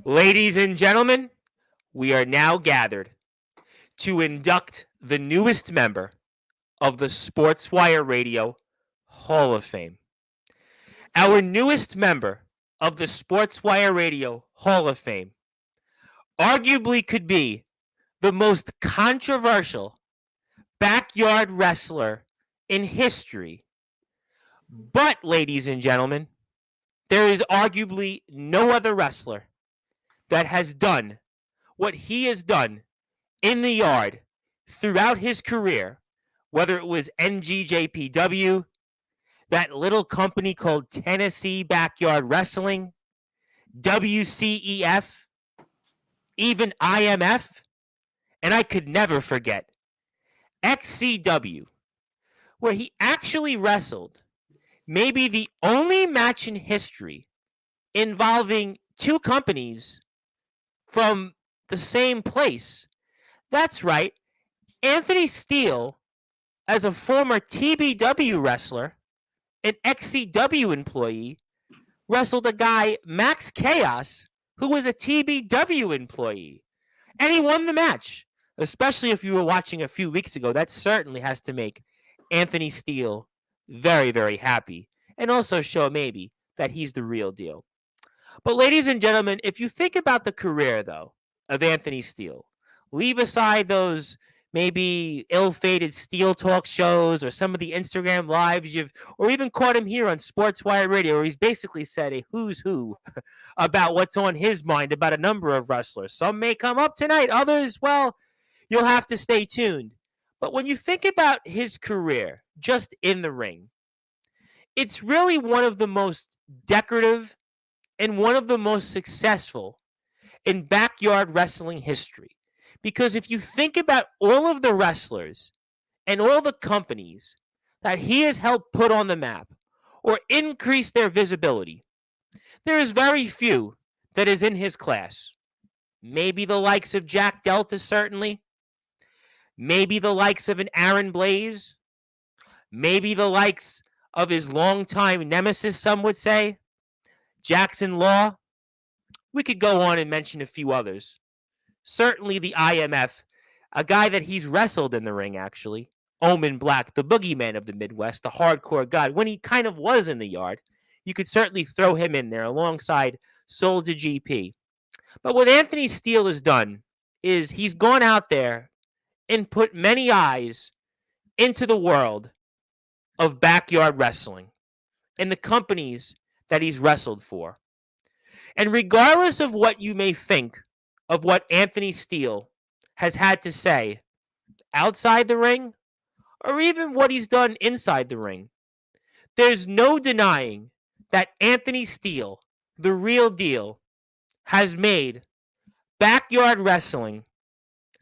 Ladies and gentlemen, we are now gathered to induct the newest member of the Sportswire Radio Hall of Fame. Our newest member of the Sportswire Radio Hall of Fame arguably could be the most controversial backyard wrestler in history. But, ladies and gentlemen, there is arguably no other wrestler that has done what he has done in the yard throughout his career, whether it was NGJPW, that little company called Tennessee Backyard Wrestling, WCEF, even IMF, and I could never forget XCW, where he actually wrestled maybe the only match in history involving two companies from the same place. That's right. Anthony Steele, as a former TBW wrestler, an XCW employee, wrestled a guy, Max Chaos, who was a TBW employee. And he won the match. Especially if you were watching a few weeks ago, that certainly has to make Anthony Steele very, very happy. And also show maybe that he's the real deal. But ladies and gentlemen, if you think about the career, though, of Anthony Steele, leave aside those maybe ill-fated Steel Talk shows or some of the Instagram lives or even caught him here on Sportswire Radio, where he's basically said a who's who about what's on his mind about a number of wrestlers. Some may come up tonight, others, well, you'll have to stay tuned. But when you think about his career just in the ring, it's really one of the most decorative and one of the most successful in backyard wrestling history. Because if you think about all of the wrestlers and all the companies that he has helped put on the map or increase their visibility, there is very few that is in his class. Maybe the likes of Jack Delta, certainly. Maybe the likes of an Aaron Blaze. Maybe the likes of his longtime nemesis, some would say, Jackson Law. We could go on and mention a few others. Certainly the IMF, a guy that he's wrestled in the ring, actually. Omen Black, the boogeyman of the Midwest, the hardcore god. When he kind of was in the yard, you could certainly throw him in there alongside Soldier GP. But what Anthony Steele has done is he's gone out there and put many eyes into the world of backyard wrestling and the companies that he's wrestled for. And regardless of what you may think of what Anthony Steele has had to say outside the ring, or even what he's done inside the ring, there's no denying that Anthony Steele, the real deal, has made backyard wrestling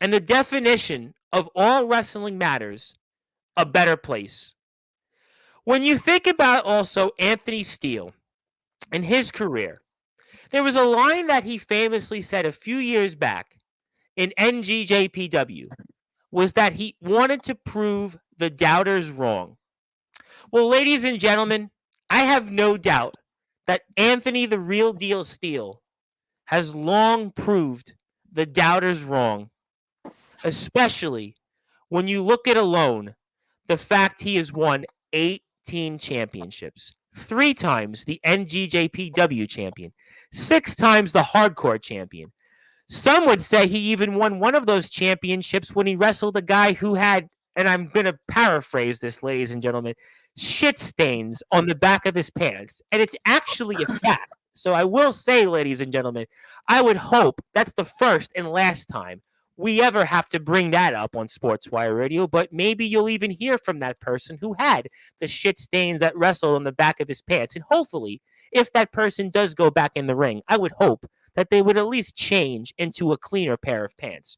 and the definition of all wrestling matters a better place. When you think about also Anthony Steele and his career, there was a line that he famously said a few years back in NGJPW, was that he wanted to prove the doubters wrong. Well, ladies and gentlemen, I have no doubt that Anthony the Real Deal Steele has long proved the doubters wrong, especially when you look at alone the fact he has won 18 championships. 3 times the NGJPW champion, 6 times the hardcore champion. Some would say he even won one of those championships when he wrestled a guy who had, and I'm going to paraphrase this, ladies and gentlemen, shit stains on the back of his pants. And it's actually a fact. So I will say, ladies and gentlemen, I would hope that's the first and last time we ever have to bring that up on Sportswire Radio, but maybe you'll even hear from that person who had the shit stains that wrestled on the back of his pants. And hopefully, if that person does go back in the ring, I would hope that they would at least change into a cleaner pair of pants.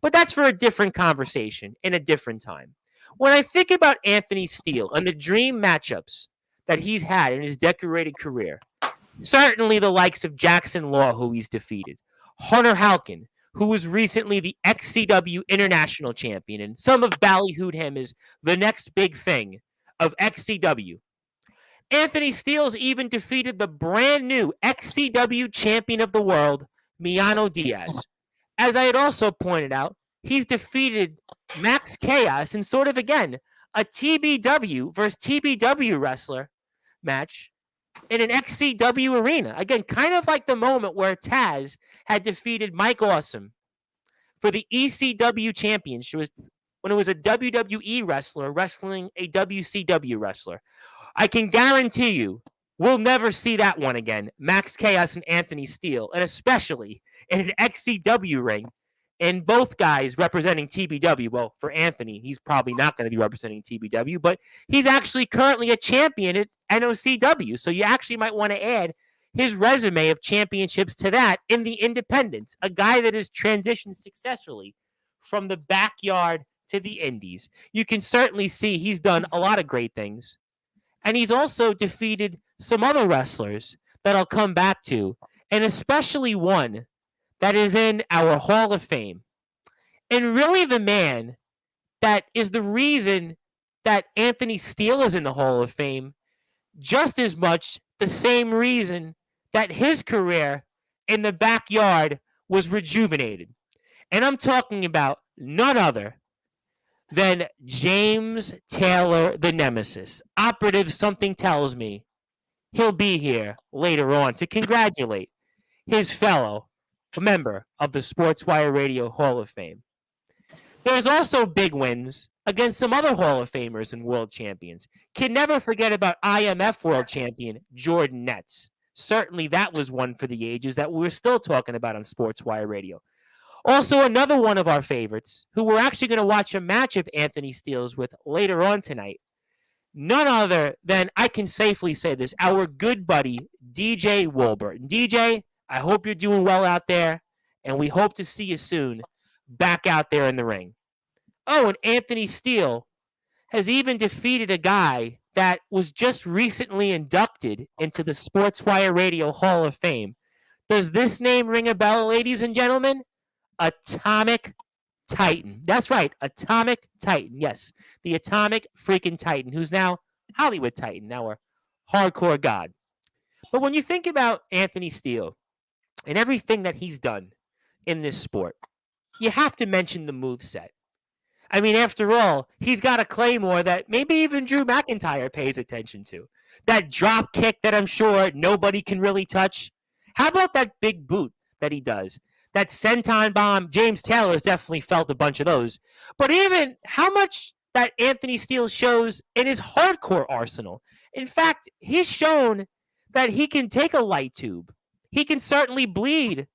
But that's for a different conversation in a different time. When I think about Anthony Steele and the dream matchups that he's had in his decorated career, certainly the likes of Jackson Law, who he's defeated, Hunter Halkin, who was recently the XCW International Champion, and some have ballyhooed him as the next big thing of XCW. Anthony Steele's even defeated the brand new XCW Champion of the World, Miano Diaz. As I had also pointed out, he's defeated Max Chaos in sort of, again, a TBW versus TBW wrestler match in an XCW arena. Again, kind of like the moment where Taz had defeated Mike Awesome for the ECW championship when it was a WWE wrestler wrestling a WCW wrestler. I can guarantee you we'll never see that one again. Max Chaos and Anthony Steele, and especially in an XCW ring, and both guys representing TBW. Well, for Anthony, he's probably not going to be representing TBW, but he's actually currently a champion at NOCW. So you actually might want to add his resume of championships to that in the independents, a guy that has transitioned successfully from the backyard to the indies. You can certainly see he's done a lot of great things. And he's also defeated some other wrestlers that I'll come back to, and especially one that is in our Hall of Fame. And really the man that is the reason that Anthony Steele is in the Hall of Fame, just as much the same reason that his career in the backyard was rejuvenated. And I'm talking about none other than James Taylor, the Nemesis. Operative something tells me he'll be here later on to congratulate his fellow member of the Sportswire Radio Hall of Fame. There's also big wins against some other Hall of Famers and world champions. Can never forget about IMF world champion Jordan Netz. Certainly that was one for the ages that we're still talking about on Sportswire Radio. Also, another one of our favorites, who we're actually going to watch a match of Anthony Steele's with later on tonight. None other than, I can safely say this, our good buddy, DJ Wolbert. And DJ, I hope you're doing well out there, and we hope to see you soon back out there in the ring. Oh, and Anthony Steele has even defeated a guy that was just recently inducted into the Sportswire Radio Hall of Fame. Does this name ring a bell, ladies and gentlemen? Atomic Titan. That's right, Atomic Titan. Yes, the Atomic freaking Titan, who's now Hollywood Titan, now our hardcore god. But when you think about Anthony Steele and everything that he's done in this sport, you have to mention the moveset. I mean, after all, he's got a claymore that maybe even Drew McIntyre pays attention to. That drop kick that I'm sure nobody can really touch. How about that big boot that he does? That senton bomb, James Taylor has definitely felt a bunch of those. But even how much that Anthony Steele shows in his hardcore arsenal. In fact, he's shown that he can take a light tube. He can certainly bleed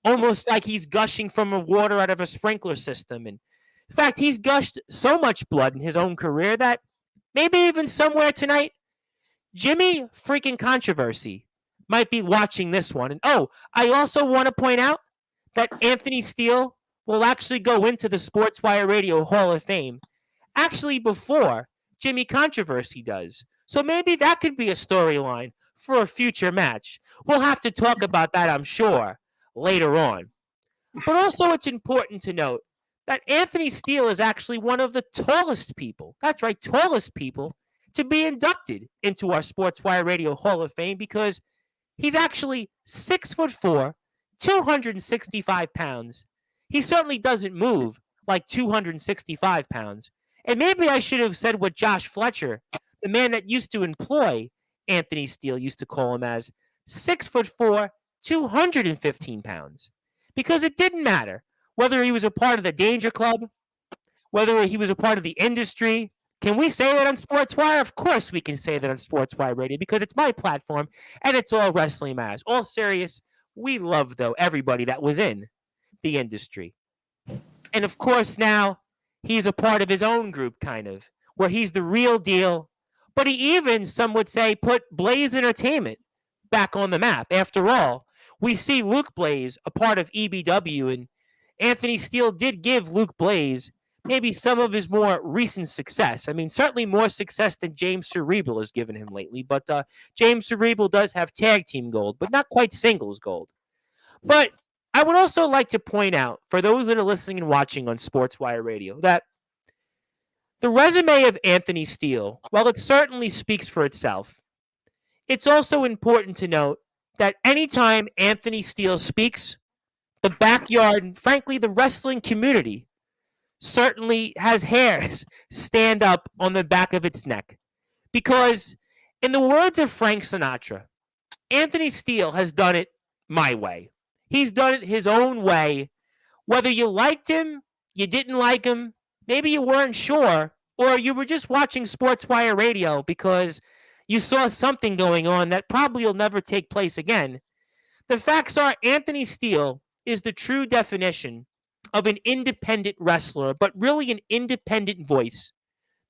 almost like he's gushing from a water out of a sprinkler system. And in fact, he's gushed so much blood in his own career that maybe even somewhere tonight, Jimmy freaking Controversy might be watching this one. And oh, I also want to point out that Anthony Steele will actually go into the Sportswire Radio Hall of Fame actually before Jimmy Controversy does. So maybe that could be a storyline for a future match. We'll have to talk about that, I'm sure, later on. But also it's important to note that Anthony Steele is actually one of the tallest people, that's right, tallest people, to be inducted into our Sportswire Radio Hall of Fame because he's actually 6'4", 265 pounds. He certainly doesn't move like 265 pounds. And maybe I should have said what Josh Fletcher, the man that used to employ Anthony Steele, used to call him as 6'4", 215 pounds. Because it didn't matter whether he was a part of the Danger Club, whether he was a part of the industry. Can we say that on Sportswire? Of course we can say that on Sportswire Radio because it's my platform and it's all wrestling matters. All serious. We love, though, everybody that was in the industry. And, of course, now he's a part of his own group, kind of, where he's the real deal. But he even, some would say, put Blaze Entertainment back on the map. After all, we see Luke Blaze a part of EBW, and Anthony Steele did give Luke Blaze maybe some of his more recent success. I mean, certainly more success than James Cerebral has given him lately. But James Cerebral does have tag team gold, but not quite singles gold. But I would also like to point out, for those that are listening and watching on Sportswire Radio, that the resume of Anthony Steele, while it certainly speaks for itself, it's also important to note that anytime Anthony Steele speaks, the backyard, and frankly, the wrestling community certainly has hairs stand up on the back of its neck. Because, in the words of Frank Sinatra, Anthony Steele has done it my way. He's done it his own way. Whether you liked him, you didn't like him, maybe you weren't sure, or you were just watching Sportswire Radio because you saw something going on that probably will never take place again. The facts are Anthony Steele is the true definition of an independent wrestler, but really an independent voice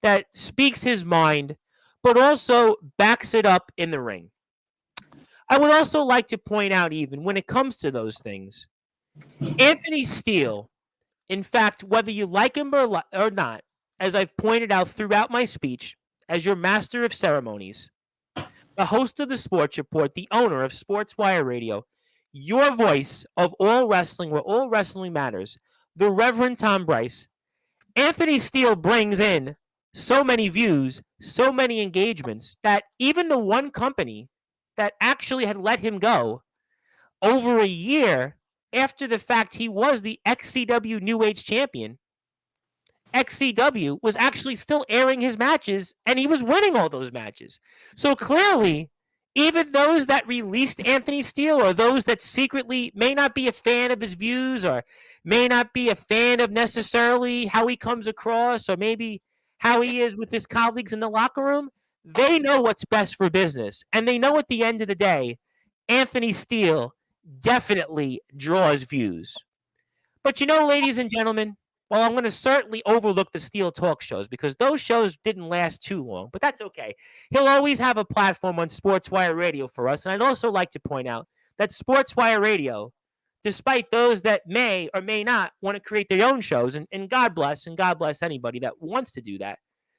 that speaks his mind, but also backs it up in the ring. I would also like to point out, even when it comes to those things, Anthony Steele, in fact, whether you like him or not, as I've pointed out throughout my speech, as your master of ceremonies, the host of the Sports Report, the owner of Sportswire Radio, your voice of all wrestling, where all wrestling matters, the Reverend Tom Bryce, Anthony Steele brings in so many views, so many engagements, that even the one company that actually had let him go over a year after the fact he was the XCW New Age champion, XCW was actually still airing his matches, and he was winning all those matches. So clearly, even those that released Anthony Steele, or those that secretly may not be a fan of his views, or may not be a fan of necessarily how he comes across, or maybe how he is with his colleagues in the locker room, they know what's best for business. And they know at the end of the day, Anthony Steele definitely draws views. But ladies and gentlemen, well, I'm going to certainly overlook the Steele talk shows because those shows didn't last too long, but that's okay. He'll always have a platform on Sportswire Radio for us. And I'd also like to point out that Sportswire Radio, despite those that may or may not want to create their own shows, and God bless anybody that wants to do that,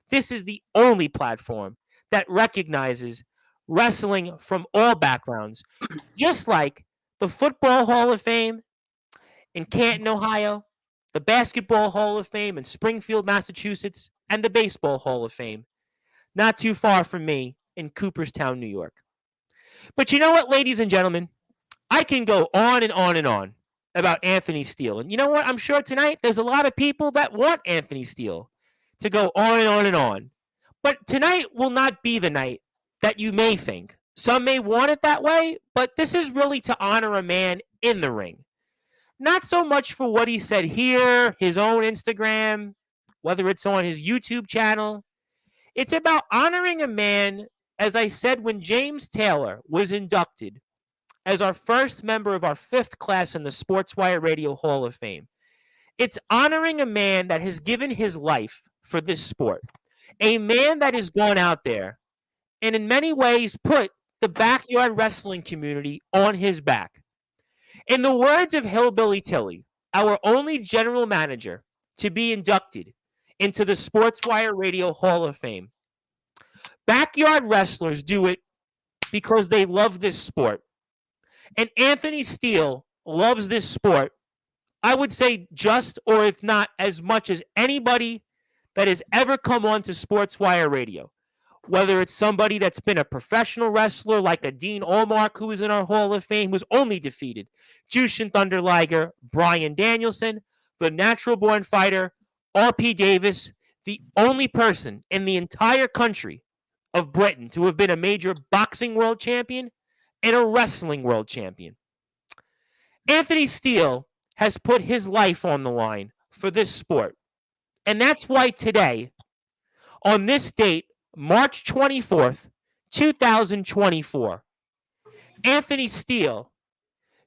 this is the only platform that recognizes wrestling from all backgrounds, just like the Football Hall of Fame in Canton, Ohio, the Basketball Hall of Fame in Springfield, Massachusetts, and the Baseball Hall of Fame, not too far from me in Cooperstown, New York. But you know what, ladies and gentlemen? I can go on and on and on about Anthony Steele. And you know what? I'm sure tonight there's a lot of people that want Anthony Steele to go on and on and on. But tonight will not be the night that you may think. Some may want it that way, but this is really to honor a man in the ring. Not so much for what he said here, his own Instagram, whether it's on his YouTube channel. It's about honoring a man, as I said, when James Taylor was inducted as our first member of our 5th class in the Sportswire Radio Hall of Fame. It's honoring a man that has given his life for this sport. A man that has gone out there and in many ways put the backyard wrestling community on his back. In the words of Hillbilly Tilly, our only general manager to be inducted into the Sportswire Radio Hall of Fame, backyard wrestlers do it because they love this sport. And Anthony Steele loves this sport, I would say just, or if not, as much as anybody that has ever come on to Sportswire Radio. Whether it's somebody that's been a professional wrestler like a Dean Allmark, who is in our Hall of Fame, who's only defeated Jushin Thunder Liger, Bryan Danielson, the natural-born fighter, R.P. Davis, the only person in the entire country of Britain to have been a major boxing world champion and a wrestling world champion. Anthony Steele has put his life on the line for this sport. And that's why today, on this date, March 24th, 2024, Anthony Steele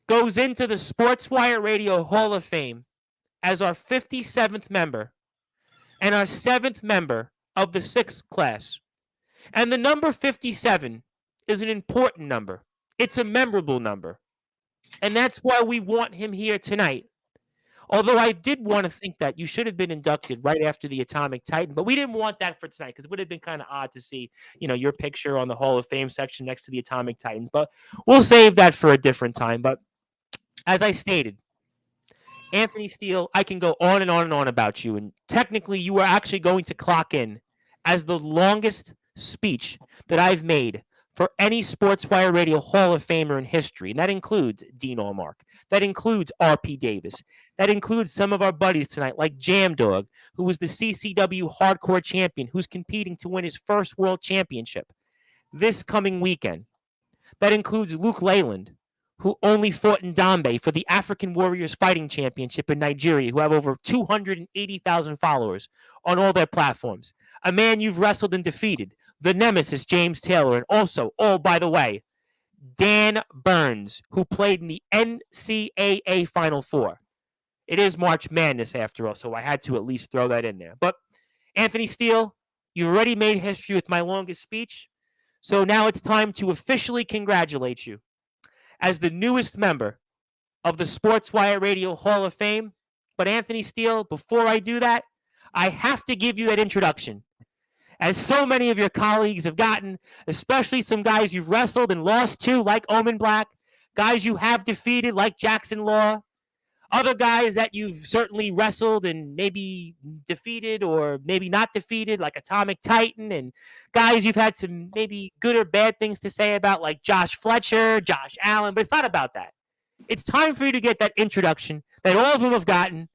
goes into the Sportswire Radio Hall of Fame as our 57th member and our 7th member of the 6th class. And the number 57 is an important number. It's a memorable number. And that's why we want him here tonight. Although I did want to think that you should have been inducted right after the Atomic Titan, but we didn't want that for tonight because it would have been kind of odd to see, your picture on the Hall of Fame section next to the Atomic Titans. But we'll save that for a different time. But as I stated, Anthony Steele, I can go on and on and on about you. And technically, you are actually going to clock in as the longest speech that I've made for any Sportswire Radio Hall of Famer in history. And that includes Dean Allmark. That includes R.P. Davis. That includes some of our buddies tonight, like Jam Dog, who was the CCW Hardcore Champion, who's competing to win his first World Championship this coming weekend. That includes Luke Leyland, who only fought in Dambe for the African Warriors Fighting Championship in Nigeria, who have over 280,000 followers on all their platforms. A man you've wrestled and defeated, the nemesis James Taylor, and also, oh, by the way, Dan Burns, who played in the NCAA Final Four. It is March Madness, after all, so I had to at least throw that in there. But Anthony Steele, you already made history with my longest speech, so now it's time to officially congratulate you as the newest member of the Sportswire Radio Hall of Fame. But Anthony Steele, before I do that, I have to give you that introduction. As so many of your colleagues have gotten, especially some guys you've wrestled and lost to, like Omen Black, guys you have defeated, like Jackson Law, other guys that you've certainly wrestled and maybe defeated or maybe not defeated, like Atomic Titan, and guys you've had some maybe good or bad things to say about, like Josh Fletcher, Josh Allen, but it's not about that. It's time for you to get that introduction that all of them have gotten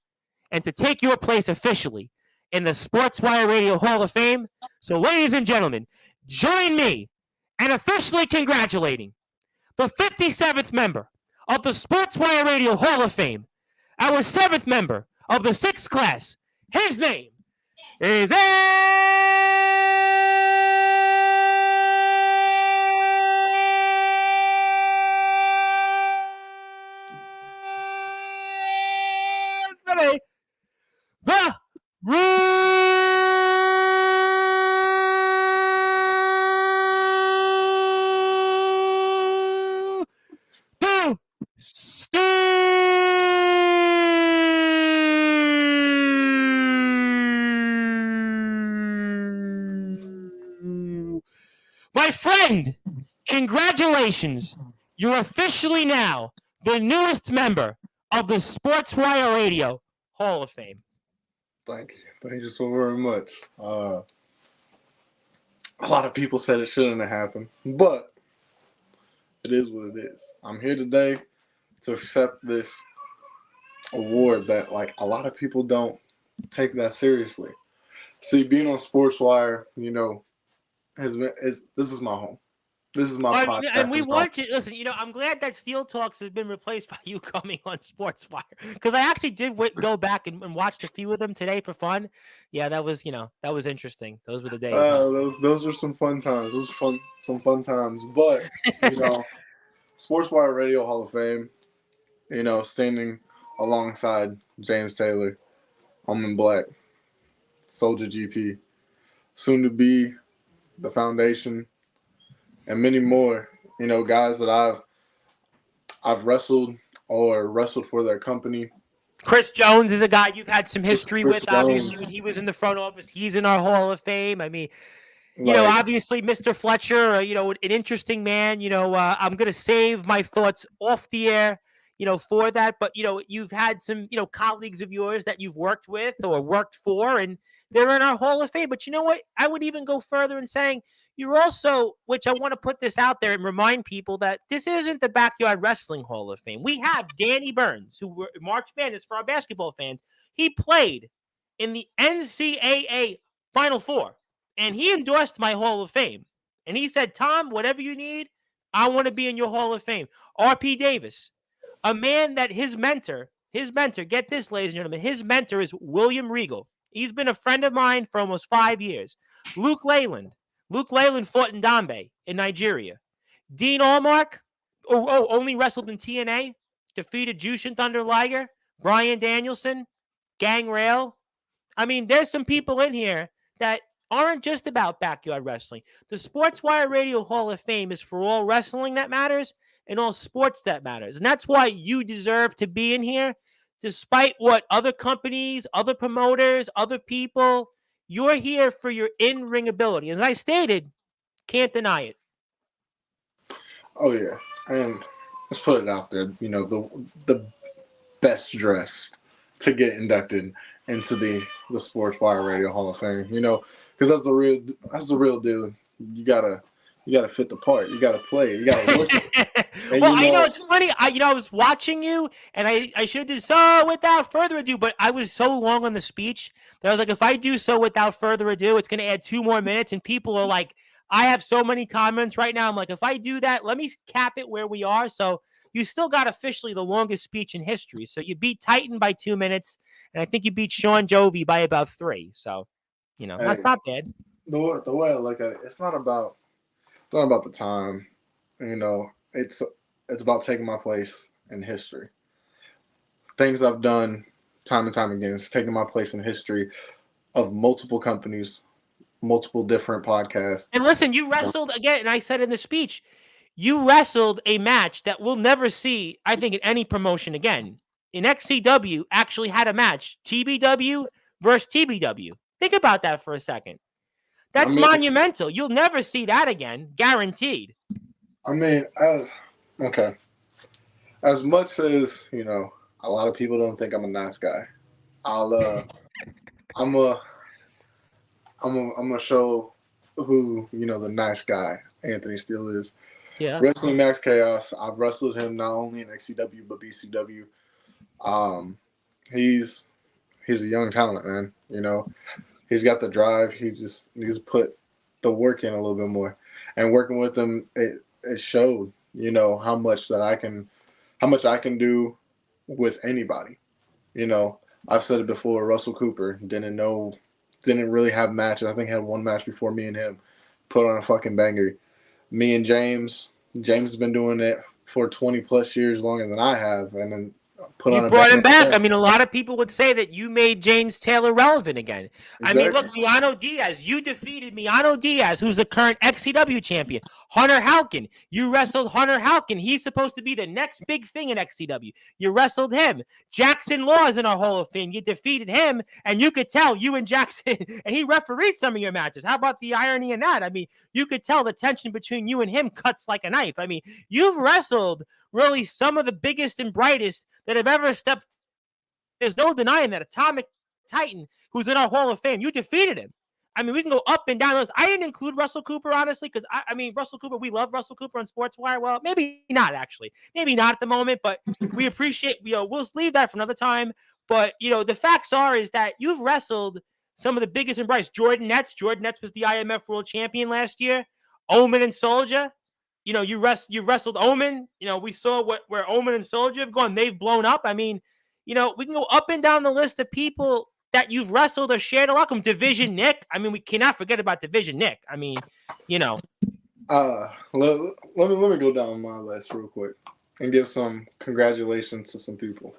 and to take your place officially in the Sportswire Radio Hall of Fame. So, ladies and gentlemen, join me in officially congratulating the 57th member of the Sportswire Radio Hall of Fame, our 7th member of the 6th class. His name is Anthony the My friend, congratulations. You're officially now the newest member of the Sportswire Radio Hall of Fame. Thank you. Thank you so very much. A lot of people said it shouldn't have happened, but it is what it is. I'm here today to accept this award that, like, a lot of people don't take that seriously. See, being on Sportswire, you know, this is my home. This is my podcast. And we want you. Listen, you know, I'm glad that Steel Talks has been replaced by you coming on Sportswire, because I actually did go back and watched a few of them today for fun. Yeah, that was interesting. Those were the days. Those were some fun times. Those were some fun times. But you know, Sportswire Radio Hall of Fame. You know, standing alongside James Taylor, Omen Black, Soldier GP, soon to be the Foundation, and many more, you know, guys that I've wrestled or wrestled for their company. Chris Jones is a guy you've had some history with, obviously, when he was in the front office. He's in our Hall of Fame. I mean, you know, obviously, Mr. Fletcher, you know, an interesting man. You know, I'm going to save my thoughts off the air, you know, for that. But, you know, you've had some, you know, colleagues of yours that you've worked with or worked for, and they're in our Hall of Fame. But you know what? I would even go further in saying you're also, which I want to put this out there and remind people that this isn't the Backyard Wrestling Hall of Fame. We have Danny Burns, who were March Madness for our basketball fans. He played in the NCAA Final Four, and he endorsed my Hall of Fame. And he said, Tom, whatever you need, I want to be in your Hall of Fame. R.P. Davis, a man that his mentor, get this, ladies and gentlemen, his mentor is William Regal. He's been a friend of mine for almost 5 years. Luke Leyland fought in Dambe in Nigeria. Dean Allmark, only wrestled in TNA, defeated Jushin Thunder Liger, Bryan Danielson, Gangrel. I mean, there's some people in here that aren't just about backyard wrestling. The Sportswire Radio Hall of Fame is for all wrestling that matters and all sports that matters. And that's why you deserve to be in here, despite what other companies, other promoters, other people. You're here for your in-ring ability. As I stated, can't deny it. Oh, yeah. And let's put it out there. You know, the best dressed to get inducted into the Sportswire Radio Hall of Fame. You know, because that's the real deal. You gotta You got to fit the part. You got to play. You got to look it. And Well, you I know know, it's funny. I was watching you, and I should have did so without further ado, but I was so long on the speech that I was like, if I do so without further ado, it's going to add 2 more minutes, and people are like, I have so many comments right now. I'm like, if I do that, let me cap it where we are. So you still got officially the longest speech in history. So you beat Titan by 2 minutes, and I think you beat Sean Jovi by about 3. So, that's hey, not bad. the way I look at it, it's not about the time. You know, it's about taking my place in history. Things I've done time and time again is taking my place in history of multiple companies, multiple different podcasts. And listen, you wrestled again, and I said in the speech, you wrestled a match that we'll never see, I think, in any promotion again. In XCW, actually had a match, TBW versus TBW. Think about that for a second. I That's mean, monumental. You'll never see that again, guaranteed. I mean, as okay, as much as a lot of people don't think I'm a nice guy. I'll I'm a I'm gonna show who the nice guy Anthony Steele is. Yeah. Wrestling Max Chaos. I've wrestled him not only in XCW but BCW. Um, he's he's a young talent, man. He's got the drive. He just needs to put the work in a little bit more. And working with him, it showed how much I can do with anybody. I've said it before. Russell Cooper didn't really have matches. I think he had one match before me and him put on a fucking banger. Me and James has been doing it for 20 plus years longer than I have, and then put You on a brought him banger. back. I mean, a lot of people would say that you made James Taylor relevant again. I mean, Exactly. look, Miano Diaz, you defeated Miano Diaz, who's the current XCW champion. Hunter Halkin, you wrestled Hunter Halkin. He's supposed to be the next big thing in XCW. You wrestled him. Jackson Law is in our Hall of Fame. You defeated him, and you could tell you and Jackson, and he refereed some of your matches. How about the irony in that? I mean, you could tell the tension between you and him cuts like a knife. I mean, you've wrestled really some of the biggest and brightest that have ever stepped. There's no denying that Atomic Titan, who's in our Hall of Fame, you defeated him. I mean, we can go up and down those. I didn't include Russell Cooper, honestly, because I mean, Russell Cooper, we love Russell Cooper on Sportswire. Well, maybe not, actually. Maybe not at the moment, but we appreciate, we'll leave that for another time. But, the facts are is that you've wrestled some of the biggest and brightest. Jordan Netz. Jordan Netz was the IMF World Champion last year. Omen and Soldier. You wrestled Omen. We saw where Omen and Soldier have gone. They've blown up. I mean, we can go up and down the list of people that you've wrestled or shared a lot. Division Nick. I mean, we cannot forget about Division Nick. I mean, Let me go down my list real quick and give some congratulations to some people.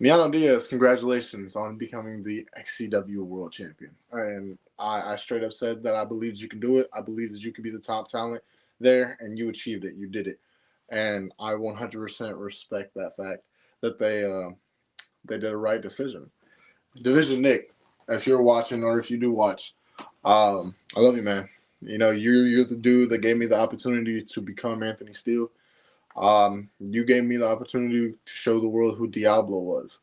Miano Diaz, congratulations on becoming the XCW World Champion. And I straight up said that I believed you can do it. I believe that you could be the top talent there, and you achieved it. You did it. And I 100% respect that fact that they did a right decision. Division Nick, if you're watching or if you do watch, I love you, man. You're the dude that gave me the opportunity to become Anthony Steele. You gave me the opportunity to show the world who Diablo was.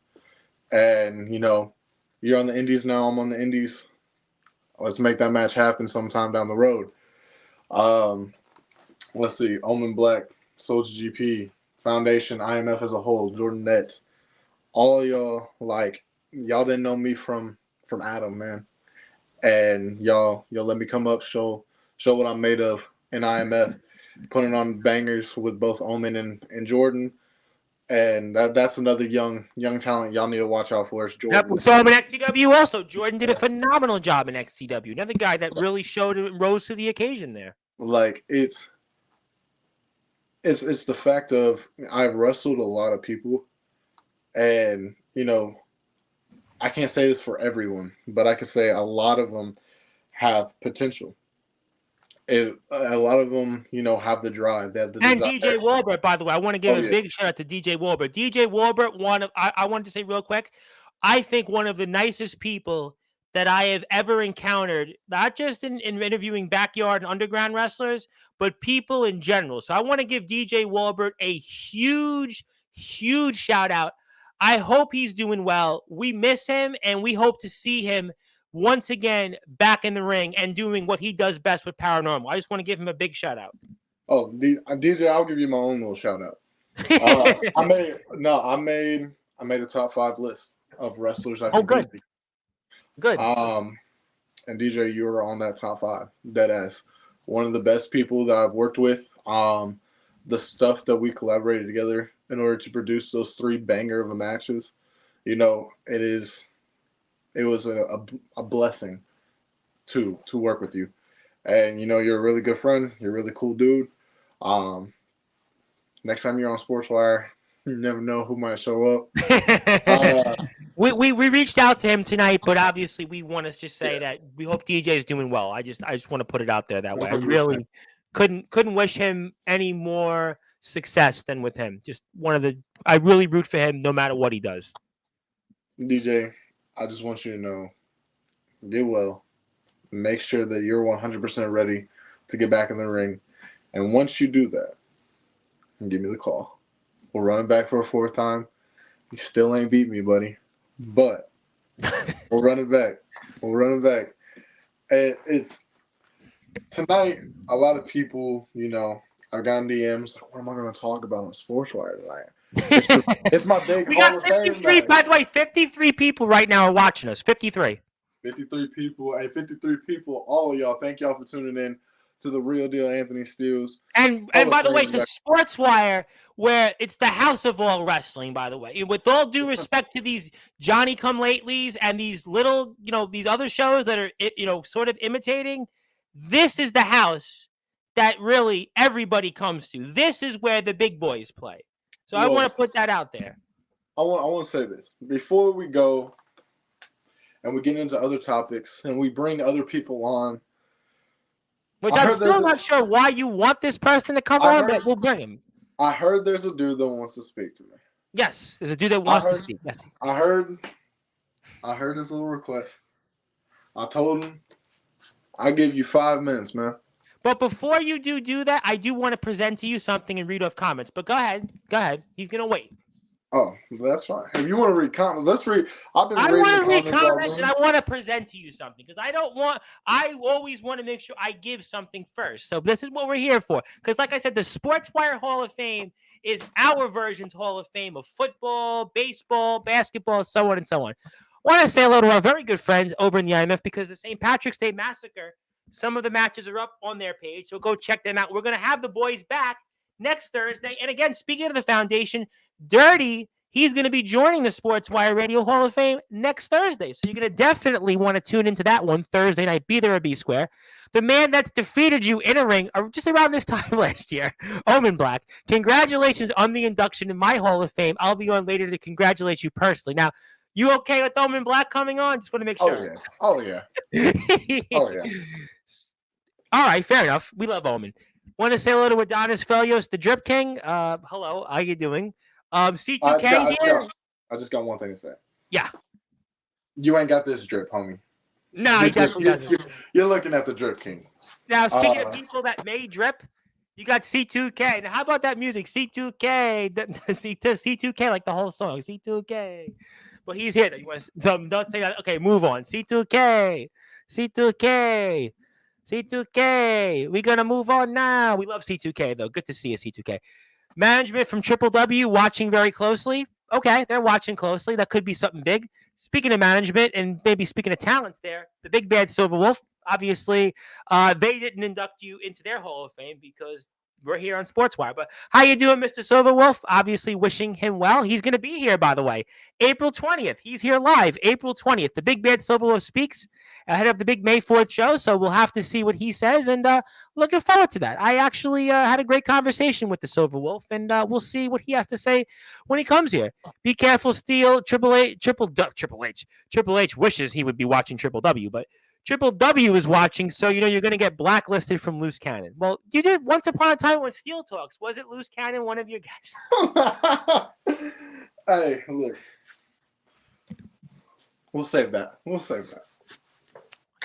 And, you're on the Indies now. I'm on the Indies. Let's make that match happen sometime down the road. Let's see. Omen Black, Soldier GP, Foundation, IMF as a whole, Jordan Netz. All y'all, y'all didn't know me from Adam, man. And y'all let me come up, show what I'm made of in IMF, putting on bangers with both Omen and Jordan. And that's another young talent y'all need to watch out for. Is Jordan. we saw him in XCW also. Jordan did a phenomenal job in XCW. Another guy that really showed and rose to the occasion there. It's the fact of I've wrestled a lot of people, and I can't say this for everyone, but I can say a lot of them have potential. A lot of them, have the drive. They have the And desire. DJ Walbert, by the way, I want to give a big shout out to DJ Walbert. DJ Walbert, I wanted to say real quick, I think one of the nicest people that I have ever encountered, not just in interviewing backyard and underground wrestlers, but people in general. So I want to give DJ Walbert a huge, huge shout out. I hope he's doing well. We miss him, and we hope to see him once again back in the ring and doing what he does best with paranormal. I just want to give him a big shout out. Oh, DJ, I'll give you my own little shout out. I made a top 5 list of wrestlers I can good. beat. Good. And DJ, you were on that top 5. Dead ass. One of the best people that I've worked with. The stuff that we collaborated together in order to produce those 3 banger of matches, it was a blessing to work with you. And you're a really good friend. You're a really cool dude. Next time you're on Sportswire, you never know who might show up. We reached out to him tonight, but obviously we want to just say that we hope DJ is doing well. I just want to put it out there that way. 100%. I really couldn't wish him any more success than with him. Just I really root for him no matter what he does. DJ, I just want you to know, get well. Make sure that you're 100% ready to get back in the ring. And once you do that, give me the call. We'll run it back for a 4th time. You still ain't beat me, buddy. But we'll run it back. And it's tonight, a lot of people, I've gotten DMs like, what am I going to talk about on Sportswire tonight? It's my big Hall of Fame night. By the way, 53 people right now are watching us. 53. 53 people. Hey, 53 people. All of y'all, thank y'all for tuning in to the Real Deal Anthony Steele's. And by the way, to Sportswire, where it's the house of all wrestling, by the way. With all due respect to these Johnny-come-latelys and these little, these other shows that are, sort of imitating, this is the house that really everybody comes to. This is where the big boys play. So I want to put that out there. I want to say this. Before we go and we get into other topics and we bring other people on, which I'm still not sure why you want this person to come on, but we'll bring him. I heard there's a dude that wants to speak to me. Yes, there's a dude that wants to speak. Yes. I heard his little request. I told him, I'll give you 5 minutes, man. But before you do that, I do want to present to you something and read off comments. But go ahead. He's going to wait. Oh, that's fine. If you want to read comments, let's read. I want to read comments and I want to present to you something because I always want to make sure I give something first. So this is what we're here for. Because like I said, the Sportswire Hall of Fame is our version's Hall of Fame of football, baseball, basketball, so on and so on. I want to say hello to our very good friends over in the IMF because the St. Patrick's Day Massacre, some of the matches are up on their page. So go check them out. We're going to have the boys back next Thursday. And again, speaking of the foundation, Dirty, he's going to be joining the Sportswire Radio Hall of Fame next Thursday. So you're going to definitely want to tune into that one Thursday night. Be there or be square. The man that's defeated you in a ring just around this time last year, Omen Black. Congratulations on the induction in my Hall of Fame. I'll be on later to congratulate you personally. Now, you okay with Omen Black coming on? Just want to make sure. Oh, yeah. All right, fair enough. We love Omen. Want to say hello to Adonis Felios, the Drip King. Hello, how you doing? C2K here. I just got one thing to say. Yeah. You ain't got this drip, homie. No, he definitely doesn't. You're looking at the Drip King. Now, speaking of people that may drip, you got C2K. Now, how about that music? C2K. C2K, like the whole song. C2K. But he's here. So don't say that. Okay, move on. C2K. C2K. C2K. We're going to move on now. We love C2K, though. Good to see you, C2K. Management from Triple W watching very closely. Okay, they're watching closely. That could be something big. Speaking of management and maybe speaking of talents there, the big bad Silver Wolf, obviously, they didn't induct you into their Hall of Fame because we're here on Sportswire. But how you doing, Mr. Silver Wolf? Obviously wishing him well. He's going to be here, by the way, April 20th. He's here live, April 20th. The big bad Silver Wolf speaks ahead of the big May 4th show, so we'll have to see what he says, and looking forward to that. I actually had a great conversation with the Silver Wolf, and we'll see what he has to say when he comes here. Be careful, Steele. Triple H wishes he would be watching Triple W, but Triple W is watching, so you're going to get blacklisted from Loose Cannon. Well, you did once upon a time when Steele talks. Was it Loose Cannon one of your guests? Hey, look. We'll save that.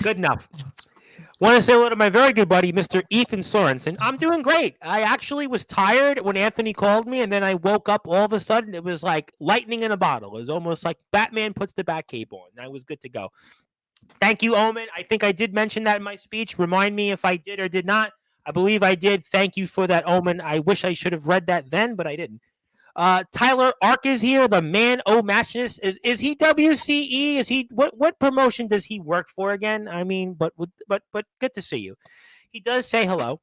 Good enough. Want to say hello to my very good buddy, Mr. Ethan Sorensen. I'm doing great. I actually was tired when Anthony called me, and then I woke up all of a sudden. It was like lightning in a bottle. It was almost like Batman puts the Batcape on. I was good to go. Thank you, Omen. I think I did mention that in my speech. Remind me if I did or did not. I believe I did. Thank you for that, Omen. I wish I should have read that then, but I didn't. Tyler Ark is here. The man Machinist. Is he WCE? Is he what promotion does he work for again? I mean, but good to see you. He does say hello.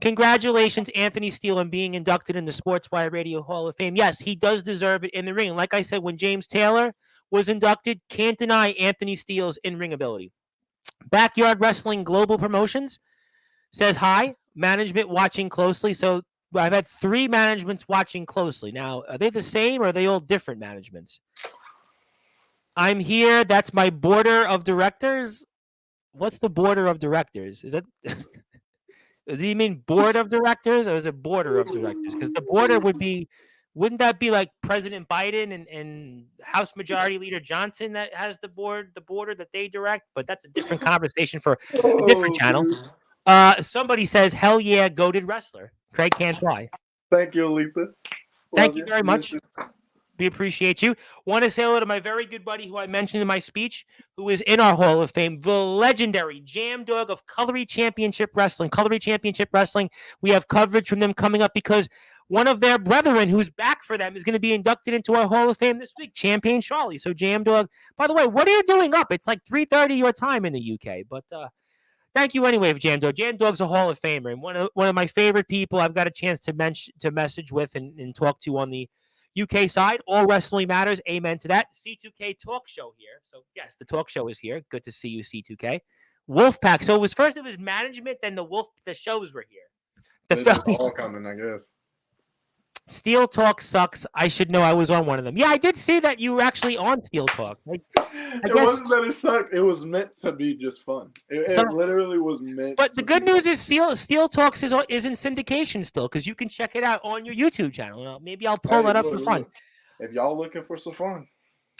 Congratulations, Anthony Steele, on being inducted in the Sportswire Radio Hall of Fame. Yes, he does deserve it in the ring. Like I said, when James Taylor was inducted, can't deny Anthony Steele's in-ring ability. Backyard Wrestling Global Promotions says hi. Management watching closely. So I've had 3 managements watching closely. Now, are they the same or are they all different managements? I'm here. That's my board of directors. What's the board of directors? Is that... Do you mean board of directors or is it border of directors? Because the border wouldn't that be like President Biden and House Majority Leader Johnson that has the border that they direct? But that's a different conversation for a different channel. Somebody says, hell yeah, goated wrestler. Craig can't lie. Thank you, Aletha. Thank you very much. We appreciate you. Want to say hello to my very good buddy who I mentioned in my speech, who is in our Hall of Fame, the legendary Jam Dog of Cutlery Championship Wrestling. Cutlery Championship Wrestling. We have coverage from them coming up because one of their brethren who's back for them is going to be inducted into our Hall of Fame this week, Champion Charlie. So Jam Dog, by the way, what are you doing up? It's like 3:30 your time in the UK, but thank you anyway for Jam Dog. Jam Dog's a Hall of Famer and one of my favorite people I've got a chance to message with and talk to on the UK side. All wrestling matters. Amen to that. C2K talk show here. So yes, the talk show is here. Good to see you, C2K. Wolfpack. So it was management, then the shows were here. They're all coming, I guess. Steel Talk sucks. I should know I was on one of them. Yeah, I did see that you were actually on Steel Talk. I guess, wasn't that it sucked. It was meant to be just fun. It literally was meant. But the good news is Steel Talks is in syndication still because you can check it out on your YouTube channel. Maybe I'll pull that up for fun. If y'all looking for some fun.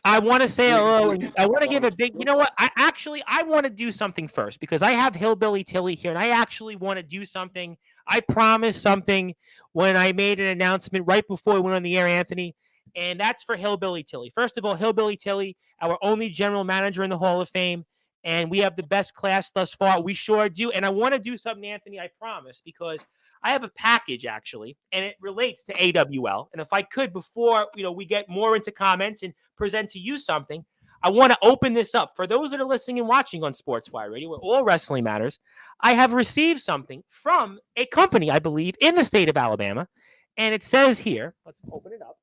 I want to say hello. I want to give a big, you know what? I want to do something first because I have Hillbilly Tilly here and I actually want to do something. I promised something when I made an announcement right before we went on the air, Anthony, and that's for Hillbilly Tilly. First of all, Hillbilly Tilly, our only general manager in the Hall of Fame, and we have the best class thus far. We sure do. And I want to do something, Anthony, I promise, because I have a package actually, and it relates to AWL. And if I could, before we get more into comments and present to you something, I want to open this up for those that are listening and watching on Sportswire Radio, where all wrestling matters. I have received something from a company, I believe, in the state of Alabama, and it says here. Let's open it up.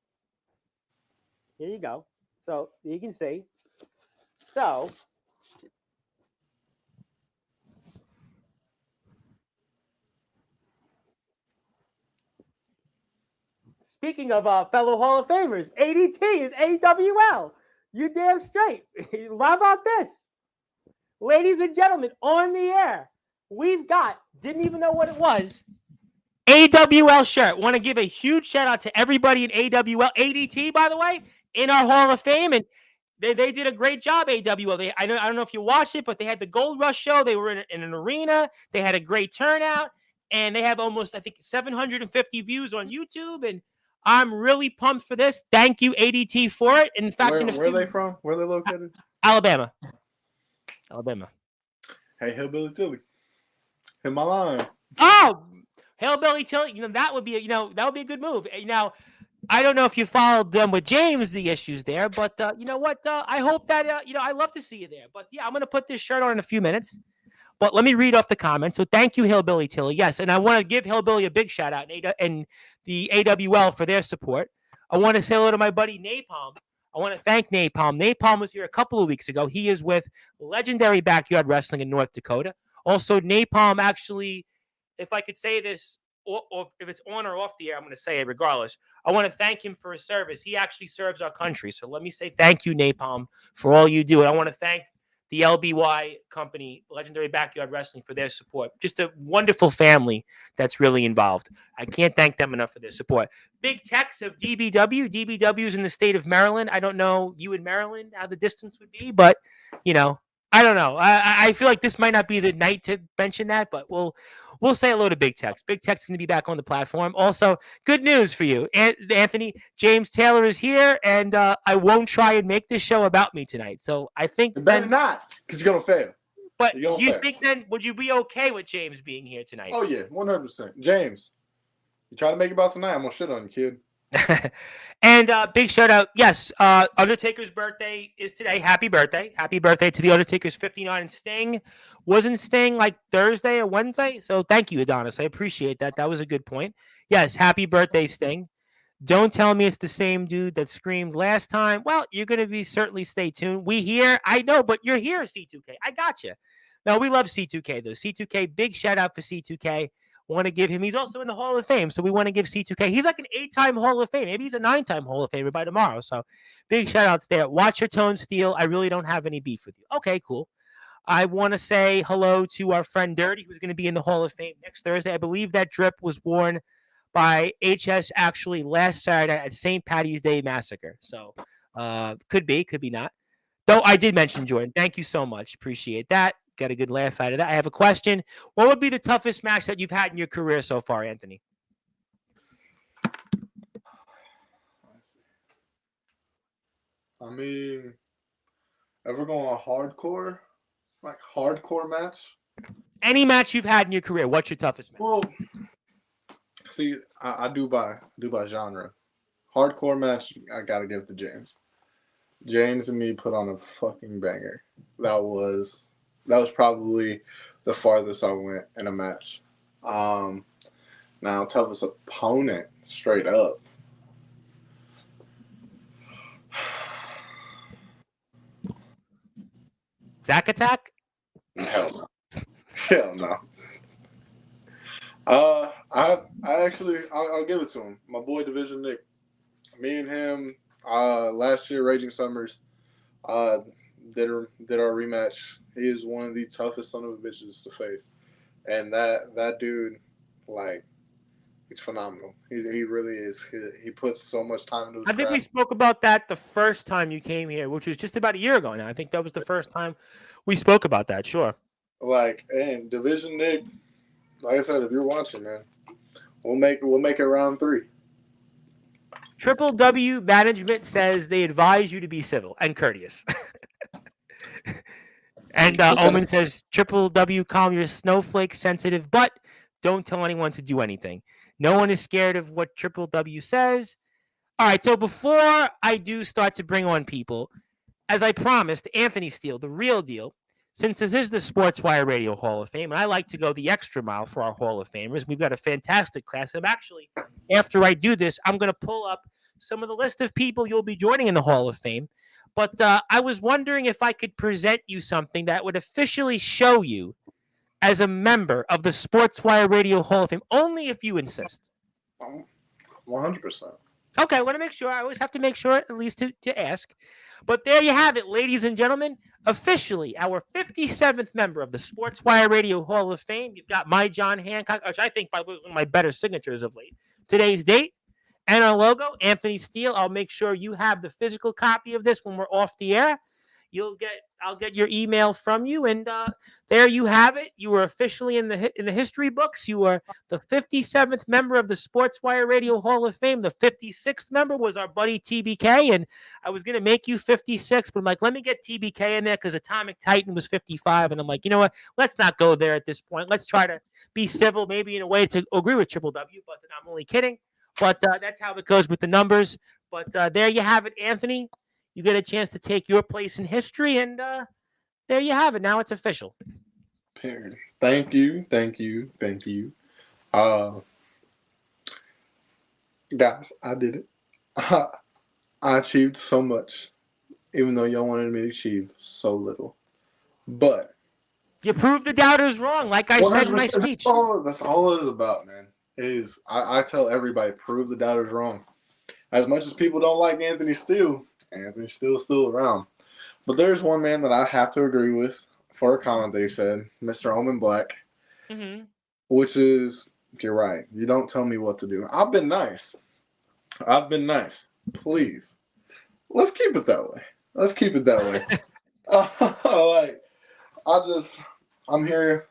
Here you go. So you can see. So. Speaking of fellow Hall of Famers, ADT is AWL. You damn straight. How about this? Ladies and gentlemen, on the air, we've got, didn't even know what it was, AWL shirt. Want to give a huge shout out to everybody in AWL. ADT, by the way, in our Hall of Fame. And they did a great job, AWL. I don't know if you watched it, but they had the Gold Rush show. They were in an arena. They had a great turnout. And they have almost, I think, 750 views on YouTube. And I'm really pumped for this. Thank you, ADT, for it. In fact, where are they from? Where are they located? Alabama. Hey, Hillbilly Tilly, hit my line. Oh, Hillbilly Tilly. That would be a good move. Now, I don't know if you followed them with James, the issues there, but you know what? I hope that I love to see you there. But yeah, I'm gonna put this shirt on in a few minutes. But let me read off the comments. So thank you, Hillbilly Tilly. Yes, and I want to give Hillbilly a big shout out and the AWL for their support. I want to say hello to my buddy Napalm. I want to thank Napalm. Napalm was here a couple of weeks ago. He is with legendary Backyard Wrestling in North Dakota. Also, Napalm actually, if I could say this, or if it's on or off the air, I'm going to say it regardless. I want to thank him for his service. He actually serves our country. So let me say thank you, Napalm, for all you do. And I want to thank the LBY company, Legendary Backyard Wrestling, for their support. Just a wonderful family that's really involved. I can't thank them enough for their support. Big Tex of DBW. DBW is in the state of Maryland. I don't know you in Maryland, how the distance would be, but, I don't know. I feel like this might not be the night to mention that, but we'll we'll say hello to Big Tex. Big Tex is going to be back on the platform. Also, good news for you, Anthony. James Taylor is here, and I won't try and make this show about me tonight. So I think You better not, because you're gonna fail. But do you think then, would you be okay with James being here tonight? Oh yeah, 100%. James, you try to make it about tonight, I'm gonna shit on you, kid. And big shout out. Yes, Undertaker's birthday is today. Happy birthday. Happy birthday to the Undertaker's 59 and Sting. Wasn't Sting like Thursday or Wednesday? So thank you, Adonis. I appreciate that. That was a good point. Yes, happy birthday, Sting. Don't tell me it's the same dude that screamed last time. Well, you're going to be certainly stay tuned. We here. I know, but you're here, C2K. I got you. No, we love C2K, though. C2K, big shout out for C2K. Want to give him, he's also in the Hall of Fame, so we want to give C2K. He's like an 8-time Hall of Fame. Maybe he's a 9-time Hall of Famer by tomorrow. So big shout outs there. Watch your tone, Steele. I really don't have any beef with you. Okay, cool. I want to say hello to our friend Dirty, who's going to be in the Hall of Fame next Thursday. I believe that drip was worn by HS actually last Saturday at St. Patty's Day Massacre. So could be not. Though I did mention Jordan. Thank you so much. Appreciate that. Got a good laugh out of that. I have a question. What would be the toughest match that you've had in your career so far, Anthony? I mean, ever going hardcore? Like hardcore match? Any match you've had in your career, what's your toughest match? Well, see, I do by genre. Hardcore match, I gotta give it to James. James and me put on a fucking banger. That was probably the farthest I went in a match. Now, toughest opponent, straight up. Zack Attack? Hell no. Hell no. I'll give it to him. My boy Division Nick. Me and him, last year, Raging Summers, did our rematch. He is one of the toughest son of a bitches to face, and that dude, like, he's phenomenal. He really is. He puts so much time into his I think we spoke about that the first time you came here, which was just about a year ago now. I think that was the first time we spoke about that. Sure. Like, and Division Nick, like I said, if you're watching, man, we'll make it round 3. Triple W management says they advise you to be civil and courteous. And Omen says, Triple W, calm your snowflake sensitive butt. Don't tell anyone to do anything. No one is scared of what Triple W says. All right, so before I do start to bring on people, as I promised, Anthony Steele, the real deal, since this is the Sportswire Radio Hall of Fame, and I like to go the extra mile for our Hall of Famers, we've got a fantastic class. And actually, after I do this, I'm going to pull up some of the list of people you'll be joining in the Hall of Fame. But I was wondering if I could present you something that would officially show you as a member of the Sportswire Radio Hall of Fame, only if you insist. 100%. Okay, I want to make sure. I always have to make sure, at least to ask. But there you have it, ladies and gentlemen. Officially, our 57th member of the Sportswire Radio Hall of Fame. You've got my John Hancock, which I think probably was one of my better signatures of late. Today's date and our logo, Anthony Steele. I'll make sure you have the physical copy of this when we're off the air. I'll get your email from you, and there you have it. You are officially in the history books. You are the 57th member of the Sportswire Radio Hall of Fame. The 56th member was our buddy TBK, and I was gonna make you 56, but I'm like, let me get TBK in there because Atomic Titan was 55, and I'm like, you know what? Let's not go there at this point. Let's try to be civil, maybe in a way to agree with Triple W, but I'm only kidding. But that's how it goes with the numbers. But there you have it, Anthony. You get a chance to take your place in history, and there you have it. Now it's official. Period. Thank you. Guys, I did it. I achieved so much, even though y'all wanted me to achieve so little. But you proved the doubters wrong, like I said in my speech. That's all it is about, man. I tell everybody, prove the doubters wrong. As much as people don't like Anthony Steele, Anthony Steele's still around. But there's one man that I have to agree with for a comment that he said, Mr. Omen Black, which is, you're right. You don't tell me what to do. I've been nice. Please. Let's keep it that way. I'm here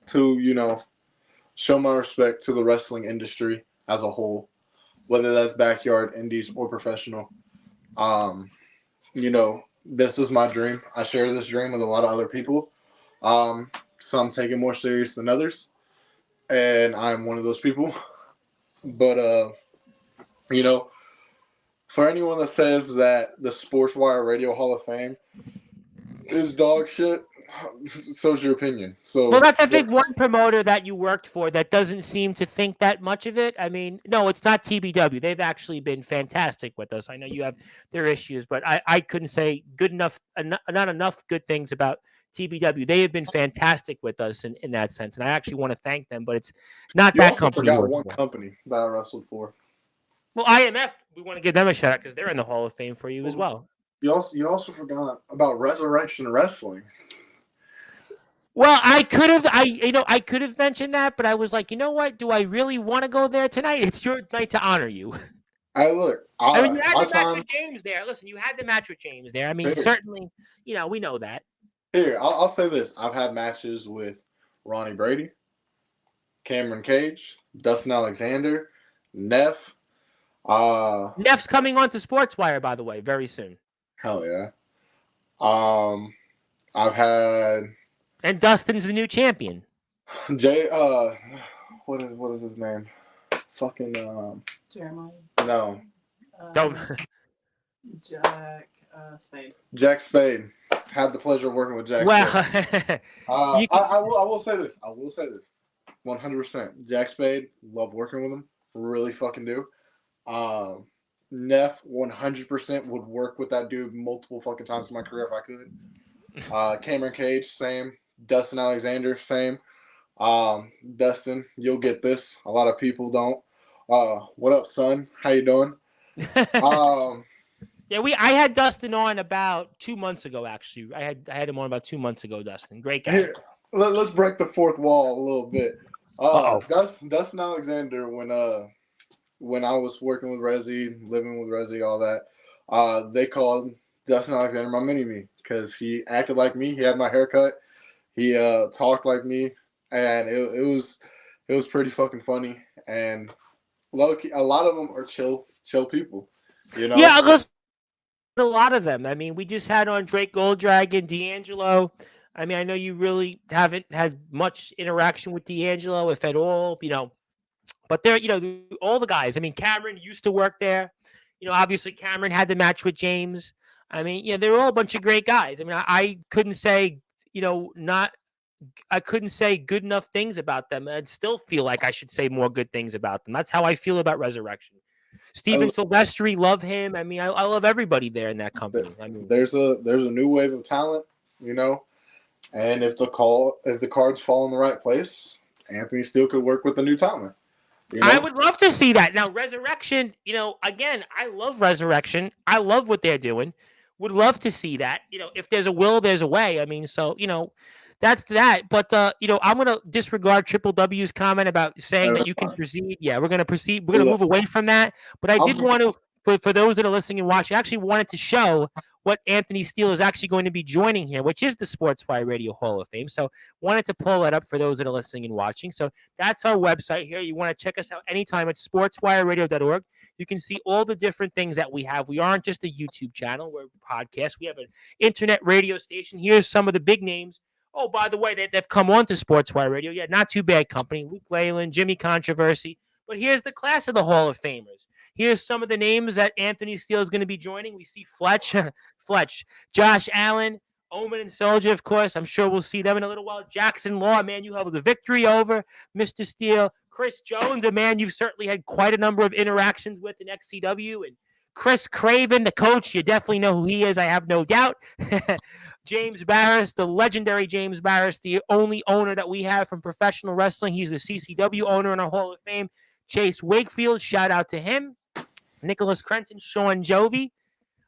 to, show my respect to the wrestling industry as a whole, whether that's backyard, indies, or professional. Um, this is my dream. I share this dream with a lot of other people. Some take it more serious than others, and I'm one of those people. But you know, for anyone that says that the Sportswire Radio Hall of Fame is dog shit, so's your opinion. Well, So that's, I think, one promoter that you worked for that doesn't seem to think that much of it. I mean, no, it's not TBW. They've actually been fantastic with us. I know you have their issues, but I couldn't say good enough, not enough good things about TBW. They have been fantastic with us in that sense, and I actually want to thank them. But it's not you that also company you forgot work one for. company that I wrestled for. Well, IMF, we want to give them a shout out because they're in the Hall of Fame for you as well. You also forgot about Resurrection Wrestling. Well, I could have mentioned that, but I was like, you know what? Do I really want to go there tonight? It's your night to honor you. I look, I mean, you had my the match time with James there. Listen, you had the match with James there. I mean, here. certainly, we know that. Here, I'll say this: I've had matches with Ronnie Brady, Cameron Cage, Dustin Alexander, Neff. Neff's coming on to Sportswire, by the way, very soon. Hell yeah. I've had And Dustin's the new champion. Jay. What is his name? Fucking Jeremiah. no. Don't. Spade. Jack Spade. Had the pleasure of working with Jack Well, Spade. I will say this. 100%. Jack Spade. Love working with him. Really fucking do. Neff 100% would work with that dude multiple fucking times in my career if I could. Cameron Cage, same. Dustin Alexander, same. Dustin, you'll get this. A lot of people don't. What up, son? How you doing? Yeah, I had Dustin on about 2 months ago. Actually, I had him on about 2 months ago. Dustin, great guy. Here, let's break the fourth wall a little bit. Dustin Alexander, when I was working with Resi, living with Resi, all that, they called Dustin Alexander my mini-me because he acted like me. He had my haircut. He talked like me, and it was pretty fucking funny. And low-key, a lot of them are chill people, Yeah, a lot of them. I mean, we just had on Drake Golddragon, D'Angelo. I mean, I know you really haven't had much interaction with D'Angelo, if at all, but they're, all the guys. I mean, Cameron used to work there. Obviously Cameron had the match with James. I mean, they're all a bunch of great guys. I mean, I couldn't say, I couldn't say good enough things about them. I'd still feel like I should say more good things about them. That's how I feel about Resurrection. Steven Silvestri, love him. I mean, I love everybody there in that company. I mean, there's a new wave of talent, and if the cards fall in the right place, Anthony Steele could work with the new talent. I would love to see that. Now, Resurrection, again, I love Resurrection. I love what they're doing. Would love to see that. If there's a will, there's a way. I mean, so, that's that. But, I'm going to disregard Triple W's comment about saying that you can proceed. Yeah, we're going to proceed. We're going to move away from that. But I did want to, for those that are listening and watching, I actually wanted to show what Anthony Steele is actually going to be joining here, which is the Sportswire Radio Hall of Fame. So wanted to pull that up for those that are listening and watching. So that's our website here. You want to check us out anytime at sportswireradio.org. You can see all the different things that we have. We aren't just a YouTube channel. We're a podcast. We have an internet radio station. Here's some of the big names. Oh, by the way, they've come on to Sportswire Radio. Yeah, not too bad company. Luke Leyland, Jimmy Controversy. But here's the class of the Hall of Famers. Here's some of the names that Anthony Steele is going to be joining. We see Fletch, Josh Allen, Omen and Soldier, of course. I'm sure we'll see them in a little while. Jackson Law, man, you have the victory over Mr. Steele. Chris Jones, a man you've certainly had quite a number of interactions with in XCW. And Chris Craven, the coach, you definitely know who he is, I have no doubt. James Barris, the legendary James Barris, the only owner that we have from professional wrestling. He's the CCW owner in our Hall of Fame. Chase Wakefield, shout out to him. Nicholas Crenton, Sean Jovi.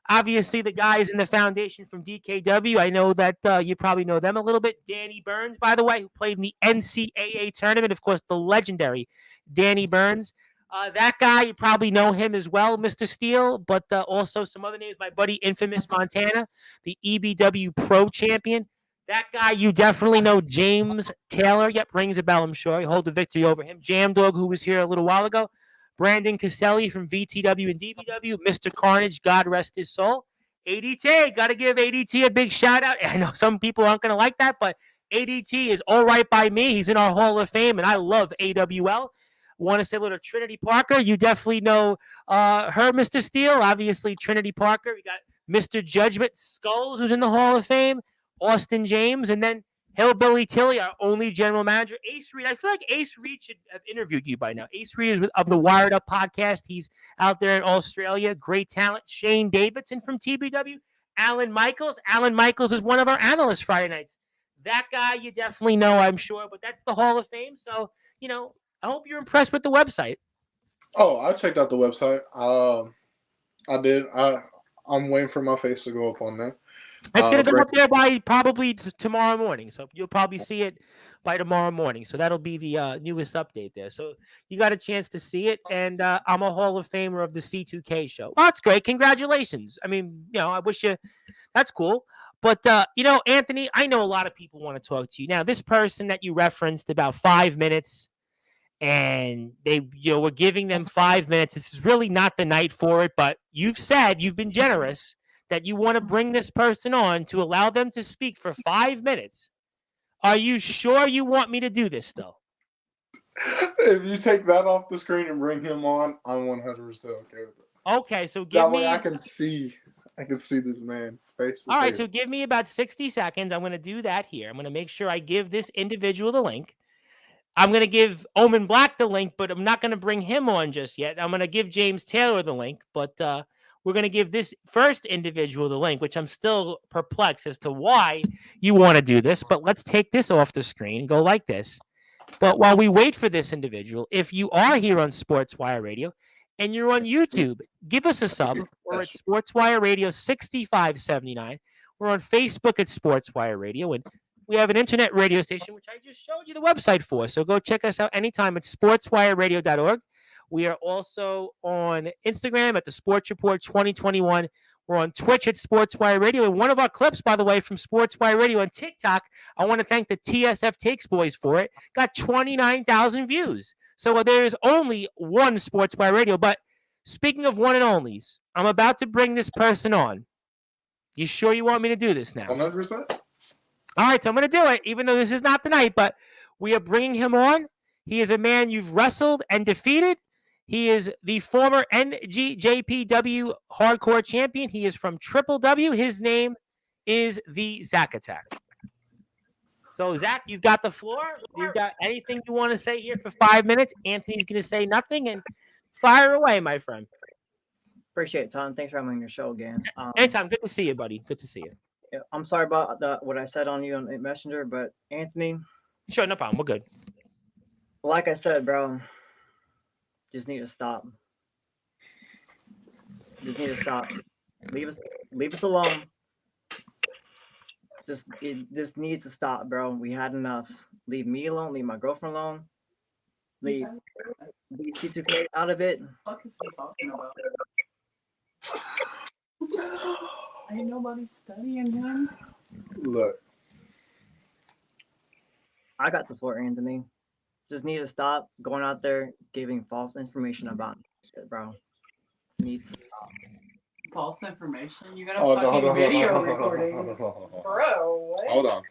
Obviously, the guys in the foundation from DKW. I know that you probably know them a little bit. Danny Burns, by the way, who played in the NCAA tournament. Of course, the legendary Danny Burns. That guy, you probably know him as well, Mr. Steele, but also some other names. My buddy Infamous Montana, the EBW Pro Champion. That guy you definitely know, James Taylor. Yep, rings a bell, I'm sure. He hold the victory over him. Jam Dog, who was here a little while ago. Brandon Caselli from VTW and DBW. Mr. Carnage, God rest his soul. ADT, got to give ADT a big shout out. I know some people aren't going to like that, but ADT is all right by me. He's in our Hall of Fame, and I love AWL. Want to say hello to Trinity Parker. You definitely know her, Mr. Steele. Obviously, Trinity Parker. We got Mr. Judgment Skulls, who's in the Hall of Fame. Austin James, and then Hillbilly Tilly, our only general manager. Ace Reed. I feel like Ace Reed should have interviewed you by now. Ace Reed is of the Wired Up podcast. He's out there in Australia. Great talent. Shane Davidson from TBW. Alan Michaels. Alan Michaels is one of our analysts Friday nights. That guy you definitely know, I'm sure, but that's the Hall of Fame. So, I hope you're impressed with the website. Oh, I checked out the website. I did. I'm waiting for my face to go up on there. It's going to go up there by probably tomorrow morning. So you'll probably see it by tomorrow morning. So that'll be the newest update there. So you got a chance to see it. And I'm a Hall of Famer of the C2K show. Oh, that's great. Congratulations. I mean, I wish you – that's cool. But, Anthony, I know a lot of people want to talk to you. Now, this person that you referenced about 5 minutes, and they we're giving them 5 minutes. This is really not the night for it, but you've said you've been generous that you want to bring this person on to allow them to speak for 5 minutes. Are you sure you want me to do this, though? If you take that off the screen and bring him on, I'm 100% okay with it. Okay, so give me... I can see this man face to All right, face. so give me about 60 seconds. I'm going to do that here. I'm going to make sure I give this individual the link. I'm going to give Omen Black the link, but I'm not going to bring him on just yet. I'm going to give James Taylor the link, but we're going to give this first individual the link, which I'm still perplexed as to why you want to do this. But let's take this off the screen and go like this. But while we wait for this individual, if you are here on Sportswire Radio and you're on YouTube, give us a sub. We're at Sportswire Radio 6579. We're on Facebook at Sportswire Radio, and we have an internet radio station, which I just showed you the website for. So go check us out anytime at sportswireradio.org. We are also on Instagram at the Sports Report 2021. We're on Twitch at Sportswire Radio. And one of our clips, by the way, from Sportswire Radio on TikTok, I want to thank the TSF Takes boys for it, got 29,000 views. So there's only one Sportswire Radio. But speaking of one and onlys, I'm about to bring this person on. You sure you want me to do this now? 100%. All right, so I'm going to do it, even though this is not the night, but we are bringing him on. He is a man you've wrestled and defeated. He is the former NGJPW Hardcore Champion. He is from Triple W. His name is the Zach Attack. So, Zach, you've got the floor. You've got anything you want to say here for 5 minutes. Anthony's going to say nothing, and fire away, my friend. Appreciate it, Tom. Thanks for having me on your show again. Anytime. Good to see you, buddy. Good to see you. I'm sorry about what I said on you on Messenger, but Anthony. Sure, no problem. We're good. Like I said, bro, just need to stop. Just need to stop. Leave us alone. This needs to stop, bro. We had enough. Leave me alone. Leave my girlfriend alone. Leave C2K out of it. What is he talking about? Ain't nobody studying him. Look. I got the floor, Anthony. Just need to stop going out there giving false information about shit, bro. Needs to stop. False information? You got a fucking video recording. Bro, what? Hold on.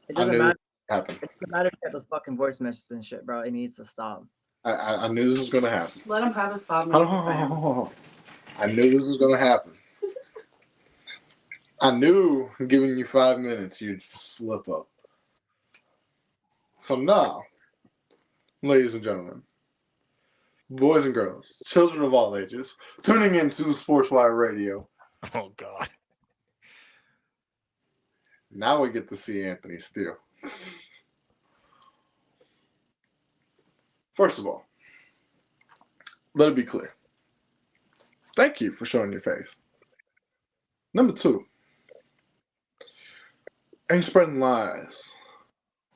It doesn't matter. It doesn't matter if you get those fucking voice messages and shit, bro. It needs to stop. I knew this was going to happen. Let him have his 5 minutes. I knew this was going to happen. I knew giving you 5 minutes, you'd slip up. So now, ladies and gentlemen, boys and girls, children of all ages, tuning into the Sportswire Radio. Oh, God. Now we get to see Anthony Steele. First of all, let it be clear. Thank you for showing your face. Number two, ain't spreading lies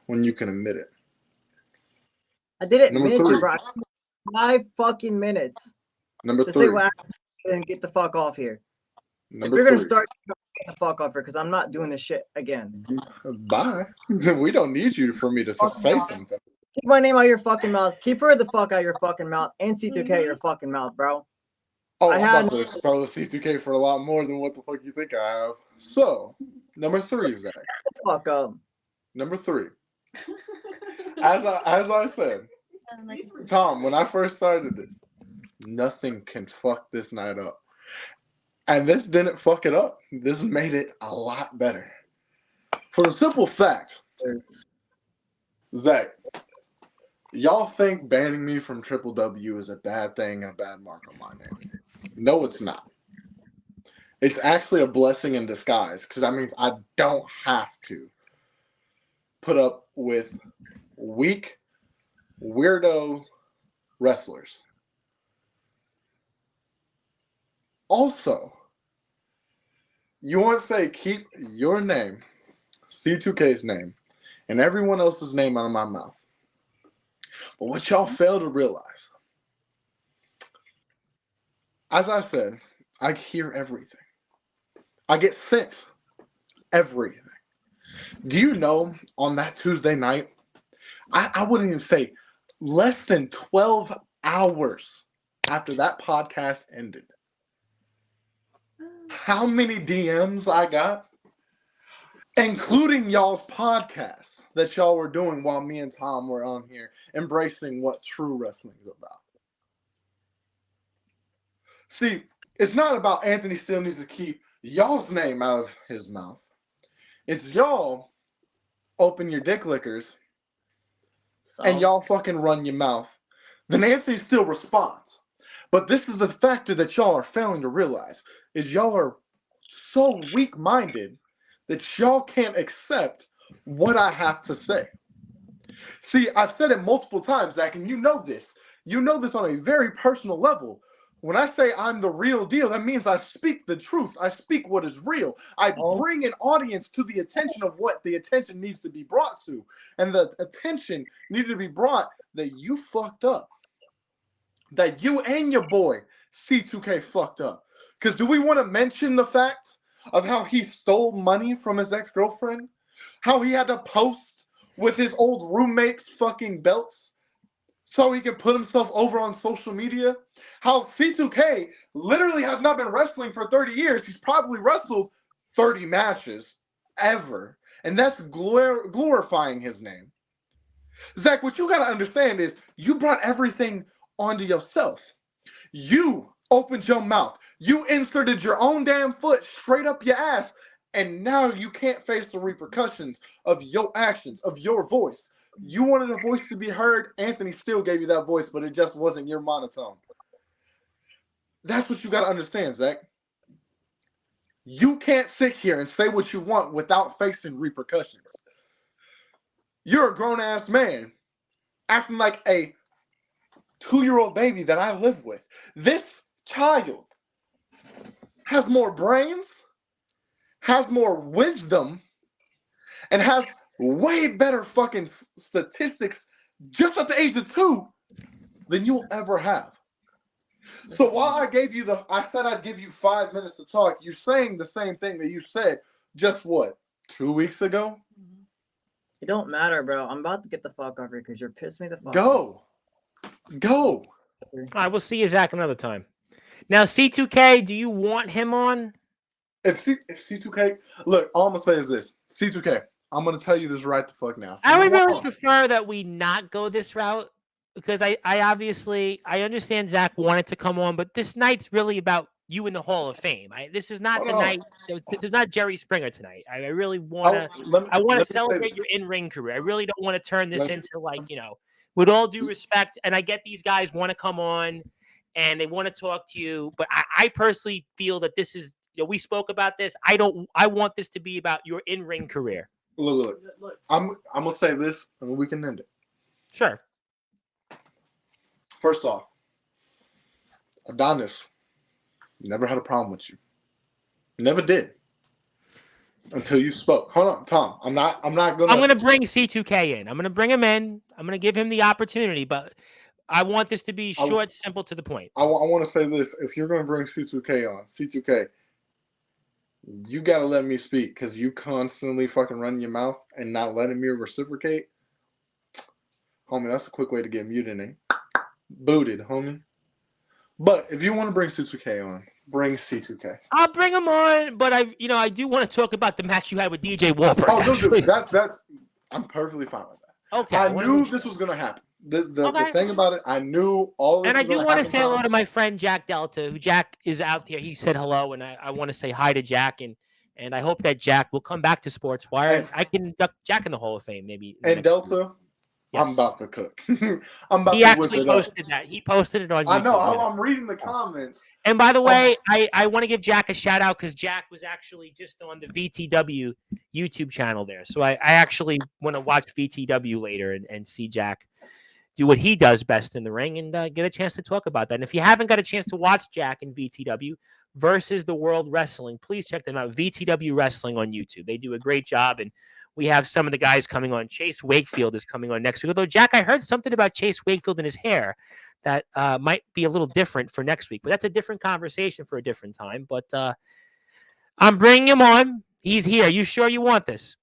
when you can admit it. I did it. Number three. Bro. 5 fucking minutes. Number Just three. say what happened and get the fuck off here. Number If you're 3. gonna start, get the fuck off here, because I'm not doing this shit again. Bye. We don't need you for me to say something. Keep my name out of your fucking mouth. Keep her the fuck out of your fucking mouth. And C2K out of your fucking mouth, bro. Oh, I'm about to expose C2K for a lot more than what the fuck you think I have. So, number 3, Zach. Fuck up. Number 3. As I said, Tom, when I first started this, nothing can fuck this night up. And this didn't fuck it up. This made it a lot better. For the simple fact, Zach, y'all think banning me from Triple W is a bad thing and a bad mark on my name. No, it's not. It's actually a blessing in disguise, because that means I don't have to put up with weak, weirdo wrestlers. Also, you want to say keep your name, C2K's name, and everyone else's name out of my mouth. But what y'all fail to realize, as I said, I hear everything. I get sent everything. Do you know on that Tuesday night, I wouldn't even say less than 12 hours after that podcast ended, how many DMs I got, including y'all's podcast that y'all were doing while me and Tom were on here embracing what true wrestling is about. See, it's not about Anthony Steele needs to keep y'all's name out of his mouth. It's y'all open your dick lickers and y'all fucking run your mouth. Then Anthony Steele responds. But this is the factor that y'all are failing to realize, is y'all are so weak-minded that y'all can't accept what I have to say. See, I've said it multiple times, Zach, and you know this. You know this on a very personal level. When I say I'm the real deal, that means I speak the truth. I speak what is real. I bring an audience to the attention of what the attention needs to be brought to. And the attention needed to be brought that you fucked up. That you and your boy, C2K, fucked up. Because do we want to mention the fact of how he stole money from his ex-girlfriend? How he had to post with his old roommate's fucking belts so he can put himself over on social media? How C2K literally has not been wrestling for 30 years. He's probably wrestled 30 matches ever. And that's glorifying his name. Zach, what you got to understand is you brought everything onto yourself. You opened your mouth. You inserted your own damn foot straight up your ass. And now you can't face the repercussions of your actions, of your voice. You wanted a voice to be heard. Anthony Steele gave you that voice, but it just wasn't your monotone. That's what you got to understand, Zach. You can't sit here and say what you want without facing repercussions. You're a grown-ass man acting like a 2-year-old baby that I live with. This child has more brains, has more wisdom, and has way better fucking statistics just at the age of 2 than you'll ever have. So while I said I'd give you 5 minutes to talk, you're saying the same thing that you said just what, 2 weeks ago? It don't matter, bro. I'm about to get the fuck off here because you're pissing me the fuck off. Go. All right, we'll see you, Zach, another time. Now, C2K, do you want him on? If C2K, look, all I'm going to say is this. C2K, I'm going to tell you this right the fuck now. I would really prefer that we not go this route because I understand Zach wanted to come on, but this night's really about you in the Hall of Fame. This is not the night. This is not Jerry Springer tonight. I really want to celebrate your in-ring career. I really don't want to turn this into with all due respect, and I get these guys want to come on and they want to talk to you, but I personally feel that this is, we spoke about this. I want this to be about your in-ring career. Look. I'm gonna say this, and we can end it. Sure. First off, Adonis never had a problem with you. Never did. Until you spoke. Hold on, Tom. I'm gonna bring C2K in. I'm gonna bring him in. I'm gonna give him the opportunity, but I want this to be short, simple, to the point. I want to say this. If you're gonna bring C2K on, C2K, you gotta let me speak because you constantly fucking running your mouth and not letting me reciprocate. Homie, that's a quick way to get muted and booted, homie. But if you want to bring C2K on, bring C2K. I'll bring him on, but I do want to talk about the match you had with DJ Wahlberg. Oh, that's I'm perfectly fine with that. Okay. I knew this was gonna happen. The thing about it, I knew all of this. And I do want to say hello Tom. to my friend Jack Delta, who Jack is out there. He said hello, and I want to say hi to Jack, and I hope that Jack will come back to Sportswire. And I can induct Jack in the Hall of Fame maybe. And Delta, yes. I'm about to cook. He actually posted that. He posted it on YouTube. I know. I'm reading the comments. And by the way, I want to give Jack a shout out because Jack was actually just on the VTW YouTube channel there. So I actually want to watch VTW later and see Jack do what he does best in the ring and get a chance to talk about that. And if you haven't got a chance to watch Jack in VTW versus the World Wrestling, please check them out. VTW Wrestling on YouTube. They do a great job. And we have some of the guys coming on. Chase Wakefield is coming on next week. Although, Jack, I heard something about Chase Wakefield and his hair that might be a little different for next week. But that's a different conversation for a different time. But I'm bringing him on. He's here. You sure you want this?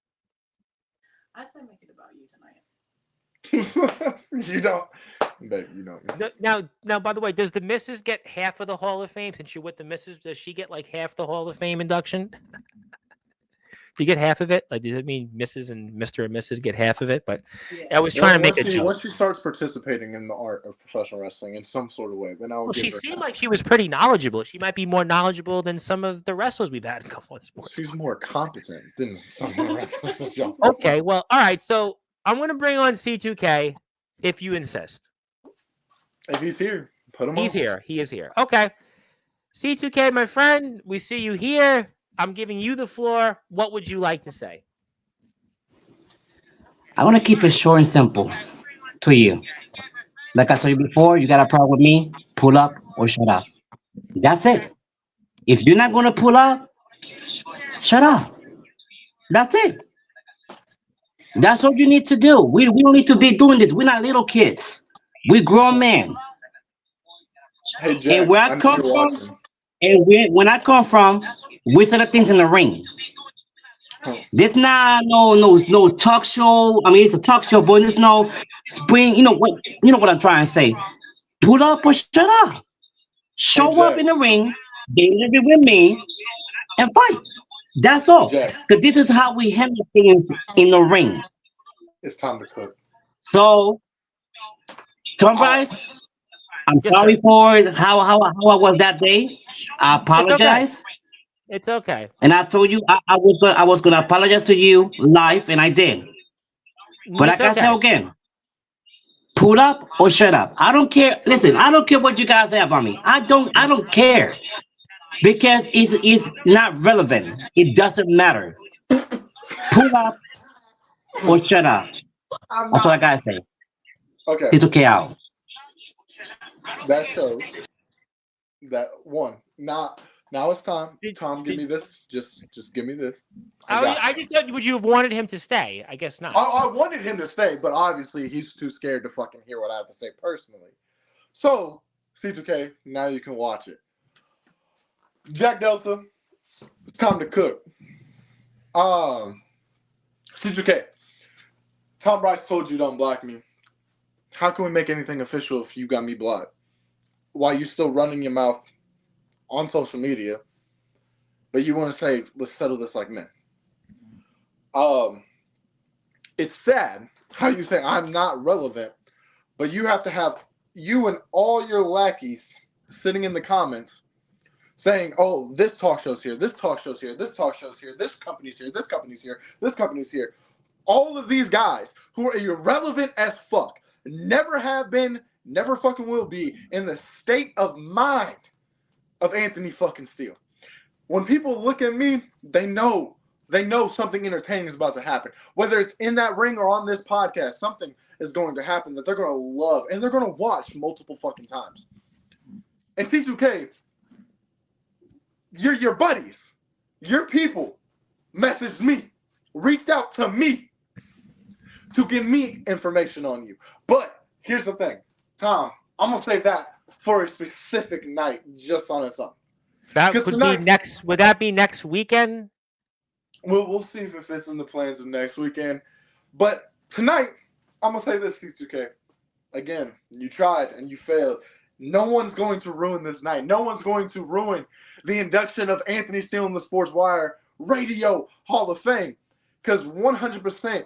I say make it about you tonight. You don't. Babe, you don't. Now, by the way, does the missus get half of the Hall of Fame? Since you're with the missus, does she get like half the Hall of Fame induction? Do you get half of it? Like, does it mean Mrs. and Mr. and Mrs. get half of it? But I was trying to make a joke. Once she starts participating in the art of professional wrestling in some sort of way, then I would. Well, she seemed like she was pretty knowledgeable. She might be more knowledgeable than some of the wrestlers we've had come on sports. She's more competent than some of the wrestlers. Okay, well, all right. So I'm going to bring on C2K if you insist. If he's here, put him on. He's here. He is here. Okay. C2K, my friend, we see you here. I'm giving you the floor. What would you like to say? I want to keep it short and simple to you. Like I told you before, you got a problem with me, pull up or shut up. That's it. If you're not going to pull up, shut up. That's it. That's all you need to do. We don't need to be doing this. We're not little kids. We're grown men. Hey, Jack, and where I come from, when I come from, we say the things in the ring. This not no talk show. I mean, it's a talk show, but there's no spring. You know what I'm trying to say. Pull up or shut up. Show up in the ring, get with me, and fight. That's all. Because this is how we handle things in the ring. It's time to cook. So, Tom Bryce, I'm sorry for how I was that day. I apologize. It's okay. And I told you I was gonna apologize to you live, and I did. But like I said again, pull up or shut up. I don't care. Listen, I don't care what you guys say about me. I don't care because it's not relevant. It doesn't matter. Pull up or shut up. That's what I gotta say. Okay. It's okay out. That shows that one. Now it's time. Tom, give me this. Just give me this. I just thought, would you have wanted him to stay? I guess not. I wanted him to stay, but obviously he's too scared to fucking hear what I have to say personally. So, C2K, now you can watch it. Jack Delta, it's time to cook. C2K, Tom Bryce told you don't block me. How can we make anything official if you got me blocked? While you still running your mouth on social media, but you want to say, let's settle this like men. It's sad how you say I'm not relevant, but you have to have you and all your lackeys sitting in the comments saying, oh, this talk show's here, this talk show's here, this talk show's here, this company's here, this company's here, this company's here. All of these guys who are irrelevant as fuck, never have been, never fucking will be in the state of mind of Anthony fucking Steele. When people look at me, they know something entertaining is about to happen. Whether it's in that ring or on this podcast, something is going to happen that they're going to love and they're going to watch multiple fucking times. And C2K, your buddies, your people messaged me, reached out to me to give me information on you. But here's the thing, Tom, I'm going to save that for a specific night just on its own. That would be next. Would that be next weekend? We'll see if it fits in the plans of next weekend. But tonight, I'm gonna say this, C2K. Again, you tried and you failed. No one's going to ruin this night. No one's going to ruin the induction of Anthony Steele in the Sportzwire Radio Hall of Fame. Because 100%,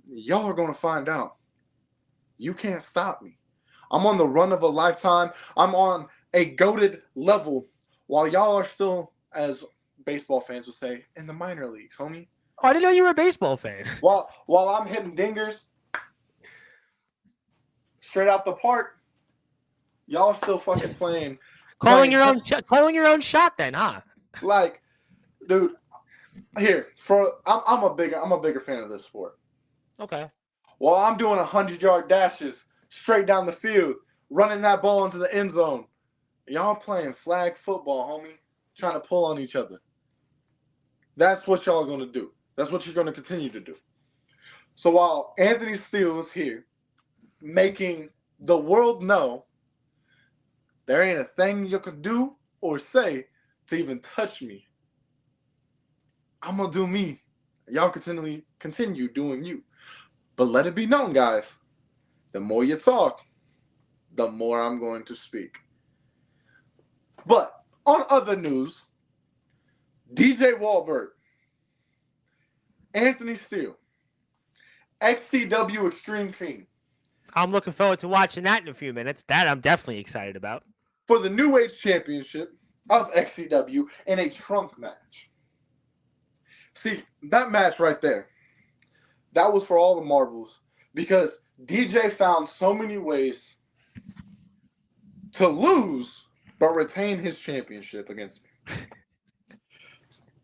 y'all are going to find out. You can't stop me. I'm on the run of a lifetime. I'm on a goated level while y'all are still, as baseball fans would say, in the minor leagues, homie. Oh, I didn't know you were a baseball fan. While I'm hitting dingers straight out the park, y'all are still fucking playing. Calling your own shot then, huh? Like, dude, I'm a bigger fan of this sport. Okay. While I'm doing 100-yard dashes straight down the field, running that ball into the end zone, y'all playing flag football, homie, trying to pull on each other. That's what y'all are going to do. That's what you're going to continue to do. So while Anthony Steele is here making the world know there ain't a thing you can do or say to even touch me, I'm going to do me. Y'all continue doing you. But let it be known, guys, the more you talk, the more I'm going to speak. But on other news, DJ Wahlberg, Anthony Steele, XCW Extreme King. I'm looking forward to watching that in a few minutes. That I'm definitely excited about. For the New Age Championship of XCW in a trunk match. See, that match right there, that was for all the marbles because DJ found so many ways to lose but retain his championship against me.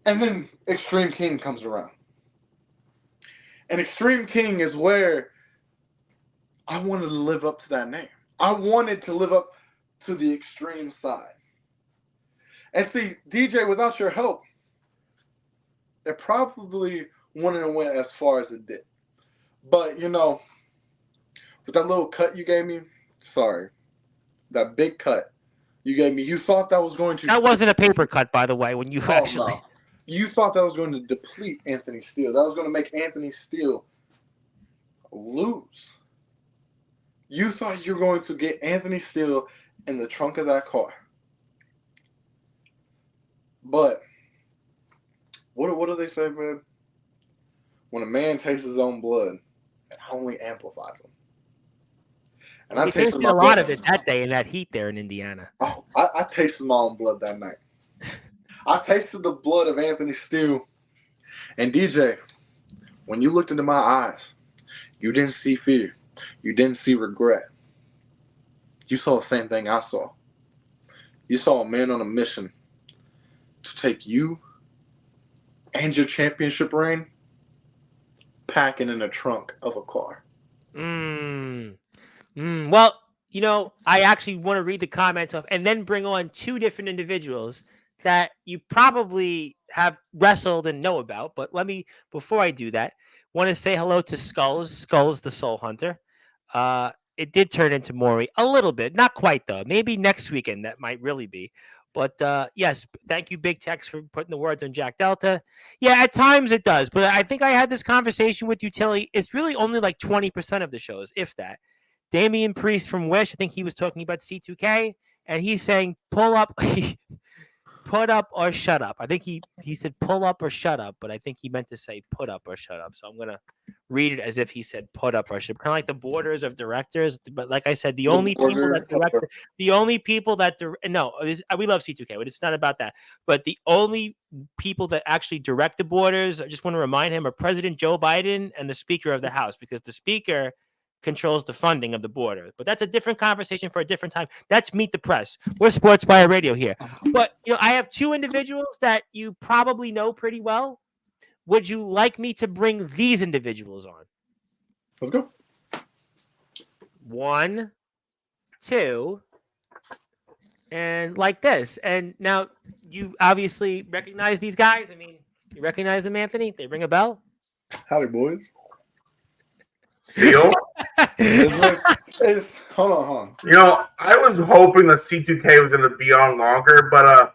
And then Extreme King comes around. And Extreme King is where I wanted to live up to that name. I wanted to live up to the extreme side. And see, DJ, without your help, it probably wouldn't have went as far as it did. But, you know, with that little cut you gave me, sorry, that big cut you gave me, you thought that was going to... That wasn't a paper cut, by the way, when you actually... No. You thought that was going to deplete Anthony Steele. That was going to make Anthony Steele lose. You thought you were going to get Anthony Steele in the trunk of that car. But what do they say, man? When a man tastes his own blood, it only amplifies him. And I tasted a lot of it that day in that heat there in Indiana. Oh, I tasted my own blood that night. I tasted the blood of Anthony Steele. And DJ, when you looked into my eyes, you didn't see fear. You didn't see regret. You saw the same thing I saw. You saw a man on a mission to take you and your championship reign packing in the trunk of a car. Well, you know, I actually want to read the comments of and then bring on two different individuals that you probably have wrestled and know about. But before I do that, want to say hello to Skulls. Skulls, the Soul Hunter. It did turn into Maury a little bit. Not quite, though. Maybe next weekend that might really be. But yes, thank you, Big Tex, for putting the words on Jack Delta. Yeah, at times it does. But I think I had this conversation with you, Tilly. It's really only like 20% of the shows, if that. Damian Priest from Wish, I think he was talking about C2K, and he's saying pull up, put up or shut up. I think he said pull up or shut up, but I think he meant to say put up or shut up. So I'm going to read it as if he said put up or shut up. Kind of like the borders of directors. But like I said, we love C2K, but it's not about that. But the only people that actually direct the borders, I just want to remind him, are President Joe Biden and the Speaker of the House, because the Speaker controls the funding of the border. But that's a different conversation for a different time. That's Meet the Press. We're Sportzwire Radio here. But, you know, I have two individuals that you probably know pretty well. Would you like me to bring these individuals on? Let's go. 1, 2, and like this. And now you obviously recognize these guys. I mean, you recognize them, Anthony? They ring a bell? Howdy, boys. Steele? Hold on. You know, I was hoping that C2K was going to be on longer, but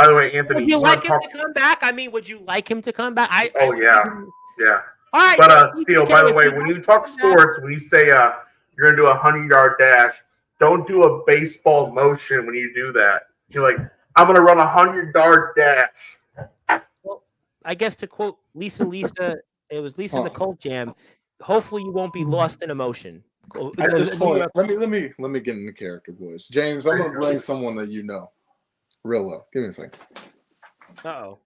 By the way, Anthony, Would you you like want him to come back? I mean, would you like him to come back? Yeah. All right. But so Steele, by the way, when you talk sports, when you say you're gonna do a 100-yard dash, don't do a baseball motion when you do that. You're like, I'm gonna run a 100-yard dash. Well, I guess to quote Lisa, it was Lisa in the Colt Jam. Hopefully, you won't be lost in emotion. At this point, let me get into character, boys. James, I'm gonna bring someone that you know real well. Give me a second. Uh-oh.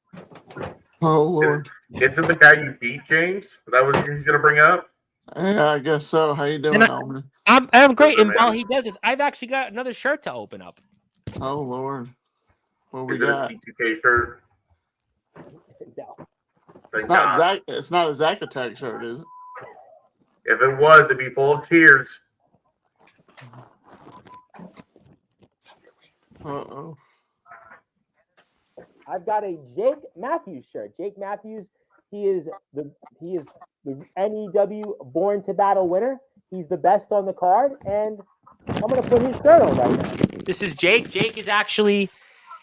Oh Lord. Isn't the guy you beat, James? Is that what he's gonna bring up? Yeah, I guess so. How you doing, Alman? I'm great. And while he does this, I've actually got another shirt to open up. Oh Lord. What we Is it got? a T2K shirt? No. It's not Zach. It's not a Zack Attack shirt, is it? If it was, it'd be full of tears. Uh-oh. I've got a Jake Matthews shirt. Jake Matthews, he is the NEW Born to Battle winner. He's the best on the card, and I'm gonna put his shirt on right now. This is Jake. Jake is actually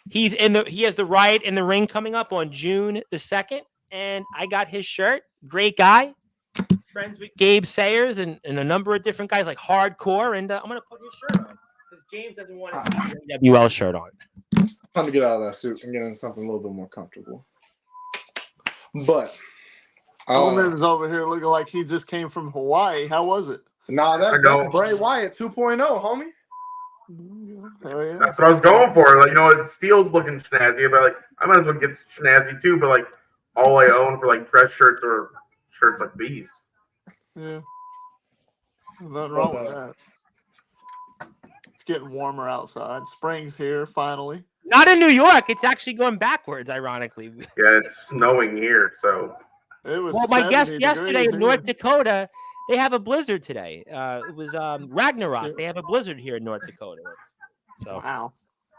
he has the Riot in the Ring coming up on June the 2nd, and I got his shirt. Great guy. Friends with Gabe Sayers and a number of different guys like Hardcore, and I'm gonna put his shirt on because James doesn't want to see the NWL shirt on. Time to get out of that suit and get into something a little bit more comfortable. But Alman's over here looking like he just came from Hawaii. How was it? Nah, that's Bray Wyatt 2.0, homie. Hell yeah. That's what I was going for. Like, you know, Steele's looking snazzy, but like I might as well get snazzy too. But like, all I own for like dress shirts or shirts like these. Yeah. Nothing wrong with that. It's getting warmer outside. Spring's here finally. Not in New York. It's actually going backwards, ironically. Yeah, it's snowing here, so. It was. Well, my guest yesterday in North here. Dakota, they have a blizzard today. It was Ragnarok. They have a blizzard here in North Dakota. So, wow.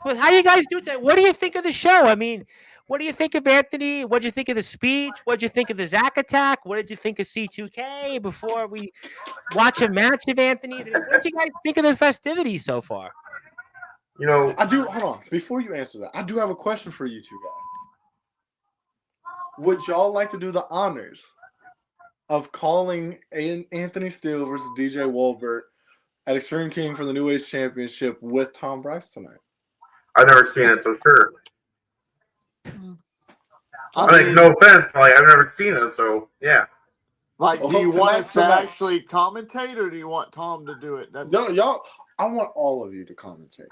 Well, how you guys doing today? What do you think of the show? I mean, what do you think of Anthony? What did you think of the speech? What did you think of the Zack Attack? What did you think of C2K before we watch a match of Anthony's? What did you guys think of the festivities so far? You know, hold on. Before you answer that, I do have a question for you two guys. Would y'all like to do the honors of calling Anthony Steele versus DJ Wolbert at Extreme King for the New Age Championship with Tom Bryce tonight? I've never seen it, so sure. I mean, no offense, but like, I've never seen it, so yeah. Like, do you want us to tonight. actually commentate, or do you want Tom to do it? No, y'all. I want all of you to commentate.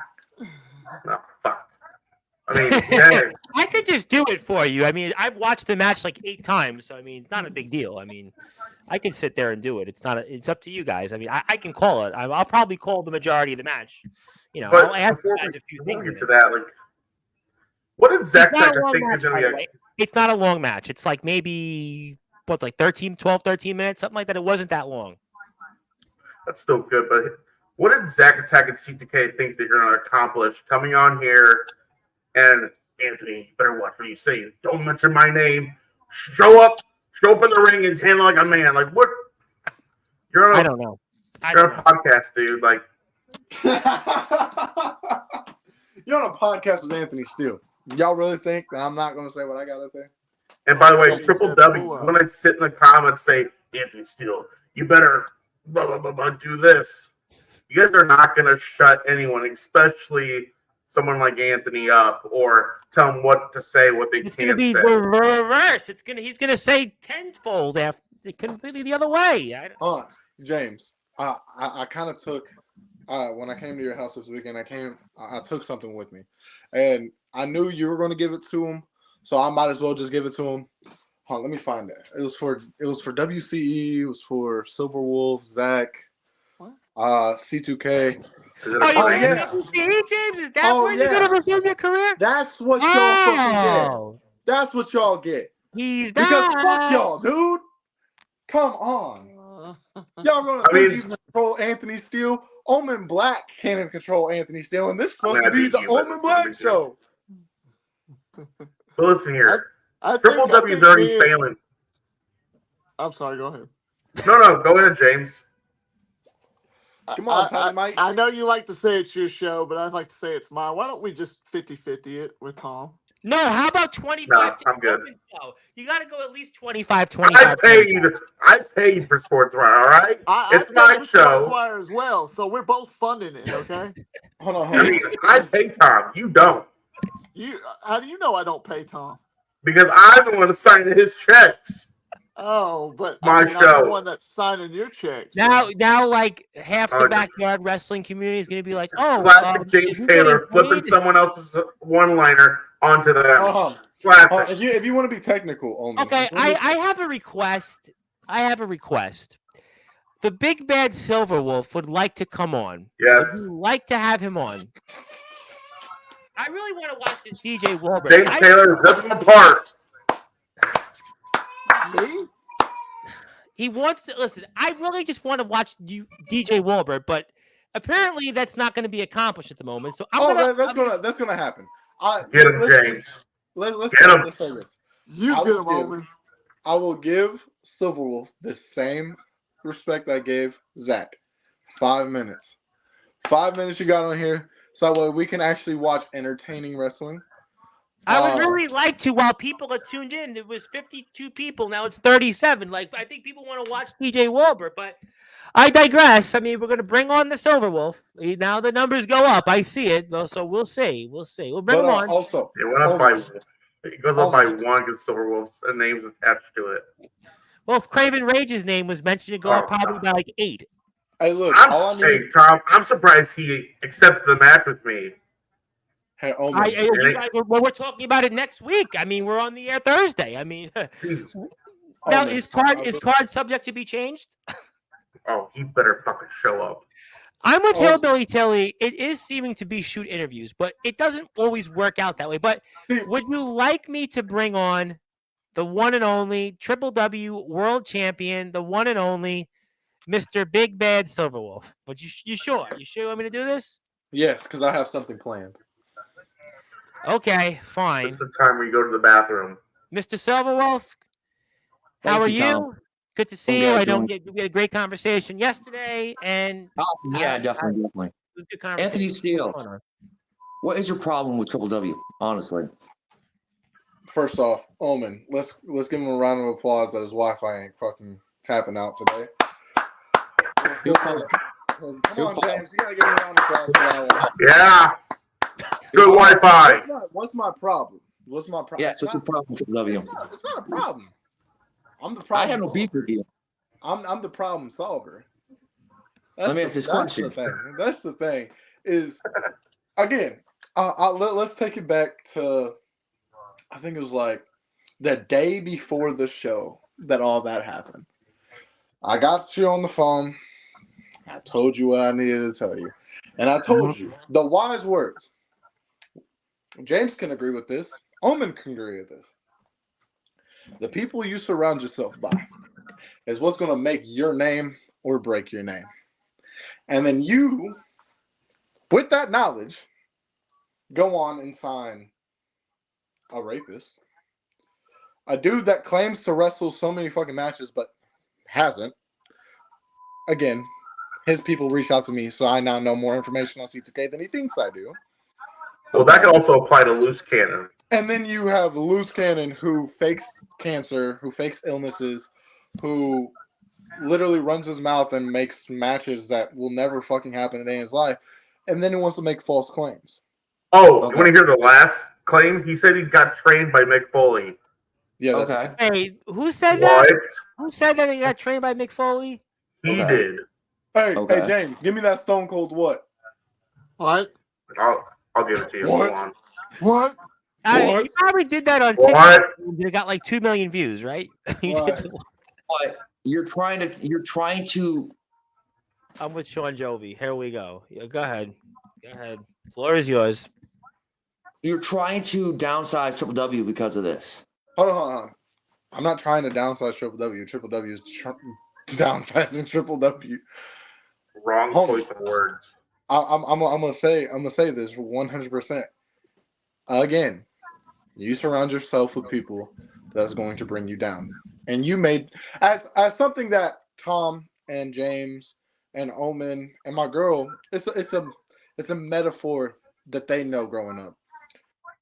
No, fuck. I mean, yeah. I could just do it for you. I mean, I've watched the match like 8 times, so I mean, it's not a big deal. I mean, I can sit there and do it. It's not. It's up to you guys. I mean, I can call it. I'll probably call the majority of the match. You know, But I'll ask before you guys a few we things. get to that, like, what did Zack think is going to be? It's not a long match. It's like maybe like 12, 13 minutes, something like that. It wasn't that long. That's still good, but what did Zack Attack and C2K think they're going to accomplish coming on here? And Anthony, better watch what you say. Don't mention my name. Show up in the ring and handle like a man. Like what? I don't know. You're on a podcast, dude. Like you're on a podcast with Anthony Steele. Y'all really think that I'm not going to say what I got to say? And by the way, Triple W, when I sit in the comments say, Anthony Steele, you better blah, blah, blah, blah, do this. You guys are not going to shut anyone, especially someone like Anthony, up or tell them what to say, what they It's can't going to be say. reverse. He's going to say tenfold after. It completely the other way. James, I kind of took when I came to your house this weekend. I took something with me, and I knew you were going to give it to him, so I might as well just give it to him. Hold on, let me find it. It was for WCE. It was for Silver Wolf, Zach, C2K. Is it a yeah. WCE, James? Is that where you're going to resume your career? That's what y'all fucking get. That's what y'all get. He's because back. fuck y'all, dude. Come on. Y'all gonna think you can control Anthony Steele? Omen Black can't even control Anthony Steele, and this is supposed to be the Omen Black show. But listen here. I Triple W is already failing. I'm sorry, go ahead. No, go ahead, James. Come on, Mike. I know you like to say it's your show, but I'd like to say it's mine. Why don't we just 50-50 it with Tom? No, how about 25? Nah, I'm good. You got to go at least 25. I paid for Sportswire, all right? It's my show. Sportswire as well, so we're both funding it, okay? Hold on. I mean, I pay Tom. You don't. How do you know I don't pay Tom? Because I'm the one signing his checks. Oh, but My I'm show. the one that's signing your checks. Now, like half the backyard wrestling community is going to be like, "Oh, classic James Taylor flipping someone else's one-liner onto them." Classic. If you want to be technical, only. Okay, I have a request. The Big Bad Silver Wolf would like to come on. Yes. Would you like to have him on? I really want to watch this DJ Wahlberg. James Taylor, rip him apart. Me? He wants to listen. I really just want to watch DJ Wahlberg, but apparently that's not going to be accomplished at the moment. So that's gonna happen. Get him, James. Let's say this. You get him, Owen. I will give Silverwolf the same respect I gave Zach. 5 minutes. 5 minutes you got on here, so that way we can actually watch entertaining wrestling. I would really like to. While people are tuned in, it was 52 people. Now it's 37. Like I think people want to watch DJ Wahlberg, but I digress. I mean, we're going to bring on the Silver Wolf. Now the numbers go up. I see it. So we'll see. We'll bring him on. Also, it went up by. It goes up by one because Silver Wolf's name's attached to it. Well, if Craven Rage's name was mentioned, it'd go up probably by like 8. Hey, look. Tom, I'm surprised he accepted the match with me. Hey, we're talking about it next week. I mean, we're on the air Thursday. I mean, now is card subject to be changed? Oh, he better fucking show up. I'm with Hillbilly Tilly. It is seeming to be shoot interviews, but it doesn't always work out that way. But would you like me to bring on the one and only Triple W World Champion, the one and only Mr. Big Bad Silverwolf? But you sure? You sure you want me to do this? Yes, because I have something planned. Okay, fine. This is the time where you go to the bathroom. Mr. Silverwolf, how are you? Tom. Good to see you. I know we had a great conversation yesterday, and awesome. Yeah, definitely. It was a good conversation. Anthony Steele, what is your problem with Triple W? Honestly, first off, Omen, let's give him a round of applause that his Wi-Fi ain't fucking tapping out today. Come on, James, you gotta give him a round of applause for that one. Yeah. Good Wi-Fi. What's my problem? Yeah, what's your problem with Triple W? It's not a problem. I'm the problem. I have no beef with you. I'm the problem solver. Let me ask this question. That's the thing. Is again, let's take it back to. I think it was like the day before the show that all that happened. I got you on the phone. I told you what I needed to tell you, and I told you the wise words. James can agree with this. Omen can agree with this. The people you surround yourself by is what's going to make your name or break your name. And then you, with that knowledge, go on and sign a rapist, a dude that claims to wrestle so many fucking matches but hasn't. Again, his people reach out to me, so I now know more information on C2K than he thinks I do. Well, that can also apply to Loose Cannon. And then you have Loose Cannon who fakes cancer, who fakes illnesses, who literally runs his mouth and makes matches that will never fucking happen a day in his life. And then he wants to make false claims. Oh, okay. You want to hear the last claim? He said he got trained by Mick Foley. Yeah, okay. Hey, who said that? Who said that he got trained by Mick Foley? He did. Hey, James, give me that Stone Cold what? What? I'll give it to you. What? You probably did that on TikTok. You got like 2 million views, right? But you're trying to. I'm with Sean Jovi. Here we go. Yeah, go ahead. Floor is yours. You're trying to downsize Triple W because of this. Hold on. I'm not trying to downsize Triple W. Triple W is downsizing Triple W. Wrong choice of words. I'm gonna say this 100%. Again, you surround yourself with people that's going to bring you down, and you made as something that Tom and James and Omen and my girl. It's a metaphor that they know growing up.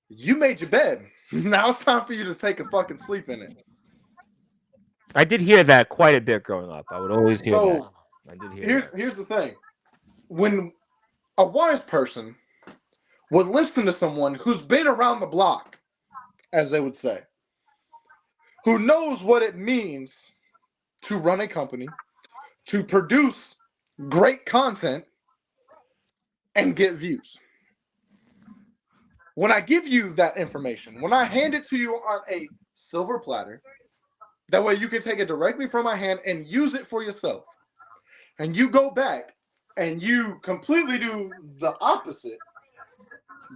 You made your bed. Now it's time for you to take a fucking sleep in it. I did hear that quite a bit growing up. I would always hear that. I did hear that. Here's the thing. When a wise person would listen to someone who's been around the block, as they would say, who knows what it means to run a company, to produce great content, and get views. When I give you that information, when I hand it to you on a silver platter, that way you can take it directly from my hand and use it for yourself, and you go back and you completely do the opposite,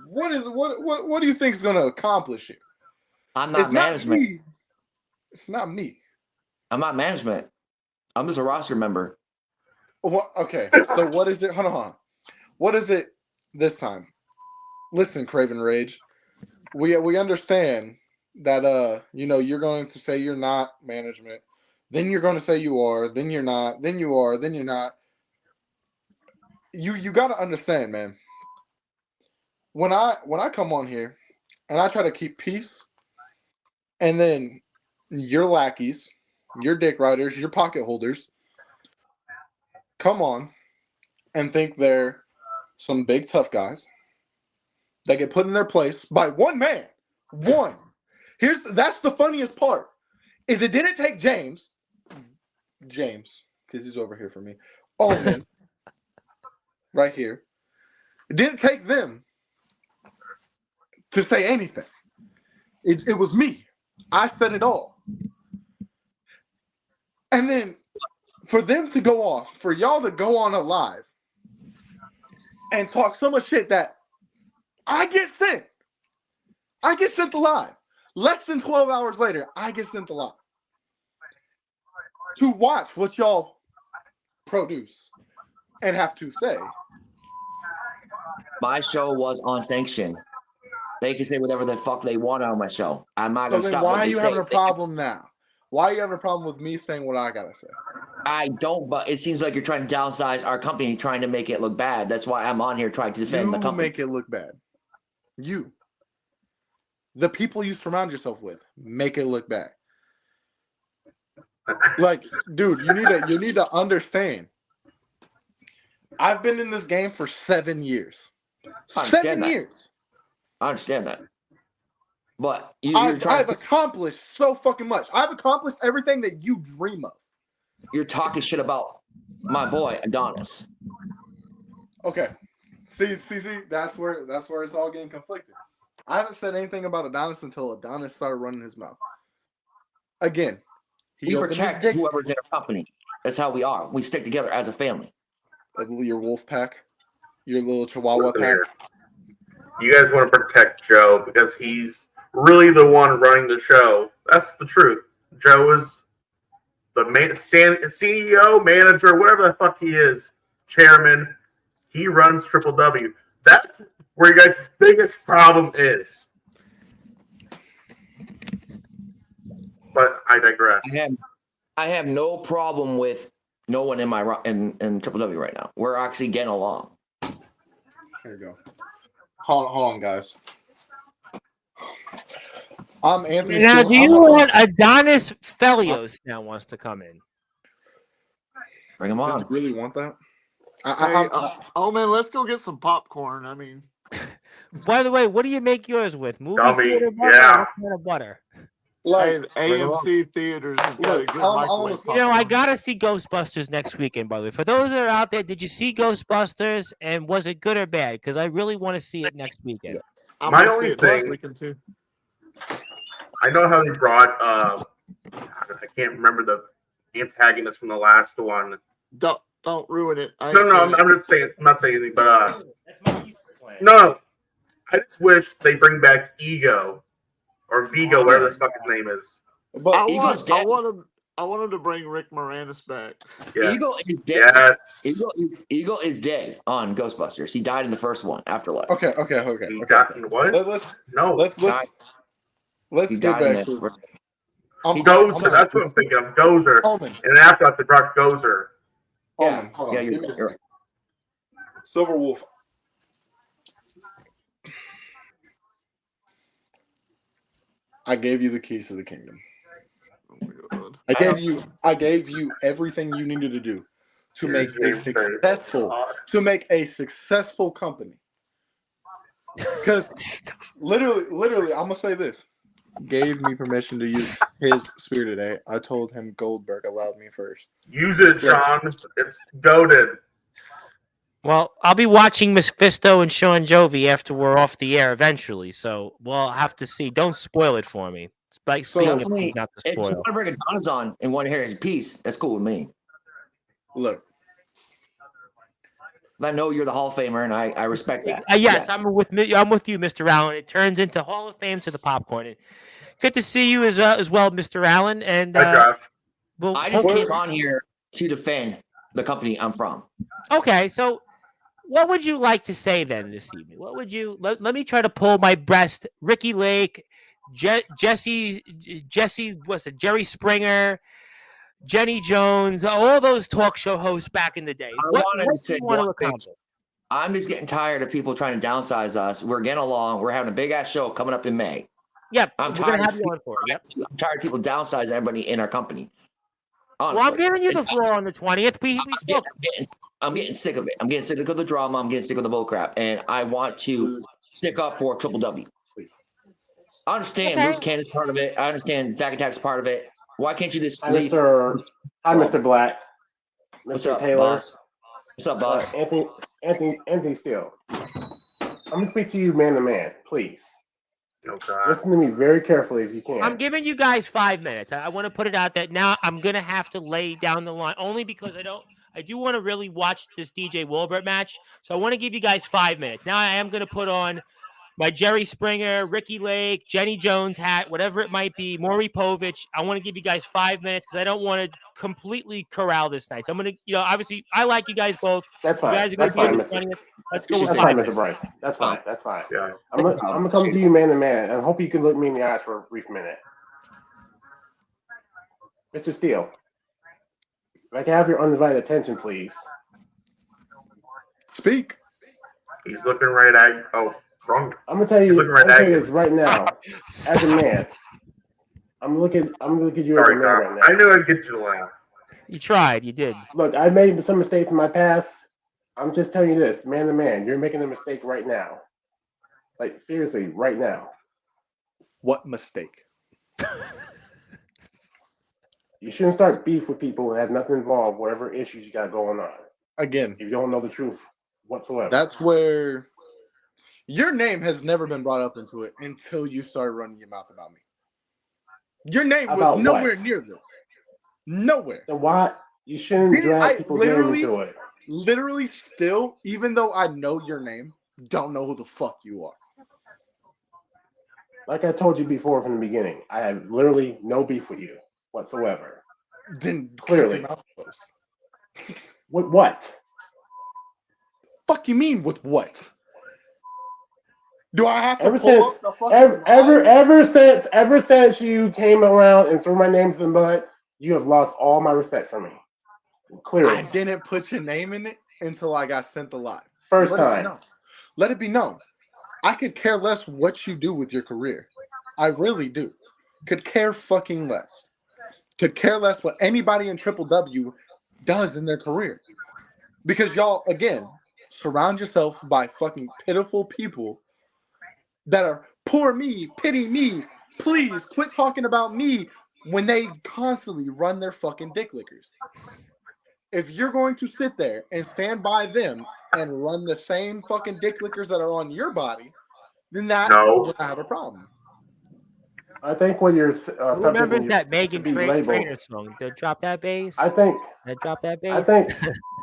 what do you think is going to accomplish here? I'm not management. It's not me. I'm not management. I'm just a roster member. Well, okay, so what is it? Hold on. What is it this time? Listen, Craven Rage. We understand that you're going to say you're not management. Then you're going to say you are. Then you're not. Then you are. Then you're not. You got to understand, man. When I come on here and I try to keep peace, and then your lackeys, your dick riders, your pocket holders come on and think they're some big tough guys that get put in their place by one man. One. That's the funniest part. Is it didn't take James, because he's over here for me. Omen. Right here. It didn't take them to say anything. It was me. I said it all. And then for them to go off, for y'all to go on a live and talk so much shit that I get sent. I get sent the live. Less than 12 hours later, I get sent the live. To watch what y'all produce and have to say. My show was unsanctioned. They can say whatever the fuck they want on my show. I'm not going to stop. Why are you having a problem now? Why are you having a problem with me saying what I gotta say? I don't, but it seems like you're trying to downsize our company, trying to make it look bad. That's why I'm on here trying to defend the company. You make it look bad. You. The people you surround yourself with make it look bad. Like, dude, you need to understand. I've been in this game for 7 years. 7 years. I understand that. But I've accomplished so fucking much. I've accomplished everything that you dream of. You're talking shit about my boy Adonis. Okay. See, that's where it's all getting conflicted. I haven't said anything about Adonis until Adonis started running his mouth. Again, he protects whoever's in our company. That's how we are. We stick together as a family. Your wolf pack, your little Chihuahua pack. You guys want to protect Joe because he's really the one running the show. That's the truth. Joe is the CEO, manager, whatever the fuck he is, chairman. He runs Triple W. That's where you guys' biggest problem is. But I digress. I have no problem with no one in Triple W right now. We're actually getting along. Here you go. Hold on, guys. I'm Anthony. Now, do you want Adonis Felios now wants to come in? Bring him on. Does he really want that? Oh man, let's go get some popcorn. I mean, by the way, what do you make yours with? Movie theater butter? Yeah. What kind of butter? Like AMC theaters. I gotta see Ghostbusters next weekend. By the way, for those that are out there, did you see Ghostbusters and was it good or bad? Because I really want to see it next weekend. My only thing, I know how they brought. I can't remember the antagonist from the last one. Don't ruin it. No, I'm just saying. I'm not saying anything, but no, I just wish they bring back Ego. Or Vigo, whatever the fuck his name is. But I want him to bring Rick Moranis back. Yes. Eagle is dead. Yes. Eagle is dead on Ghostbusters. He died in the first one, Afterlife. Okay. He died in what? Let's get back to Gozer. That's what I'm thinking of. Gozer. And Afterlife, they brought Gozer. Yeah, you're right. Silver Wolf. I gave you the keys to the kingdom. Oh my god. I gave you everything you needed to do to make a successful company. Because literally, I'm gonna say this. Gave me permission to use his spear today. I told him Goldberg allowed me first. Use it, Sean. It's goated. Well, I'll be watching Miss Fisto and Sean Jovi after we're off the air eventually, so we'll have to see. Don't spoil it for me. Speaking of things not to If you spoil. want to bring a Donazon and want to hear his piece, that's cool with me. Look. I know you're the Hall of Famer, and I respect that. Yes, I'm with you, Mr. Allen. It turns into Hall of Fame to the popcorn. And good to see you as well, Mr. Allen. And hi, Josh. I just came on here to defend the company I'm from. Okay, so what would you like to say then this evening? What would you let me try to pull my breast? Ricky Lake, Jesse, what's it? Jerry Springer, Jenny Jones, all those talk show hosts back in the day. What do you want to accomplish? I'm just getting tired of people trying to downsize us. We're getting along. We're having a big ass show coming up in May. Yep, I'm tired of people downsizing everybody in our company. Honestly. Well, I'm giving you the floor on the 20th. I'm getting sick of it. I'm getting sick of the drama. I'm getting sick of the bull crap, and I want to stick up for Triple W. I understand Bruce Cannon's part of it. I understand Zack Attack's part of it. Why can't you just leave? Hi, Mr. Black. What's Mr. up, Taylor? boss? What's up, boss? Anthony Steele. I'm gonna speak to you man to man, please. Okay. Listen to me very carefully if you can. I'm giving you guys 5 minutes. I want to put it out that now I'm gonna have to lay down the line only because I do want to really watch this DJ Wilbert match. So I want to give you guys 5 minutes. Now I am gonna put on my Jerry Springer, Ricky Lake, Jenny Jones hat, whatever it might be, Maury Povich. I want to give you guys 5 minutes because I don't want to completely corral this night. So I'm going to, obviously, I like you guys both. That's fine. You guys are That's fine, Let's go with That's 5 fine, minutes. Mr. Bryce. That's fine. That's fine. Yeah. I'm gonna come to you man to man, and I hope you can look me in the eyes for a brief minute. Mr. Steele, if I can have your undivided attention, please. Speak. He's looking right at you. Oh. Wrong. I'm gonna tell you this right now. As a man, I'm looking at you as a man right now. I knew I'd get you to laugh. You tried. You did. Look, I made some mistakes in my past. I'm just telling you this, man to man. You're making a mistake right now. Like seriously, right now. What mistake? You shouldn't start beef with people who have nothing involved, whatever issues you got going on. Again, if you don't know the truth whatsoever. That's where your name has never been brought up into it until you started running your mouth about me. Your name was nowhere near this. Nowhere. So why you shouldn't drag people's name into it? Literally still, even though I know your name, don't know who the fuck you are. Like I told you before from the beginning, I have literally no beef with you whatsoever. Then clearly. With what? Fuck you mean with what? Do I have to ever pull since, up the fucking ever since you came around and threw my name to the mud, you have lost all my respect for me. Clearly. I didn't put your name in it until I got sent alive. First time. Let it be known. I could care less what you do with your career. I really do. Could care fucking less. Could care less what anybody in Triple W does in their career. Because y'all, again, surround yourself by fucking pitiful people that are poor me, pity me, please quit talking about me when they constantly run their fucking dick lickers. If you're going to sit there and stand by them and run the same fucking dick lickers that are on your body, then that is when I have a problem. I think when you're who remembers that Megan Trainor song? Did drop that bass? I think that drop that bass. I think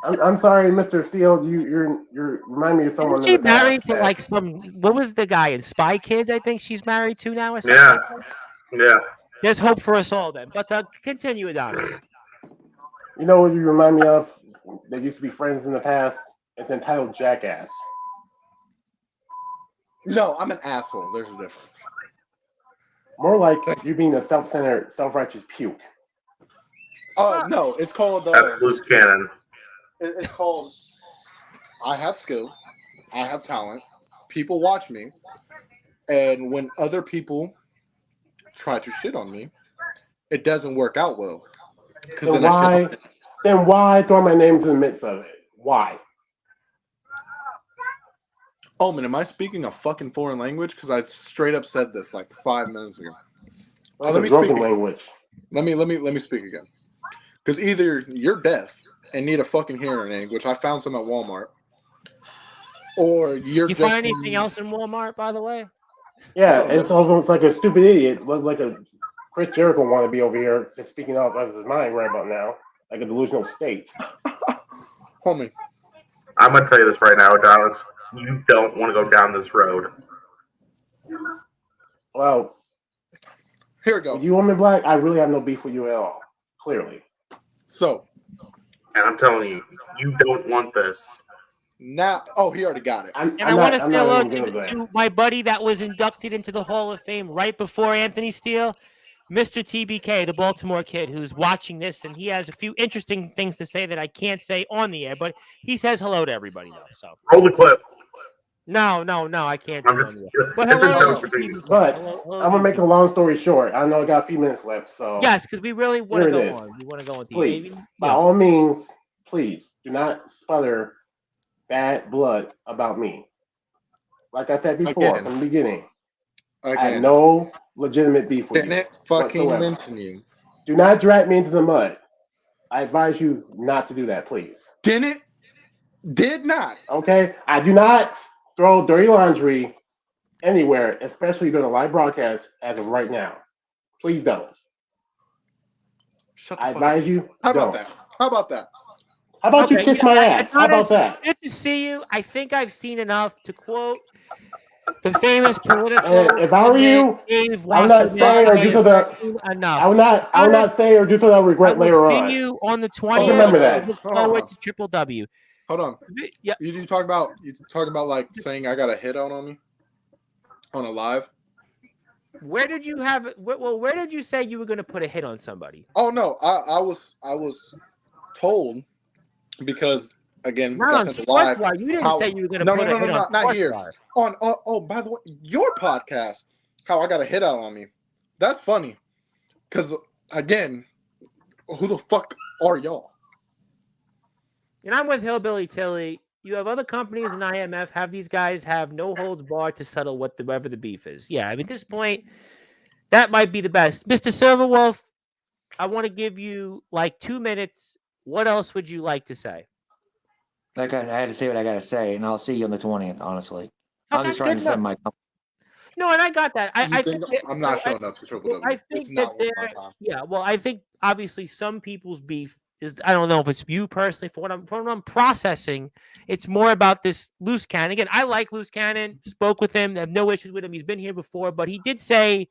I'm sorry, Mr. Steele. You remind me of someone. Isn't she married to like some? What was the guy in Spy Kids? I think she's married to now or something. Yeah, like yeah. There's hope for us all then. But continue, Adonis. You know what you remind me of? That used to be friends in the past. It's entitled Jackass. No, I'm an asshole. There's a difference. More like you being a self-centered, self-righteous puke. No, it's called. That's loose cannon. It's called. I have skill. I have talent. People watch me, and when other people try to shit on me, it doesn't work out well. Then why throw my name into the midst of it? Why? Oh man, am I speaking a fucking foreign language? Because I straight up said this like 5 minutes ago. Let me speak language. Let me speak again. Because either you're deaf and need a fucking hearing aid, which I found some at Walmart, or you're you just find anything else in Walmart, by the way? Yeah, it's almost like a stupid idiot, like a Chris Jericho want to be over here just speaking out of his mind right about now, like a delusional state. Homie, I'm gonna tell you this right now, Dallas. You don't want to go down this road. Well, here we go. With you, Woman Black, I really have no beef with you at all. Clearly. So, and I'm telling you, you don't want this. Now, he already got it. I want to say hello to my buddy that was inducted into the Hall of Fame right before Anthony Steele, Mr. TBK, the Baltimore kid, who's watching this, and he has a few interesting things to say that I can't say on the air, but he says hello to everybody, though. So roll the clip. No, I can't. I'm just, but hello. But I'm gonna make a long story short. I know I got a few minutes left, so yes, because we really want to go on. We want to go on. Please, by all means, please do not sputter bad blood about me. Like I said before from the beginning, I have no legitimate beef with you. Didn't fucking whatsoever. mention you. Do not drag me into the mud. I advise you not to do that, please. Did not. Okay, I do not throw dirty laundry anywhere, especially during a live broadcast as of right now. Please don't. I advise you. How about that? How about you kiss my ass? How about that? Good to see you. I think I've seen enough to quote the famous political. If I were you, I would not say or do so that. I would not say or do so that I regret later on. I will see you on the 20th. Remember that. Look forward to Triple W. Hold on. Yeah. You talk about like saying I got a hit on me on a live. Where did you have it? Well, where did you say you were going to put a hit on somebody? Oh no, I was told because again, not on Sportzwire. You didn't say you were going to put a hit on not here. On by the way, your podcast. How I got a hit out on me. That's funny, because again, who the fuck are y'all? And I'm with Hillbilly Tilly. You have other companies in IMF have these guys have no holds barred to settle whatever the beef is. Yeah, I mean, at this point, that might be the best. Mr. Silverwolf, I want to give you like 2 minutes. What else would you like to say? Like I had to say what I got to say, and I'll see you on the 20th, honestly. Okay, I'm just trying to defend my company. No, and I got that. I think I'm not showing up to Triple W. I think that yeah, well, I think obviously some people's beef is, I don't know if it's you personally, from what I'm processing, it's more about this Loose Cannon. Again, I like Loose Cannon, spoke with him, I have no issues with him. He's been here before, but he did say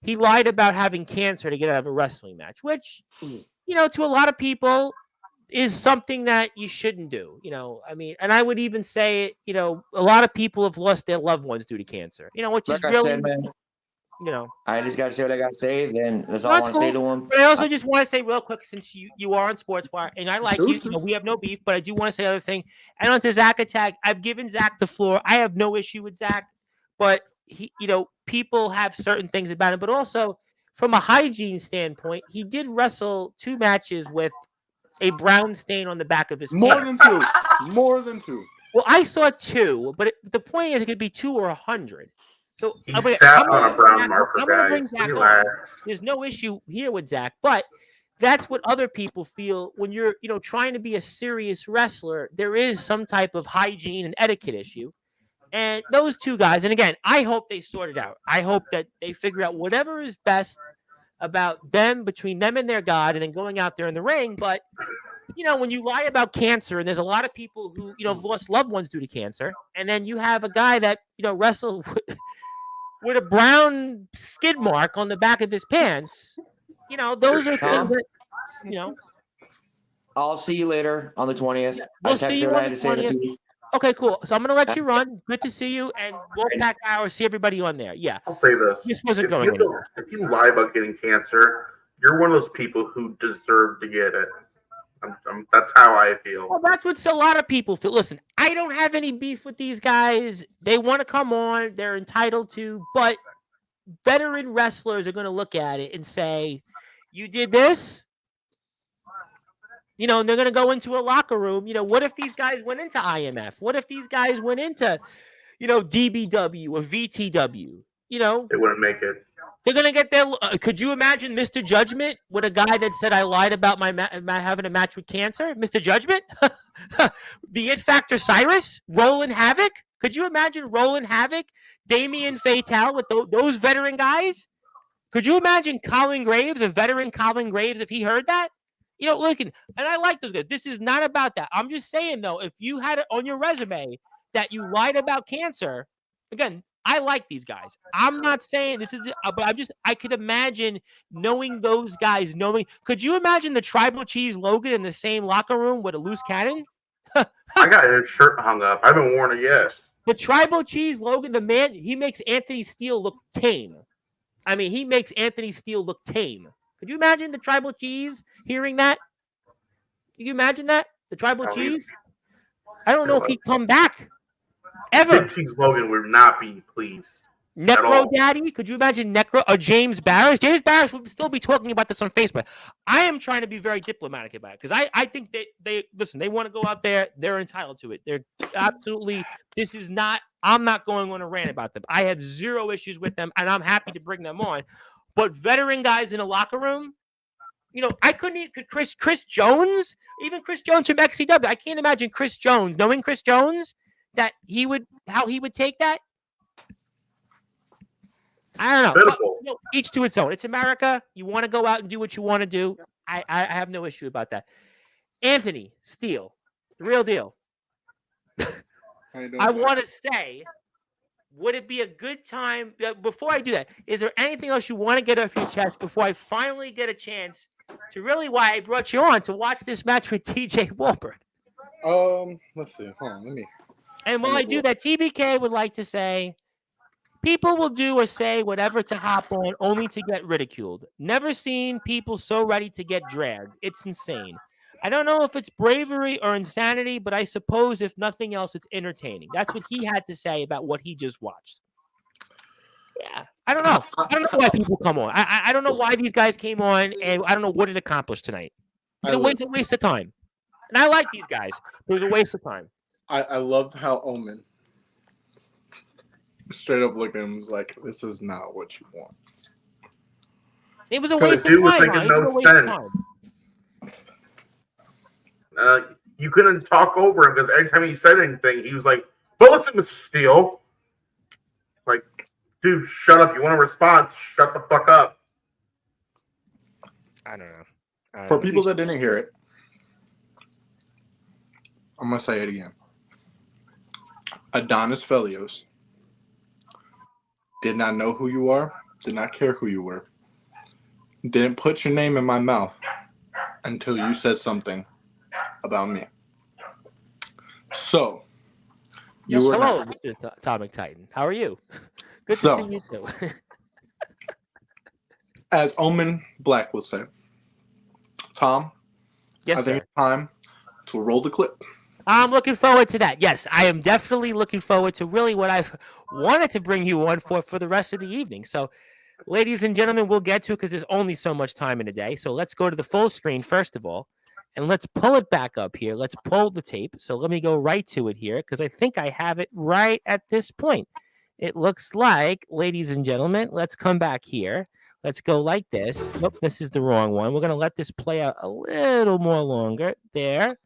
he lied about having cancer to get out of a wrestling match, which, to a lot of people is something that you shouldn't do. I mean, and I would even say, a lot of people have lost their loved ones due to cancer, which like is really, I said, man, I just got to say what I got to say. Then that's all I want to say to him. But I also just want to say real quick, since you are on Sportswire, and I like you, we have no beef, but I do want to say the other thing. And on to Zach Attack, I've given Zach the floor. I have no issue with Zach, but he, people have certain things about him. But also, from a hygiene standpoint, he did wrestle 2 matches with a brown stain on the back of his More pants. than two. Well, I saw 2, but the point is it could be 2 or 100. So he sat on a brown marker, guys. There's no issue here with Zach, but that's what other people feel when you're, trying to be a serious wrestler. There is some type of hygiene and etiquette issue. And those 2 guys, and again, I hope they sort it out. I hope that they figure out whatever is best about them, between them and their God, and then going out there in the ring. But, when you lie about cancer, and there's a lot of people who, have lost loved ones due to cancer, and then you have a guy that, wrestled with a brown skid mark on the back of his pants, those are things that, I'll see you later on the 20th. We'll see you on the 20th. Okay, cool. So I'm going to let you run. Good to see you. And Wolfpack Hour, see everybody on there. Yeah. I'll say this. This wasn't going anywhere. If you lie about getting cancer, you're one of those people who deserve to get it. That's how I feel. Well, that's what a lot of people feel. Listen, I don't have any beef with these guys. They want to come on. They're entitled to. But veteran wrestlers are going to look at it and say, you did this? You know, and they're going to go into a locker room. You know, what if these guys went into IMF? What if these guys went into, you know, DBW or VTW? You know, they wouldn't make it. They're going to get their. Could you imagine Mr. Judgment with a guy that said, I lied about my having a match with cancer? Mr. Judgment? The It Factor Cyrus? Roland Havoc? Could you imagine Roland Havoc? Damien Fatale with those veteran guys? Could you imagine Colin Graves, a veteran Colin Graves, if he heard that? You know, look, and I like those guys. This is not about that. I'm just saying, though, if you had it on your resume that you lied about cancer, again, I like these guys. I'm not saying this is, but I could imagine knowing those guys, could you imagine the Tribal Cheese Logan in the same locker room with a loose cannon? I got his shirt hung up. I haven't worn it yet. The Tribal Cheese Logan, the man, he makes Anthony Steele look tame. I mean, he makes Anthony Steele look tame. Could you imagine the Tribal Cheese hearing that? Can you imagine that? The Tribal Cheese? I don't know if he'd come back. Ever. Big Cheese Logan would not be pleased. Necro Daddy? Could you imagine Necro or James Barris? James Barris would still be talking about this on Facebook. I am trying to be very diplomatic about it because I think they listen, they want to go out there. They're entitled to it. They're absolutely, I'm not going on a rant about them. I have zero issues with them and I'm happy to bring them on. But veteran guys in a locker room, you know, could Chris Jones, even Chris Jones from XCW, I can't imagine Chris Jones, knowing Chris Jones, how he would take that. I don't know. But, you know, each to its own. It's America. You want to go out and do what you want to do. I have no issue about that. Anthony Steele, the real deal. I want to say, would it be a good time, before I do that, is there anything else you want to get off your chest before I finally get a chance to really why I brought you on to watch this match with TJ Wahlberg? Let's see. Hold on, let me. And while I do that, TBK would like to say, people will do or say whatever to hop on only to get ridiculed. Never seen people so ready to get dragged. It's insane. I don't know if it's bravery or insanity, but I suppose if nothing else, it's entertaining. That's what he had to say about what he just watched. Yeah, I don't know. I don't know why people come on. I don't know why these guys came on, and I don't know what it accomplished tonight. It was a waste of time. And I like these guys, but it was a waste of time. I loved how Omen straight up looked at him and was like, this is not what you want. It was a waste of time. Was making no sense. You couldn't talk over him because every time he said anything, he was like, but listen, Mr. Steele. Like, dude, shut up. You want a response? Shut the fuck up. I don't know. For people that didn't hear it, I'm going to say it again. Adonis Felios did not know who you are, did not care who you were, didn't put your name in my mouth until you said something about me. So, hello, Mr. Atomic Titan. How are you? Good to see you too. As Omen Black would say, Tom, yes, I think it's time to roll the clip. I'm looking forward to that. Yes, I am definitely looking forward to really what I've wanted to bring you on for the rest of the evening. So, ladies and gentlemen, we'll get to it because there's only so much time in a day. So let's go to the full screen first of all, and let's pull it back up here. Let's pull the tape. So let me go right to it here because I think I have it right at this point. It looks like, ladies and gentlemen, let's come back here. Let's go like this. Nope, this is the wrong one. We're going to let this play out a little more longer. There.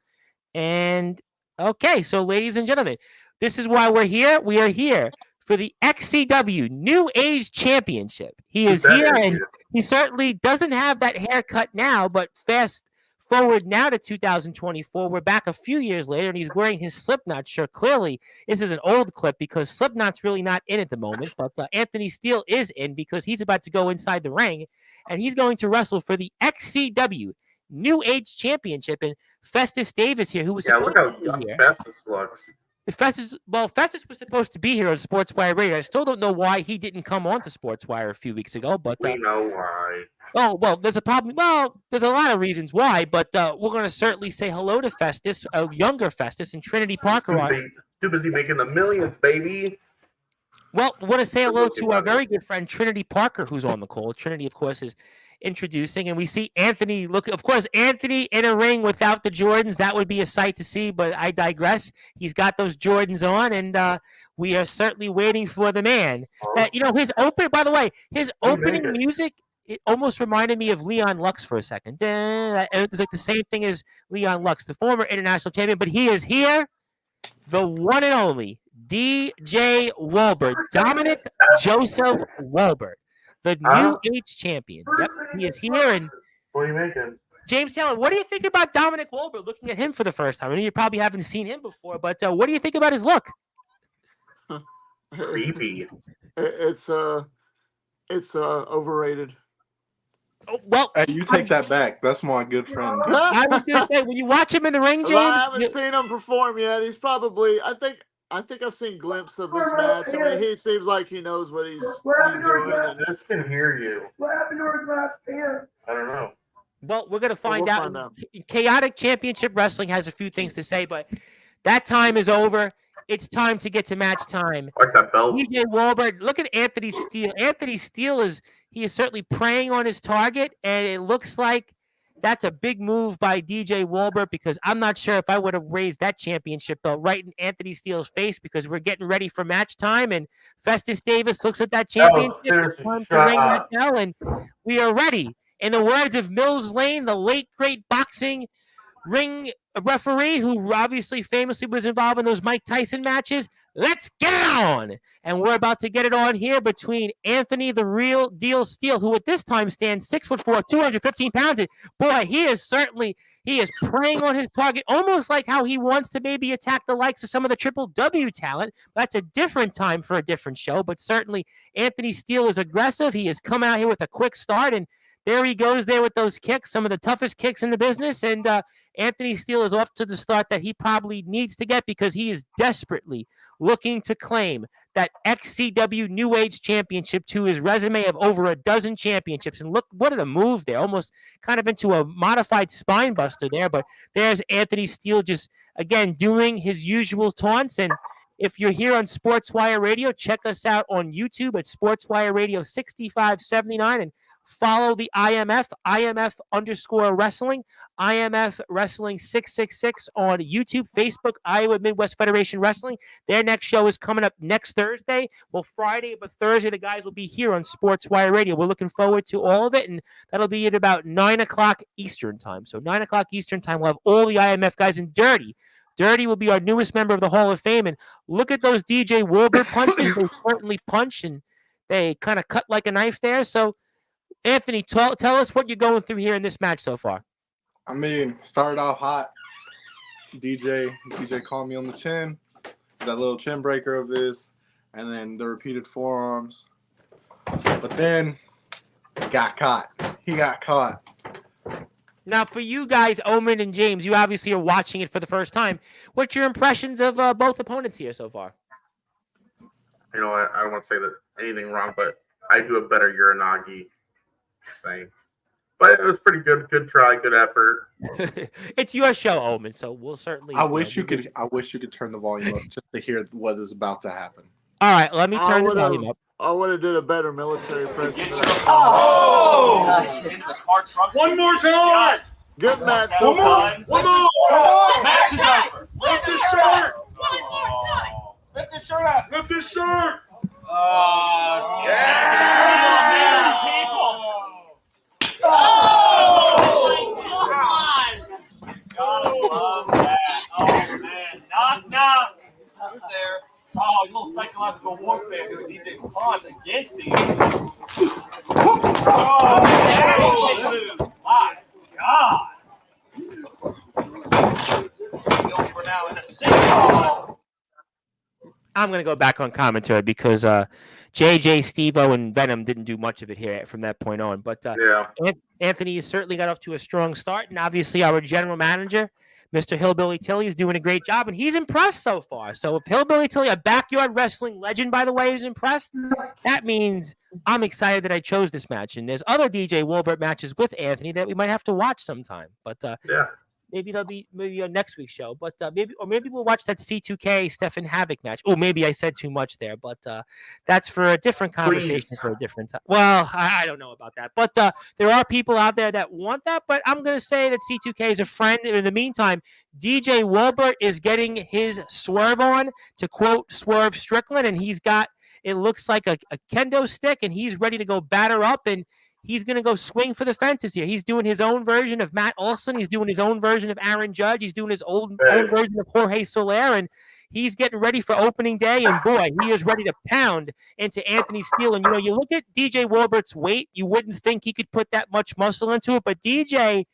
And okay, so ladies and gentlemen, this is why we're here. We are here for the XCW New Age Championship. He is here, and he certainly doesn't have that haircut now, but fast forward now to 2024. We're back a few years later, and he's wearing his Slipknot shirt. Clearly, this is an old clip because Slipknot's really not in at the moment, but Anthony Steele is in because he's about to go inside the ring, and he's going to wrestle for the XCW New Age Championship. And Festus Davis here, who was look how Festus looks. Festus was supposed to be here on Sportswire Radio. I still don't know why he didn't come on to Sportswire a few weeks ago, but we know why. Oh, well, there's a problem. Well, there's a lot of reasons why, but we're going to certainly say hello to Festus, a younger Festus, and Trinity Parker. Too busy making the millions, baby. Well, I want to say hello to our very good friend Trinity Parker, who's on the call. Trinity, of course, is introducing, and we see Anthony look. Of course, Anthony in a ring without the Jordans, that would be a sight to see. But I digress. He's got those Jordans on, and we are certainly waiting for the man. His open. By the way, his opening music. It almost reminded me of Leon Lux for a second. It was like the same thing as Leon Lux, the former international champion, but he is here, the one and only DJ Wolbert, Dominic Joseph Wolbert, the new age champion. Yep, he is here. And what are you making? James Taylor, what do you think about Dominic Wolbert? Looking at him for the first time, I know you probably haven't seen him before, but what do you think about his look? Creepy. It's overrated. Oh, well, hey, you take that back. That's my good friend. I was going to say, when you watch him in the ring, James, I haven't seen him perform yet. He's probably. I think I've seen glimpses of this match. I mean, he seems like he knows what he's doing. This can hear you. What happened to our glass pants? I don't know. Well, we're going to find out. Chaotic Championship Wrestling has a few things to say, but that time is over. It's time to get to match time. Like that belt. DJ Wolbert, look at Anthony Steele. Anthony Steele is certainly preying on his target, and it looks like that's a big move by DJ Wolbert, because I'm not sure if I would have raised that championship belt right in Anthony Steele's face, because we're getting ready for match time, and Festus Davis looks at that championship. It's time to ring that bell, and we are ready. In the words of Mills Lane, the late, great boxing ring referee who obviously famously was involved in those Mike Tyson matches, let's get it on. And we're about to get it on here between Anthony the Real Deal Steele, who at this time stands 6'4", 215 pounds. And boy, he is preying on his target, almost like how he wants to maybe attack the likes of some of the Triple W talent. That's a different time for a different show, but certainly Anthony Steele is aggressive. He has come out here with a quick start, and there he goes there with those kicks, some of the toughest kicks in the business. And Anthony Steele is off to the start that he probably needs to get, because he is desperately looking to claim that XCW New Age Championship to his resume of over a dozen championships. And look, what a move there. Almost kind of into a modified spine buster there. But there's Anthony Steele just, again, doing his usual taunts. And if you're here on Sportswire Radio, check us out on YouTube at Sportswire Radio 6579 and follow the IMF _wrestling, IMF Wrestling 666 on YouTube, Facebook, Iowa Midwest Federation Wrestling. Their next show is coming up next Thursday. Well, Friday, but Thursday, the guys will be here on Sportswire Radio. We're looking forward to all of it, and that'll be at about 9 o'clock Eastern time. So 9 o'clock Eastern time, we'll have all the IMF guys. And Dirty will be our newest member of the Hall of Fame. And look at those DJ Wolbert punches. They certainly punch, and they kind of cut like a knife there. So, Anthony, tell us what you're going through here in this match so far. I mean, started off hot. DJ called me on the chin, that little chin breaker of his, and then the repeated forearms. But then he got caught. Now, for you guys, Omen and James, you obviously are watching it for the first time. What's your impressions of both opponents here so far? You know, I don't want to say that anything wrong, but I do a better Uranagi. Same. But it was pretty good. Good try, good effort. It's your show, Omen, so we'll certainly. I wish you could turn the volume up just to hear what is about to happen. All right, let me turn the volume up. I would have did a better military press. Oh! One more time! Good match. One more! Match is over. Lift the shirt! One more time! Lift the shirt up! Lift the shirt! Yeah! People! Oh! Gotta love that. Oh, man. Knock. Who's there? Oh, a little psychological warfare with DJ's taunts against him. Oh, my God. We're now in a single. I'm going to go back on commentary because JJ, Steve-O, and Venom didn't do much of it here from that point on. But Anthony has certainly got off to a strong start. And obviously our general manager, Mr. Hillbilly Tilly, is doing a great job. And he's impressed so far. So if Hillbilly Tilly, a backyard wrestling legend, by the way, is impressed, that means I'm excited that I chose this match. And there's other DJ Wolbert matches with Anthony that we might have to watch sometime. But Maybe they'll be on next week's show. But maybe we'll watch that C2K Stefan Havoc match. Oh, maybe I said too much there, but that's for a different conversation for a different time. Well, I don't know about that, but there are people out there that want that. But I'm gonna say that C2K is a friend. And in the meantime, DJ Wolbert is getting his swerve on, to quote Swerve Strickland, and he's got, it looks like a kendo stick, and he's ready to go batter up, and he's going to go swing for the fences here. He's doing his own version of Matt Olson. He's doing his own version of Aaron Judge. He's doing his own version of Jorge Soler, and he's getting ready for opening day, and boy, he is ready to pound into Anthony Steele. And, you look at DJ Wolbert's weight, you wouldn't think he could put that much muscle into it, but DJ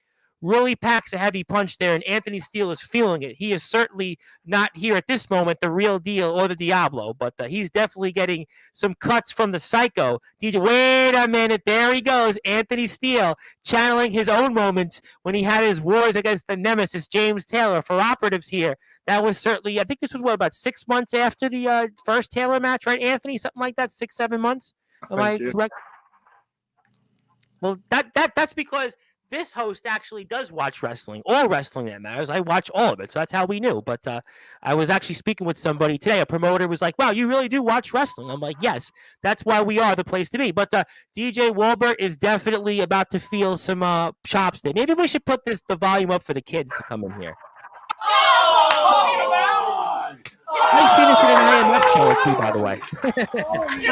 really packs a heavy punch there, and Anthony Steele is feeling it. He is certainly not here at this moment the real deal or the Diablo, but he's definitely getting some cuts from the Psycho. DJ, wait a minute, there he goes, Anthony Steele, channeling his own moments when he had his wars against the nemesis, James Taylor. For operatives here, that was certainly, I think this was, about 6 months after the first Taylor match, right, Anthony? Something like that, 6-7 months? Am I correct? Well, that's because this host actually does watch wrestling, all wrestling that matters. I watch all of it, so that's how we knew. But I was actually speaking with somebody today. A promoter was like, wow, you really do watch wrestling? I'm like, yes, that's why we are the place to be. But DJ Wolbert is definitely about to feel some chops there. Maybe we should put the volume up for the kids to come in here. I've seen this in an IMF show or two, by the way. I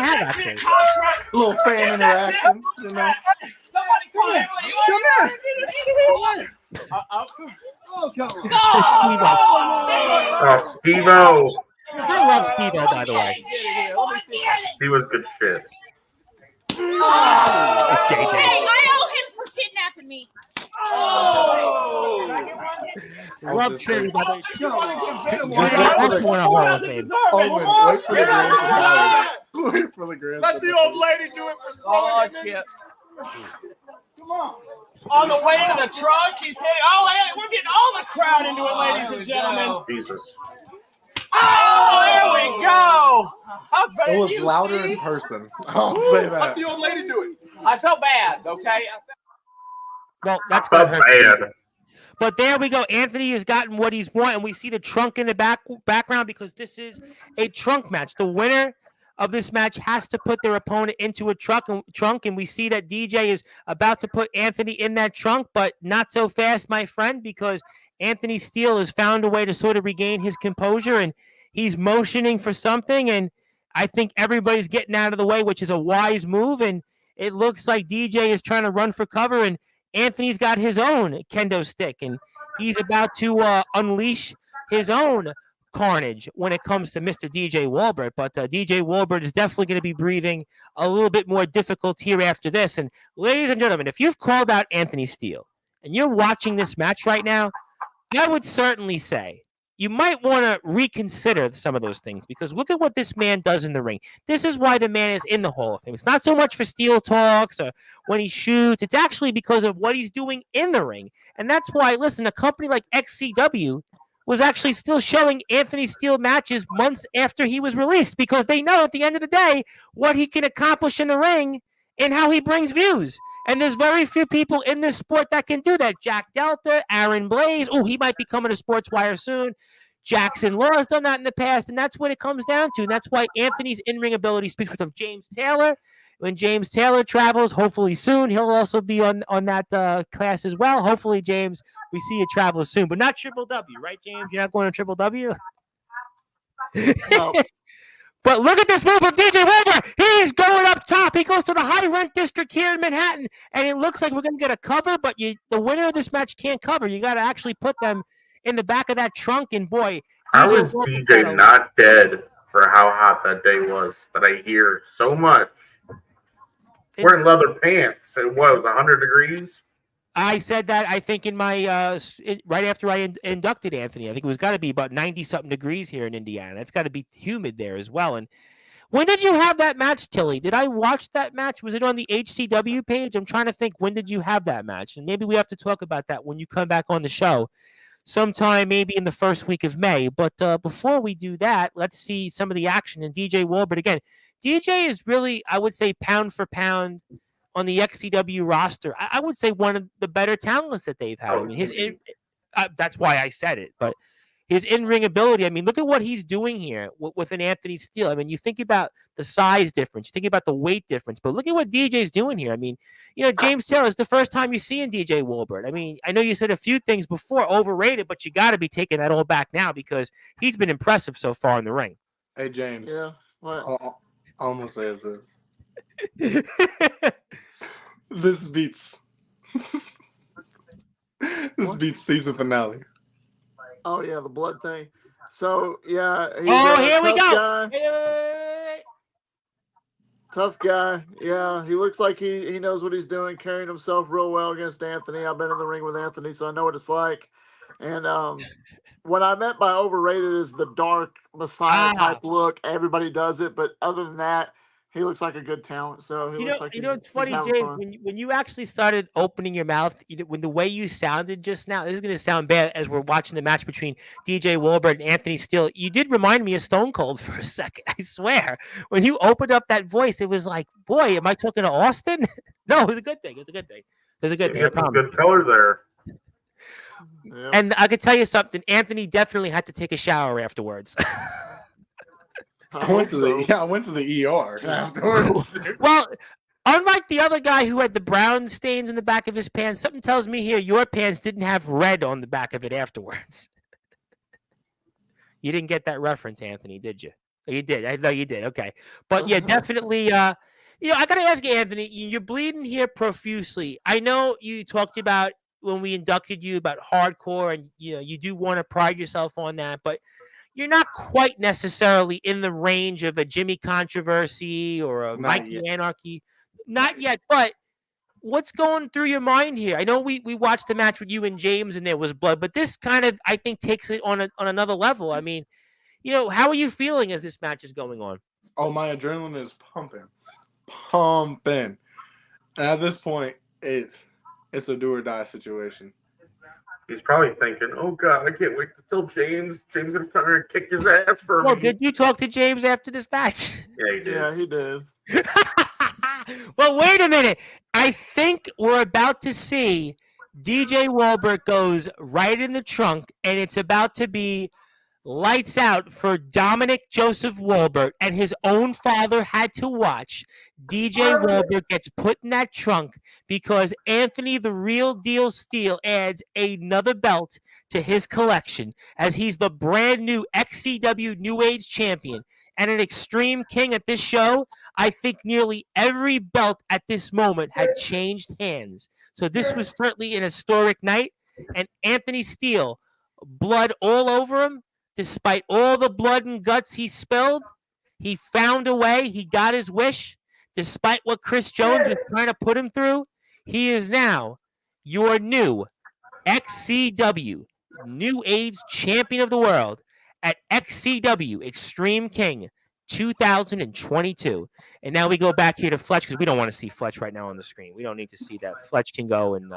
have actually. A little fan interaction, Come here. Oh, Steve-O. I love Steve-O, by the way. Steve was good shit. Hey, I owe him for kidnapping me. Love Trinity, by the way. Wait for the grand. Let the old lady do it for throwing him in. Come on. On the way to the truck, he's saying, we're getting all the crowd into it, ladies and gentlemen. Jesus. Oh, there we go. It was louder in person. I'll say that. Let the old lady do it. I felt bad, okay? Well, that's bad. But there we go. Anthony has gotten what he's wanted, and we see the trunk in the background because this is a trunk match. The winner of this match has to put their opponent into a trunk, and we see that DJ is about to put Anthony in that trunk, but not so fast, my friend, because Anthony Steele has found a way to sort of regain his composure, and he's motioning for something, and I think everybody's getting out of the way, which is a wise move, and it looks like DJ is trying to run for cover, and Anthony's got his own kendo stick, and he's about to unleash his own carnage when it comes to Mr. DJ Wolbert. But DJ Wolbert is definitely going to be breathing a little bit more difficult here after this. And ladies and gentlemen, if you've called out Anthony Steele and you're watching this match right now, I would certainly say you might want to reconsider some of those things, because look at what this man does in the ring. This is why the man is in the Hall of Fame. It's not so much for Steel talks or when he shoots. It's actually because of what he's doing in the ring. And that's why, listen, a company like XCW was actually still showing Anthony Steele matches months after he was released, because they know at the end of the day what he can accomplish in the ring and how he brings views. And there's very few people in this sport that can do that. Jack Delta, Aaron Blaze. Oh, he might be coming to Sportswire soon. Jackson Law has done that in the past, and that's what it comes down to. And that's why Anthony's in-ring ability speaks of James Taylor. When James Taylor travels, hopefully soon, he'll also be on that class as well. Hopefully, James, we see you travel soon, but not Triple W, right, James? You're not going to Triple W? No. But look at this move from DJ Wolbert. He's going up top. He goes to the high rent district here in Manhattan, and it looks like we're going to get a cover, but the winner of this match can't cover. You got to actually put them in the back of that trunk, and boy, how is DJ not dead for how hot that day was that I hear so much? Wearing leather pants, and what, it was 100 degrees? I said that, I think, in my right after I inducted Anthony. I think it was got to be about 90-something degrees here in Indiana. It's got to be humid there as well. And when did you have that match, Tilly? Did I watch that match? Was it on the HCW page? I'm trying to think, when did you have that match? And maybe we have to talk about that when you come back on the show sometime, maybe in the first week of May. But before we do that, let's see some of the action. And DJ Wolbert, again, DJ is really, I would say, pound for pound on the XCW roster, I would say one of the better talents that they've had. I mean, That's why I said it. But his in-ring ability, I mean, look at what he's doing here with an Anthony Steele. I mean, you think about the size difference, you think about the weight difference, but look at what DJ's doing here. I mean, James Taylor is the first time you're seeing DJ Wilbert. I mean, I know you said a few things before, overrated, but you got to be taking that all back now because he's been impressive so far in the ring. Hey, James. Yeah. What? I almost say this. This beats season finale. Oh yeah, the blood thing. So yeah, he's here we go. Guy. Tough guy. Yeah, he looks like he knows what he's doing, carrying himself real well against Anthony. I've been in the ring with Anthony, so I know what it's like. And what I meant by overrated is the dark Messiah type look. Everybody does it, but other than that, he looks like a good talent. So he looks like it's funny, James, when you actually started opening your mouth, when the way you sounded just now, this is going to sound bad as we're watching the match between DJ Wilbert and Anthony Steele. You did remind me of Stone Cold for a second. I swear, when you opened up that voice, it was like, boy, am I talking to Austin? No, it was a good thing. It was a good thing. It was a good thing. Get some good color there. Yeah. And I could tell you something. Anthony definitely had to take a shower afterwards. I went to the ER afterwards. Well, unlike the other guy who had the brown stains in the back of his pants, something tells me here your pants didn't have red on the back of it afterwards. You didn't get that reference, Anthony, did you? Oh, you did. I know you did. Okay. But yeah, definitely. I got to ask you, Anthony, you're bleeding here profusely. I know you talked about when we inducted you about hardcore, and you do want to pride yourself on that, but you're not quite necessarily in the range of a Jimmy Controversy or a Mikey Anarchy. Not yet, but what's going through your mind here? I know we watched the match with you and James and there was blood, but this kind of, I think, takes it on another level. I mean, how are you feeling as this match is going on? Oh, my adrenaline is pumping. And at this point, it's a do or die situation. He's probably thinking, "Oh God, I can't wait to tell James. James is trying to kick his ass for me." Did you talk to James after this match? Yeah, he did. Yeah, he did. Well, wait a minute. I think we're about to see DJ Wilbert goes right in the trunk, and it's about to be lights out for Dominic Joseph Wilbert, and his own father had to watch. DJ Wilbert gets put in that trunk because Anthony the Real Deal Steele adds another belt to his collection as he's the brand new XCW New Age champion and an Extreme King at this show. I think nearly every belt at this moment had changed hands. So this was certainly an historic night, and Anthony Steele, blood all over him. Despite all the blood and guts he spilled, he found a way. He got his wish. Despite what Chris Jones was trying to put him through, he is now your new XCW New Age Champion of the World at XCW Extreme King 2022. And now we go back here to Fletch because we don't want to see Fletch right now on the screen. We don't need to see that. Fletch can go and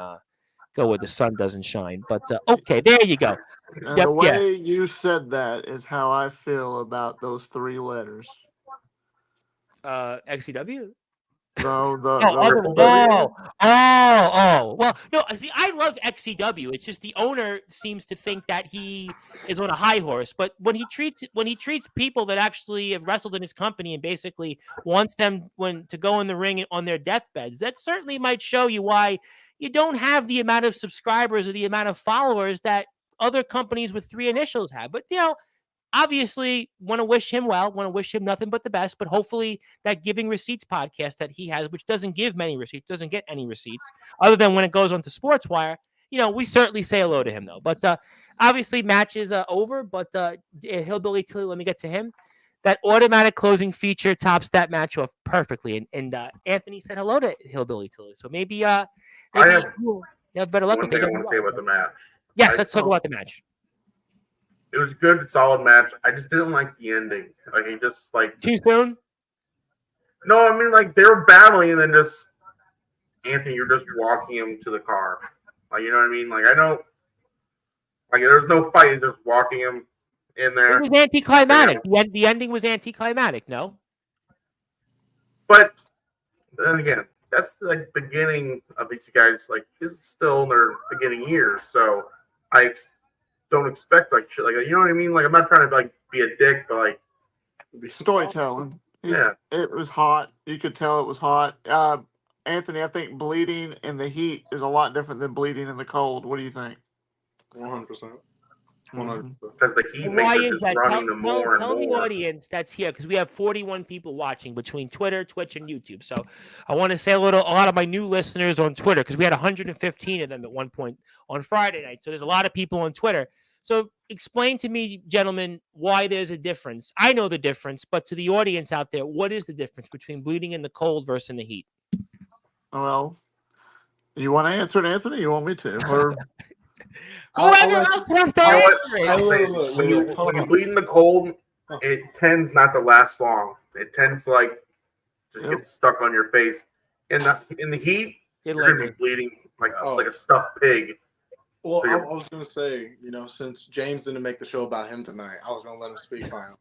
go where the sun doesn't shine. But okay, there you go. And the way you said that is how I feel about those three letters. XCW? No, Well, no, see, I love XCW. It's just the owner seems to think that he is on a high horse. But when he treats people that actually have wrestled in his company and basically wants them to go in the ring on their deathbeds, that certainly might show you why you don't have the amount of subscribers or the amount of followers that other companies with three initials have. But, obviously want to wish him well, want to wish him nothing but the best. But hopefully that Giving Receipts podcast that he has, which doesn't give many receipts, doesn't get any receipts other than when it goes on to Sportswire, we certainly say hello to him, though. But obviously match is over. But Hillbilly Tilly, let me get to him. That automatic closing feature tops that match off perfectly. And Anthony said hello to Hillbilly Tilly. So maybe you have better luck with it. I want to say about the match. Yes, let's talk about the match. It was a good, solid match. I just didn't like the ending. Like, he just, too soon? No, I mean, they were battling, and then just, Anthony, you're just walking him to the car. You know what I mean? I know, there was no fight. Just walking him in there. It was anticlimactic. The ending was anticlimactic, no? But, then again, that's the beginning of these guys. This is still in their beginning years, so don't expect like shit like that. You know what I mean? Like I'm not trying to like be a dick, but like storytelling. Yeah, it was hot. You could tell it was hot. Anthony, I think bleeding in the heat is a lot different than bleeding in the cold. What do you think? 100%. 100%. Because the heat Why makes it is just that? running them more and Tell the more. audience that's here because we have 41 people watching between Twitter, Twitch, and YouTube. So I want to say a lot of my new listeners on Twitter because we had 115 of them at one point on Friday night. So there's a lot of people on Twitter. So explain to me, gentlemen, why there's a difference. I know the difference, but to the audience out there, what is the difference between bleeding in the cold versus in the heat? Well, you want to answer it, Anthony? You want me to? Or whoever else wants to answer it. I'll say, when you bleed in the cold, it tends not to last long. It tends to like just get stuck on your face. In the heat, you're gonna be bleeding like a stuffed pig. Well, I was gonna say, since James didn't make the show about him tonight, I was gonna let him speak finally.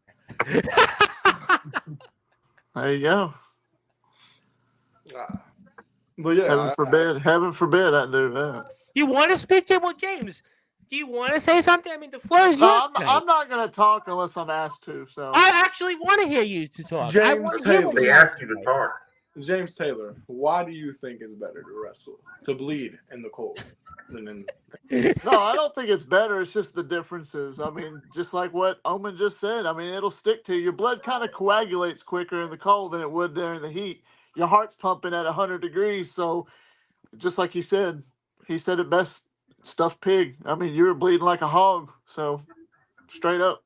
There you go. But yeah, heaven forbid I do that. You want to speak to him with James? Do you want to say something? I mean, the floor is yours. I'm not going to talk unless I'm asked to. So I actually want to hear you to talk. James Taylor. They asked you to talk. James Taylor, why do you think it's better to wrestle, to bleed in the cold than in? No, I don't think it's better. It's just the differences. I mean, just like what Omen just said. I mean, it'll stick to you. Your blood kind of coagulates quicker in the cold than it would during the heat. Your heart's pumping at 100 degrees. So just like he said it best, stuffed pig. I mean, you were bleeding like a hog. So straight up.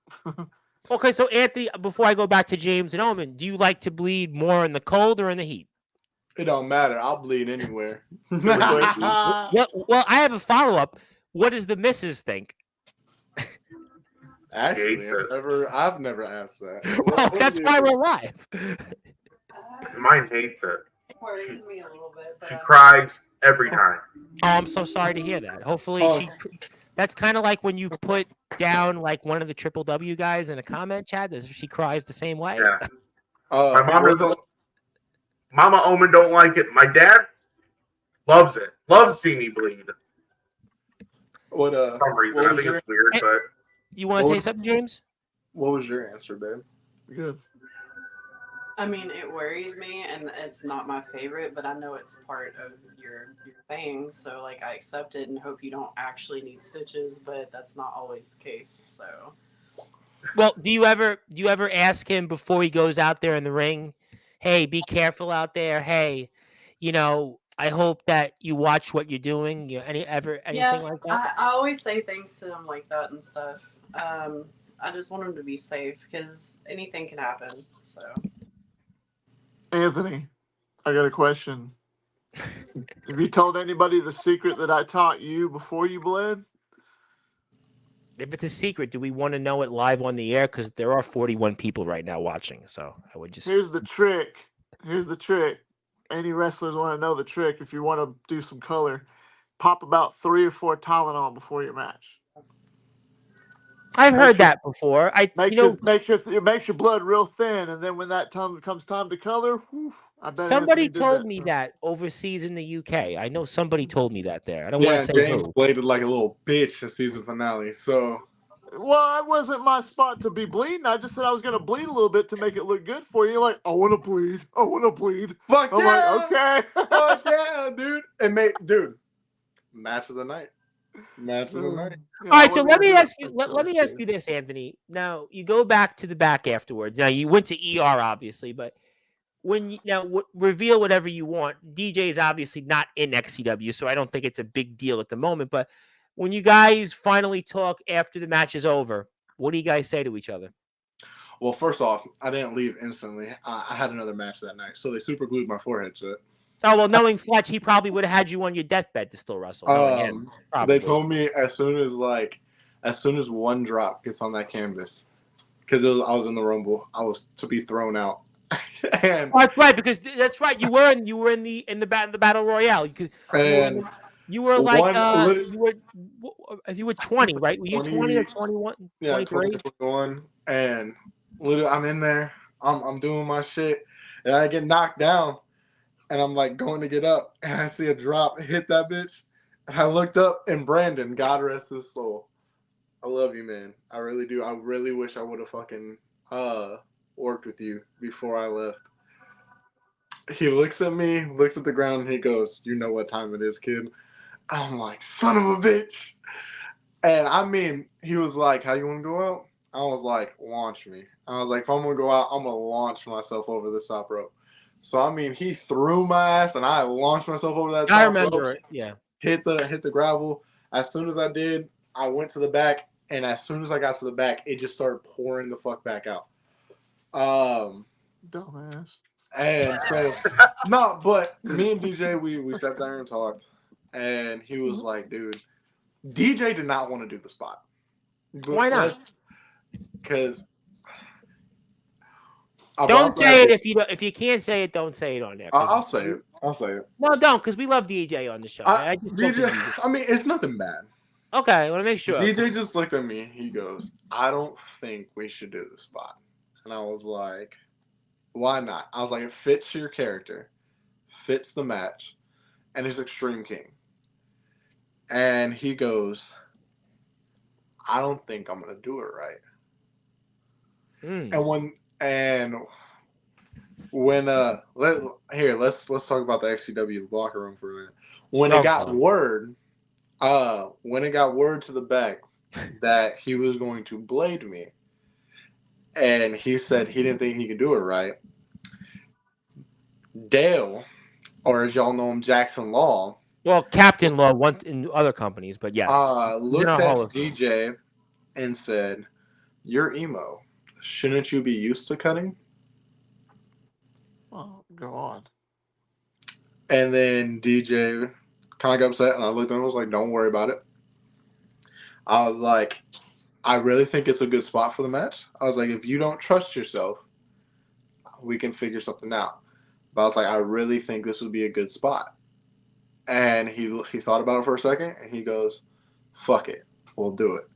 Okay, so Anthony, before I go back to James and Omen, do you like to bleed more in the cold or in the heat? It don't matter. I'll bleed anywhere. well, I have a follow-up. What does the missus think? Actually, I've never asked that. Well, that's why we're live. Mine hates it. It worries me a little bit. She cries every time. Oh, I'm so sorry to hear that. Hopefully that's kind of like when you put down like one of the Triple W guys in a comment chat. She cries the same way. Yeah. My mom doesn't. Mama Omen don't like it. My dad loves it. Loves seeing me bleed. For some reason, I think it's weird, but you want to say something, James? What was your answer, babe? Good. I mean, it worries me, and it's not my favorite, but I know it's part of your thing. So, like, I accept it and hope you don't actually need stitches, but that's not always the case. So, well, do you ever ask him before he goes out there in the ring, hey, be careful out there. Hey, I hope that you watch what you're doing. Anything like that? I always say things to him like that and stuff. I just want him to be safe because anything can happen. So. Anthony, I got a question. Have you told anybody the secret that I taught you before you bled? If it's a secret, do we want to know it live on the air? Because there are 41 people right now watching. So I would just. Here's the trick. Any wrestlers want to know the trick. If you want to do some color, pop about 3 or 4 Tylenol before your match. I've heard that before. Makes your blood real thin, and then when that comes time to color, I bet somebody told me that overseas in the UK. I know somebody told me that there. I don't want to say James bladed like a little bitch at season finale. So, well, it wasn't my spot to be bleeding. I just said I was going to bleed a little bit to make it look good for you. You're like, I want to bleed. Fuck I'm yeah, like, okay. Fuck yeah, dude. And match of the night. Match of the night. All right, so let me ask you this, Anthony. Now you go back to the back afterwards. Now you went to ER, obviously, but when reveal whatever you want. DJ is obviously not in XCW, so I don't think it's a big deal at the moment. But when you guys finally talk after the match is over, what do you guys say to each other? Well, first off, I didn't leave instantly. I had another match that night, so they super glued my forehead to it. Oh, well, knowing Fletch, he probably would have had you on your deathbed to still wrestle. They told me as soon as one drop gets on that canvas, because I was in the Rumble, I was to be thrown out. Right, because that's right. You were in the battle royale. You were like you were 20, right? Were you 20 or 21? Yeah, 20 or 21. And literally, I'm in there. I'm doing my shit, and I get knocked down. And I'm like going to get up, and I see a drop hit that bitch, And I looked up, and Brandon, God rest his soul. I love you, man. I really do. I really wish I would have fucking worked with you before I left. He looks at me, looks at the ground, and he goes, "You know what time it is, kid?" I'm like, "Son of a bitch." And I mean, he was like, "How you want to go out?" I was like, "Launch me." I was like, "If I'm going to go out, I'm going to launch myself over the top rope." So, I mean, he threw my ass, and I launched myself over that top rope. I remember it, yeah. Hit the gravel. As soon as I did, I went to the back, and as soon as I got to the back, it just started pouring the fuck back out. Dumbass. And so, no, but me and DJ, we sat there and talked, and he was like, "Dude, DJ did not want to do the spot." Why not? Because don't say it if you can't say it. Don't say it on there. I'll say it. I'll say it. No, don't, because we love DJ on the show. DJ, I mean, it's nothing bad. Okay, I want to make sure. DJ just looked at me. He goes, "I don't think we should do the spot," and I was like, "Why not?" I was like, "It fits your character, fits the match, and it's Extreme King." And he goes, "I don't think I'm gonna do it right." And when let's talk about the XCW locker room for a minute. When it got word to the back that he was going to blade me, and he said he didn't think he could do it right, Dale, or as y'all know him, Jackson Law. Well, Captain Law once in other companies, but yes. Looked at DJ and said, "You're emo. Shouldn't you be used to cutting?" Oh, God. And then DJ kind of got upset, and I looked at him and was like, "Don't worry about it." I was like, "I really think it's a good spot for the match." I was like, "If you don't trust yourself, we can figure something out." But I was like, "I really think this would be a good spot." And he thought about it for a second, and he goes, "Fuck it, we'll do it."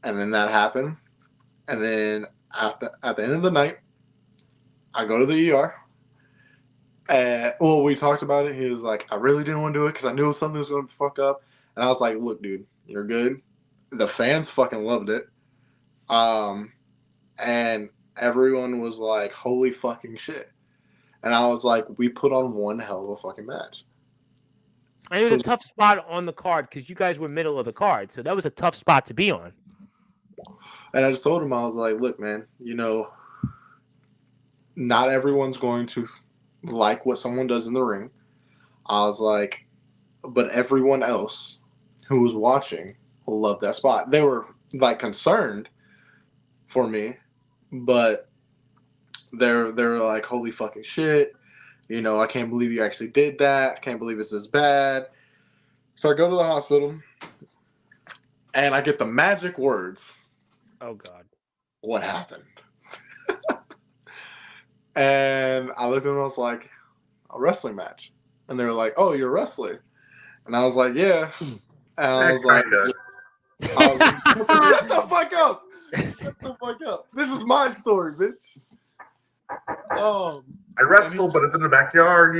And then that happened. And then at the end of the night, I go to the ER. We talked about it. He was like, "I really didn't want to do it because I knew something was going to fuck up." And I was like, "Look, dude, you're good." The fans fucking loved it. And everyone was like, "Holy fucking shit." And I was like, "We put on one hell of a fucking match." And it was a tough spot on the card because you guys were middle of the card. So that was a tough spot to be on. And I just told him, I was like, "Look, man, not everyone's going to like what someone does in the ring." I was like, "But everyone else who was watching will love that spot." They were like concerned for me, but they're like, "Holy fucking shit. I can't believe you actually did that. I can't believe it's this bad." So I go to the hospital, and I get the magic words. Oh, God. "What happened?" And I looked at them and I was like, "A wrestling match." And they were like, "Oh, you're a wrestler?" And I was like, "Yeah." And I was like, "Shut the fuck up. Shut the fuck up. This is my story, bitch." I wrestle, but it's in the backyard,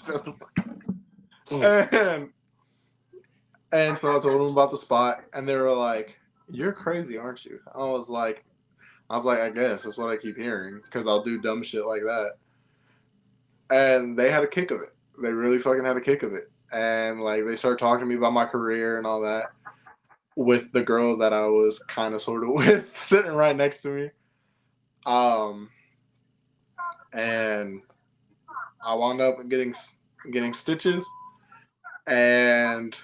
Shut the fuck up. And so I told them about the spot, and they were like, "You're crazy, aren't you?" I was like, "I guess that's what I keep hearing because I'll do dumb shit like that." And they had a kick of it. They really fucking had a kick of it. And like they started talking to me about my career and all that with the girl that I was kind of sort of with sitting right next to me. And I wound up getting stitches, and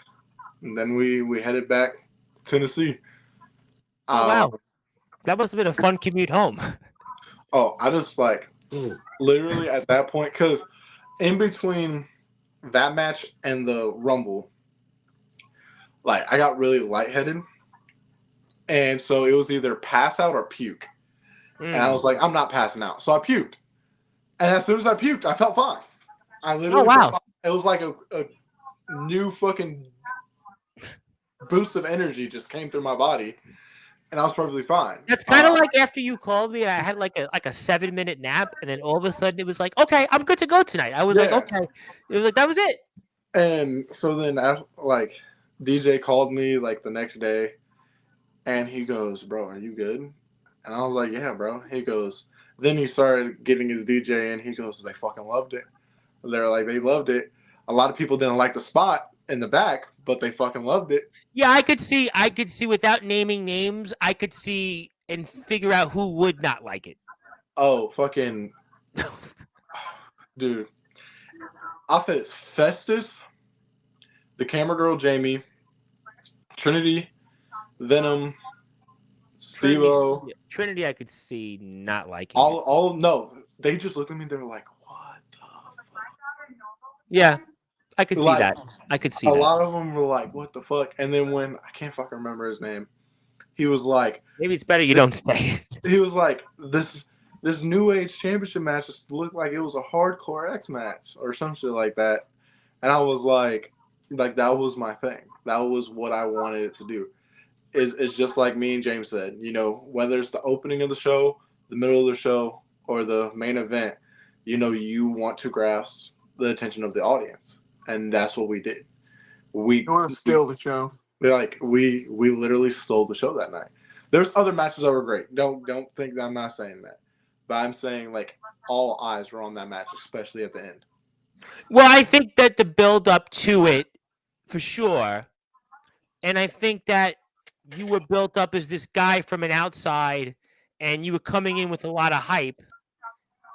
then we headed back to Tennessee. Oh, wow. That must have been a fun commute home. Oh, I just literally at that point, because in between that match and the Rumble, I got really lightheaded. And so it was either pass out or puke. And I was like, "I'm not passing out." So I puked. And as soon as I puked, I felt fine. I literally felt fine. It was like a new fucking boost of energy just came through my body. And I was perfectly fine. That's kind of like after you called me, I had like a 7-minute nap, and then all of a sudden it was like, "Okay, I'm good to go tonight." I was like, "Okay," it was like that was it. And so then, like, DJ called me like the next day, and he goes, "Bro, are you good?" And I was like, "Yeah, bro." He goes. Then he started getting his DJ, and he goes, "They fucking loved it." They're like, they loved it. A lot of people didn't like the spot in the back, but they fucking loved it. Yeah, I could see without naming names, I could see and figure out who would not like it. Oh, fucking dude. I'll say it's Festus, the camera girl Jamie, Trinity, Venom, Steele. Trinity I could see not liking all no. They just looked at me, they were like, what the fuck? Yeah. I could see that. I could see that. A lot of them were like, what the fuck? And then when I can't fucking remember his name, he was like, maybe it's better you don't say. He was like, this New Age Championship match just looked like it was a hardcore X match or some shit like that. And I was like that was my thing. That was what I wanted it to do. It's just like me and James said, you know, whether it's the opening of the show, the middle of the show, or the main event, you know, you want to grasp the attention of the audience. And that's what we did. We want to steal the show. Like we literally stole the show that night. There's other matches that were great. Don't think that I'm not saying that. But I'm saying like all eyes were on that match, especially at the end. Well, I think that the build up to it, for sure. And I think that you were built up as this guy from an outside, and you were coming in with a lot of hype.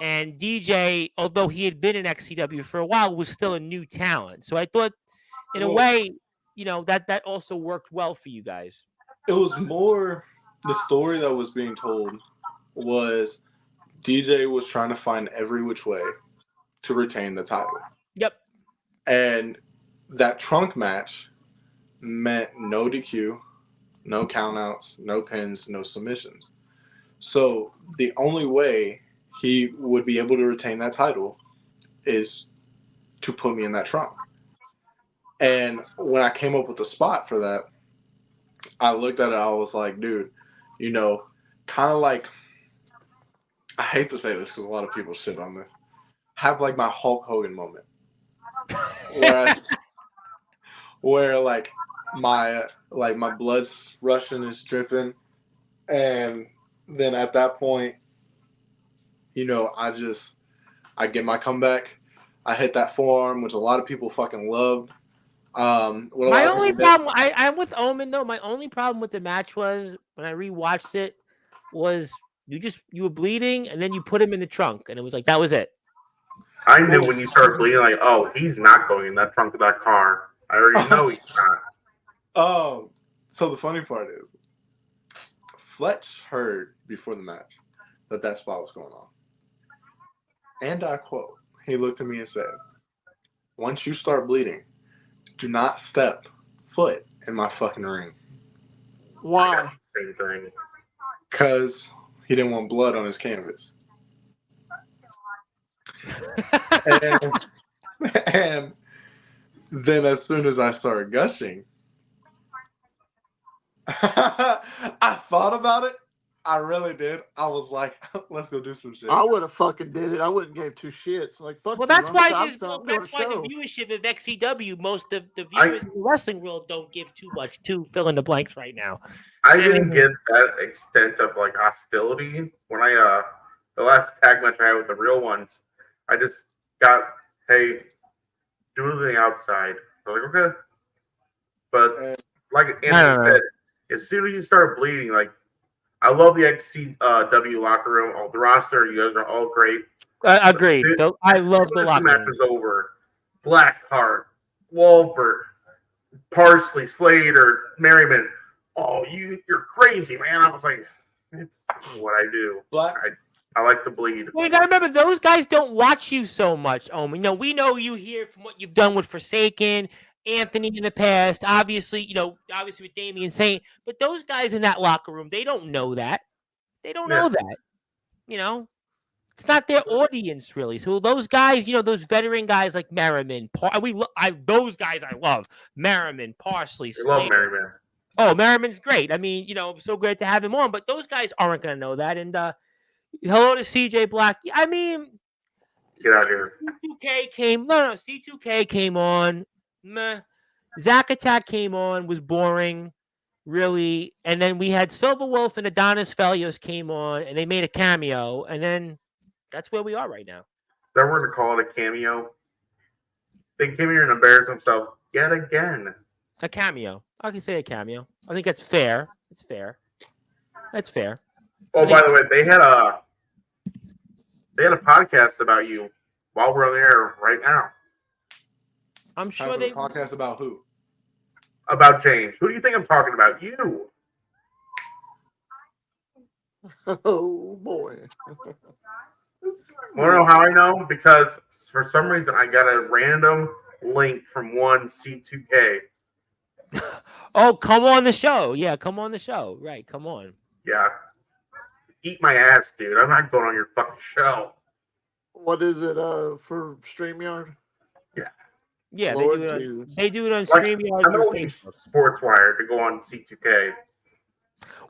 And DJ, although he had been in XCW for a while, was still a new talent. So I thought, in a way, you know, that also worked well for you guys. It was more the story that was being told was DJ was trying to find every which way to retain the title. Yep. And that trunk match meant no DQ, no countouts, no pins, no submissions. So the only way he would be able to retain that title is to put me in that trunk. And when I came up with the spot for that, I looked at it, I was like, dude, you know, kind of like, I hate to say this because a lot of people shit on this, have like my Hulk Hogan moment. Where like my blood's rushing, is dripping, and then at that point, you know, I get my comeback. I hit that forearm, which a lot of people fucking loved. My only problem, I'm with Omen though. My only problem with the match was when I rewatched it was you were bleeding and then you put him in the trunk and it was like that was it. I knew when you started bleeding, like, oh, he's not going in that trunk of that car. I already know he's not. Oh, so the funny part is, Fletch heard before the match that spot was going on. And I quote, he looked at me and said, once you start bleeding, do not step foot in my fucking ring. Why? Same thing. Because he didn't want blood on his canvas. and then as soon as I started gushing, I thought about it. I really did. I was like, let's go do some shit. I would have fucking did it. I wouldn't give two shits. Like, fuck. Well, that's why the viewership of XCW, most of the viewers in the wrestling world don't give too much to fill in the blanks right now. I didn't get that extent of like hostility when I the last tag match I had with the real ones. I just got, hey, do it on the outside. I was like, okay. But like Anthony said, as soon as you start bleeding, like, I love the XCW locker room. All the roster, you guys are all great. Agreed. I love the locker room. The match was over. Blackheart, Wahlberg, Parsley, Slater, Merriman. Oh, you're crazy, man. I was like, it's what I do. I like to bleed. Well, you gotta remember, those guys don't watch you so much, Omen. You know, we know you here from what you've done with Forsaken, Anthony in the past, obviously with Damian Saint, but those guys in that locker room, they don't know that. They don't know that. You know, it's not their audience really. So those guys, you know, those veteran guys like Merriman, those guys I love. Merriman, Parsley, Slater. Love Merriman. Oh, Merriman's great. I mean, you know, so great to have him on, but those guys aren't going to know that. And hello to CJ Black. I mean, get out here. C2K came on. meh. Zack Attack came on, was boring, really. And then we had Silver Wolf and Adonis Felios came on, and they made a cameo. And then that's where we are right now. Is that what we're going to call it, a cameo? They came here and embarrassed themselves yet again. A cameo. I can say a cameo. I think that's fair. It's fair. That's fair. Oh, by the way, they had a podcast about you while we're on the air right now. I'm sure they podcast about who? About James. Who do you think I'm talking about? You. Oh boy. Want to know how I know? Because for some reason I got a random link from one C2K. Oh, come on the show. Yeah, come on the show. Right, come on. Yeah. Eat my ass, dude. I'm not going on your fucking show. What is it for StreamYard? Yeah. Yeah, Lord they do it on Like, StreamYard. I'm going to use Sportzwire to go on C2K.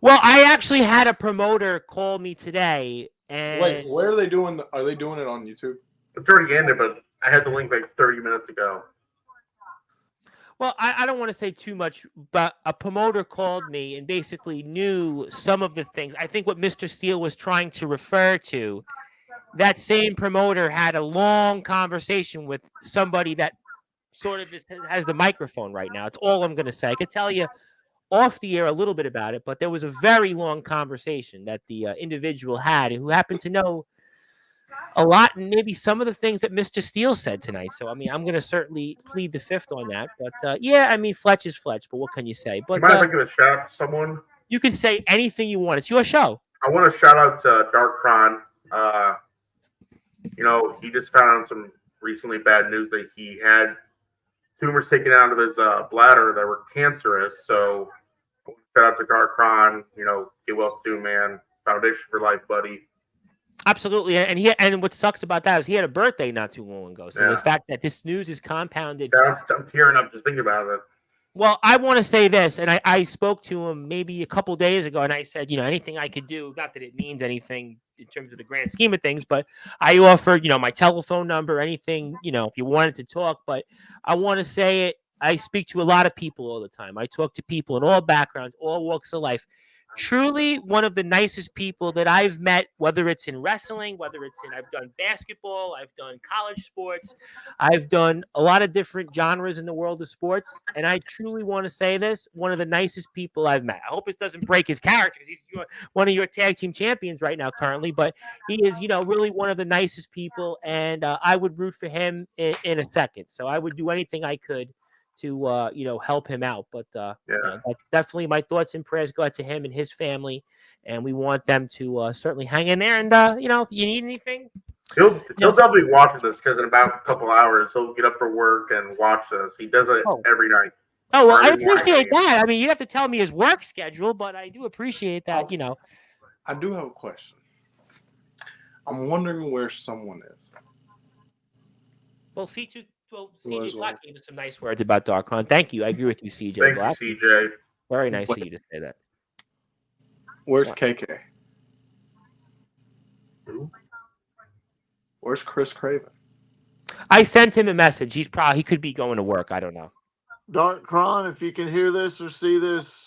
Well, I actually had a promoter call me today. And Wait, where are they doing? Are they doing it on YouTube? It's already ended, but I had the link like 30 minutes ago. Well, I don't want to say too much, but a promoter called me and basically knew some of the things. I think what Mr. Steele was trying to refer to, that same promoter had a long conversation with somebody that sort of has the microphone right now. It's all I'm going to say. I could tell you off the air a little bit about it, but there was a very long conversation that the individual had who happened to know a lot, and maybe some of the things that Mr. Steele said tonight. So, I mean, I'm going to certainly plead the fifth on that. But, yeah, I mean, Fletch is Fletch, but what can you say? But you mind if I give a shout out to someone? You can say anything you want. It's your show. I want to shout out to Darkron. He just found out some recently bad news that he had tumors taken out of his bladder that were cancerous. So, shout out to Darkron. Get well soon, man. Foundation for Life, buddy. Absolutely, and what sucks about that is he had a birthday not too long ago. So the fact that this news is compounded. I'm tearing up just thinking about it. Well, I want to say this, and I spoke to him maybe a couple days ago, and I said, anything I could do, not that it means anything in terms of the grand scheme of things, but I offered, my telephone number, anything, if you wanted to talk. But I want to say it. I speak to a lot of people all the time. I talk to people in all backgrounds, all walks of life. Truly one of the nicest people that I've met, whether it's in wrestling, I've done basketball, I've done college sports, I've done a lot of different genres in the world of sports. And I truly want to say this, one of the nicest people I've met. I hope it doesn't break his character because he's one of your tag team champions right now currently, but he is, really one of the nicest people. And I would root for him in a second. So I would do anything I could to help him out, but definitely my thoughts and prayers go out to him and his family, and we want them to certainly hang in there. And if you need anything, he'll definitely watch this because in about a couple hours he'll get up for work and watch this. He does it every night. Oh well, I appreciate that. I mean, you have to tell me his work schedule, but I do appreciate that. I do have a question. I'm wondering where someone is. Well, CJ Black gave us some nice words about Darkon. Thank you. I agree with you, CJ Thank Black. you, CJ. Very nice of you to say that. Where's KK? Where's Chris Craven? I sent him a message. He could be going to work. I don't know. Darkron, if you can hear this or see this,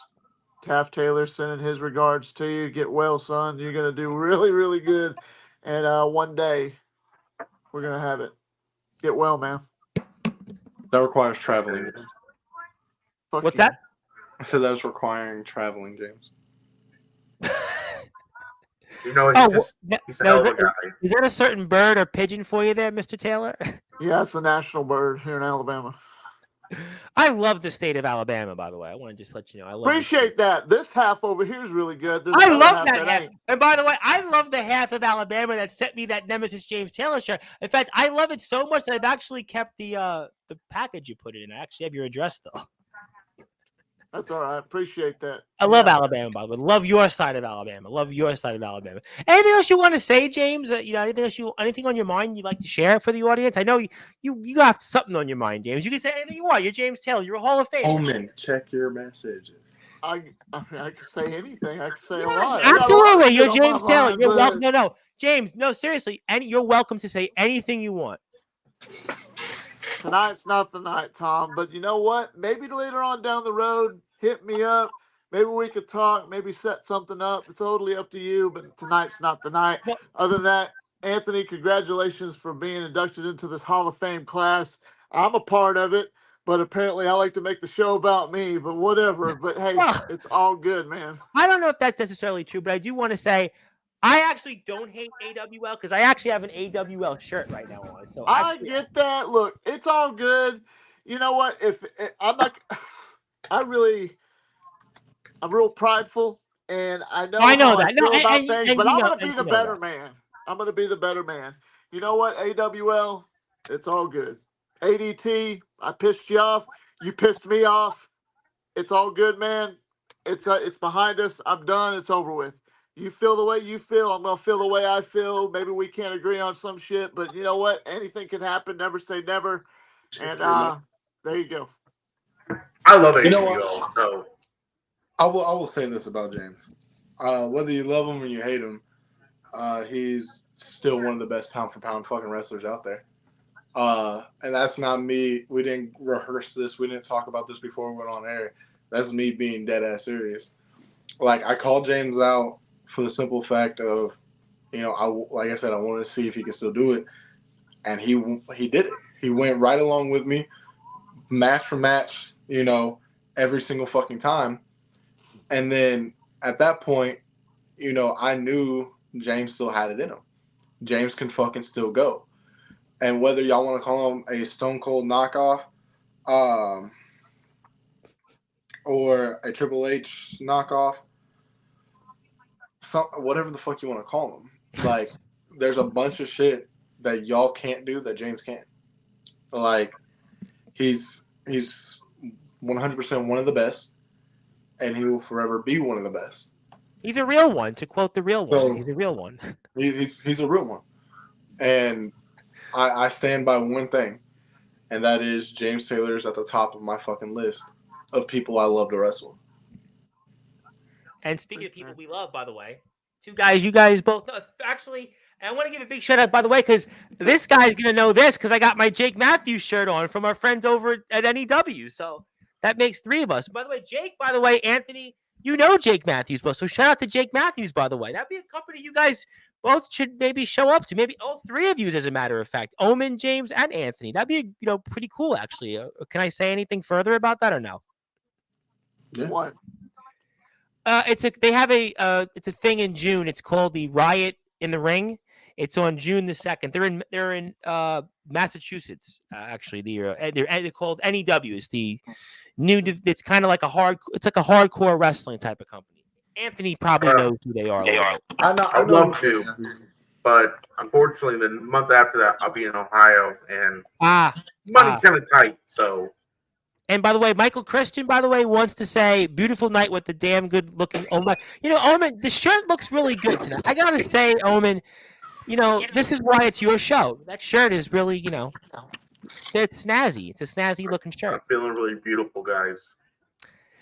Taft Taylor sending his regards to you. Get well, son. You're going to do really, really good. And one day, we're going to have it. Get well, man. That requires traveling. What's that? I said that was requiring traveling, James. He's a hell of a guy. Is that a certain bird or pigeon for you there, Mr. Taylor? Yeah, it's the national bird here in Alabama. I love the state of Alabama, by the way. I want to just let you know. I love Appreciate that. This half over here is really good. I love that half. And by the way, I love the half of Alabama that sent me that Nemesis James Taylor shirt. In fact, I love it so much that I've actually kept the package you put it in. I actually have your address, though. That's all right. Appreciate that. I love Alabama, by the way. Love your side of Alabama. Love your side of Alabama. Anything else you want to say, James? Anything on your mind you'd like to share for the audience? I know you got something on your mind, James. You can say anything you want. You're James Taylor. You're a Hall of Fame. Omen, check your messages. I can say anything. I can say a lot. Absolutely. You're James Taylor. You're welcome. No, James. No, seriously. You're welcome to say anything you want. tonight's not the night, Tom. But you know what? Maybe later on down the road, hit me up. Maybe we could talk. Maybe set something up. It's totally up to you. But tonight's not the night. Other than that, Anthony, congratulations for being inducted into this Hall of Fame class. I'm a part of it, but apparently I like to make the show about me. But whatever. But hey, it's all good, man. I don't know if that's necessarily true, but I do want to say I actually don't hate AWL because I actually have an AWL shirt right now on. So I get that. Look, it's all good. You know what? I'm not, I'm real prideful, and I know how that. I feel about things, and but I'm know, going to be the better man. I'm going to be the better man. You know what? AWL, it's all good. ADT, I pissed you off. You pissed me off. It's all good, man. It's behind us. I'm done. It's over with. You feel the way you feel. I'm going to feel the way I feel. Maybe we can't agree on some shit, but you know what? Anything can happen. Never say never. And there you go. I love AWL. You know what? So. I will say this about James. Whether you love him or you hate him, he's still one of the best pound-for-pound fucking wrestlers out there. And that's not me. We didn't rehearse this. We didn't talk about this before we went on air. That's me being dead-ass serious. Like, I called James out for the simple fact of, like I said, I wanted to see if he could still do it. And he did it. He went right along with me, match for match, every single fucking time. And then at that point, I knew James still had it in him. James can fucking still go. And whether y'all want to call him a Stone Cold knockoff, or a Triple H knockoff, whatever the fuck you want to call him. Like, there's a bunch of shit that y'all can't do that James can't. Like, he's 100% one of the best, and he will forever be one of the best. He's a real one, to quote the real one. So, he's a real one. He's a real one. And I stand by one thing, and that is James Taylor's at the top of my fucking list of people I love to wrestle. And speaking of people we love, by the way, two guys you guys both know. Actually, and I want to give a big shout out, by the way, because this guy's going to know this because I got my Jake Matthews shirt on from our friends over at NEW. So that makes three of us. By the way, Jake, by the way, Anthony, you know Jake Matthews, both. So shout out to Jake Matthews, by the way. That'd be a company you guys both should maybe show up to. Maybe all three of you, as a matter of fact. Omen, James, and Anthony. That'd be, pretty cool, actually. Can I say anything further about that or no? Yeah. What? It's a thing in June. It's called the Riot in the Ring. It's on June the 2nd. They're in Massachusetts. Actually, they're called NEW. It's the new. It's kind of like It's like a hardcore wrestling type of company. Anthony probably knows who they are. I'd love to, but unfortunately, the month after that, I'll be in Ohio, and money's kind of tight. So. And by the way, Michael Christian, by the way, wants to say, beautiful night with the damn good looking Omen. Omen, the shirt looks really good tonight. I got to say, Omen, this is why it's your show. That shirt is really, it's snazzy. It's a snazzy looking shirt. I'm feeling really beautiful, guys.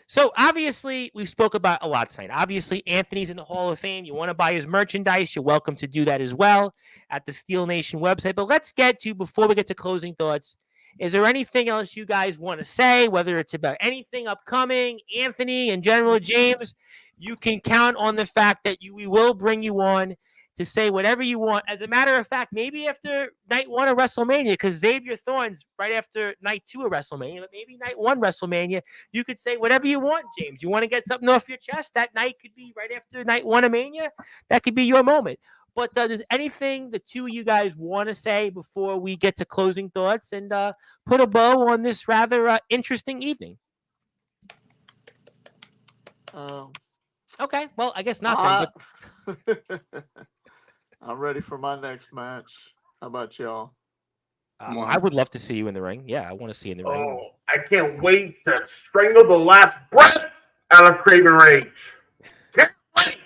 So obviously, we spoke about a lot tonight. Obviously, Anthony's in the Hall of Fame. You want to buy his merchandise, you're welcome to do that as well at the Steele Nation website. But let's before we get to closing thoughts, is there anything else you guys want to say, whether it's about anything upcoming, Anthony and General James? You can count on the fact that we will bring you on to say whatever you want. As a matter of fact, maybe after night 1 of WrestleMania, because Xavier Thorne's right after night 2 of WrestleMania, but maybe night 1 WrestleMania, you could say whatever you want, James. You want to get something off your chest? That night could be right after night 1 of Mania. That could be your moment. But does anything the two of you guys want to say before we get to closing thoughts and put a bow on this rather interesting evening? Okay, well, I guess not. But... I'm ready for my next match. How about y'all? I would love to see you in the ring. Yeah, I want to see you in the ring. Oh, I can't wait to strangle the last breath out of Craven Rage. Can't wait.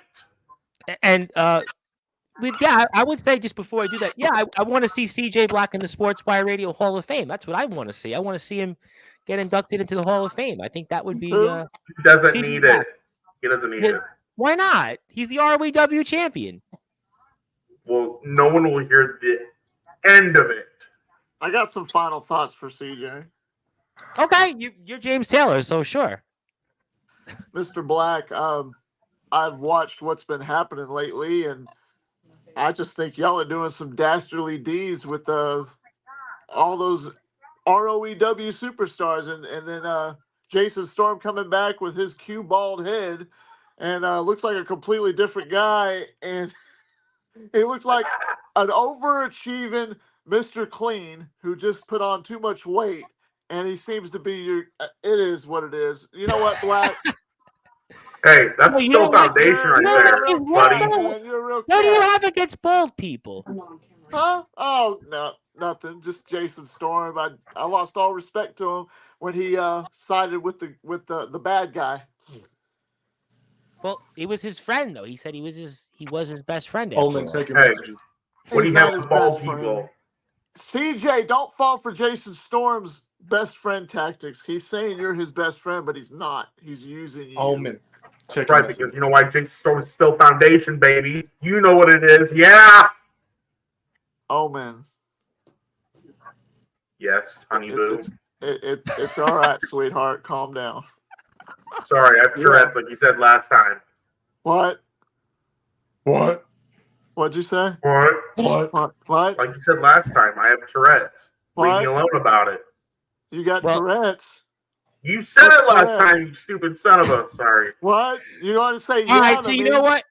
And I would say just before I do that, I want to see CJ Black in the Sportswire Radio Hall of Fame. That's what I want to see. I want to see him get inducted into the Hall of Fame. I think that would be. He doesn't need it. He doesn't need it. Why not? He's the ROW champion. Well, no one will hear the end of it. I got some final thoughts for CJ. Okay, you're James Taylor, so sure. Mr. Black, I've watched what's been happening lately, and I just think y'all are doing some dastardly deeds with all those ROEW superstars, and then Jason Storm coming back with his cue bald head, and looks like a completely different guy, and he looks like an overachieving Mr. Clean who just put on too much weight, and he seems to be your. It is what it is. You know what, Black? Hey, that's Well, you still know what? foundation right You're there, a real buddy. cat, man. You're a real What do you cat. have against bald people? Huh? Oh, no, nothing. Just Jason Storm. I lost all respect to him when he sided with the bad guy. Well, he was his friend though. He said he was his best friend. Omen, After all. take your messages. What do He's you have not his with bald best friend. people? CJ, don't fall for Jason Storm's best friend tactics. He's saying you're his best friend, but he's not. He's using you. Omen, check your Right, messages. because you know why Jason Storm is still foundation, baby. You know what it is. Yeah. Omen. Yes, honey boo. It's all right, sweetheart. Calm down. Sorry, I have Tourette's like you said last time. What? What? What'd you say? What? What? Like you said last time, I have Tourette's. Leave What? me alone about it. You got Tourette's? You said What's it last Tourette's? time, you stupid son of a. Sorry. What? You want to say All yeah right, to so you me? know what?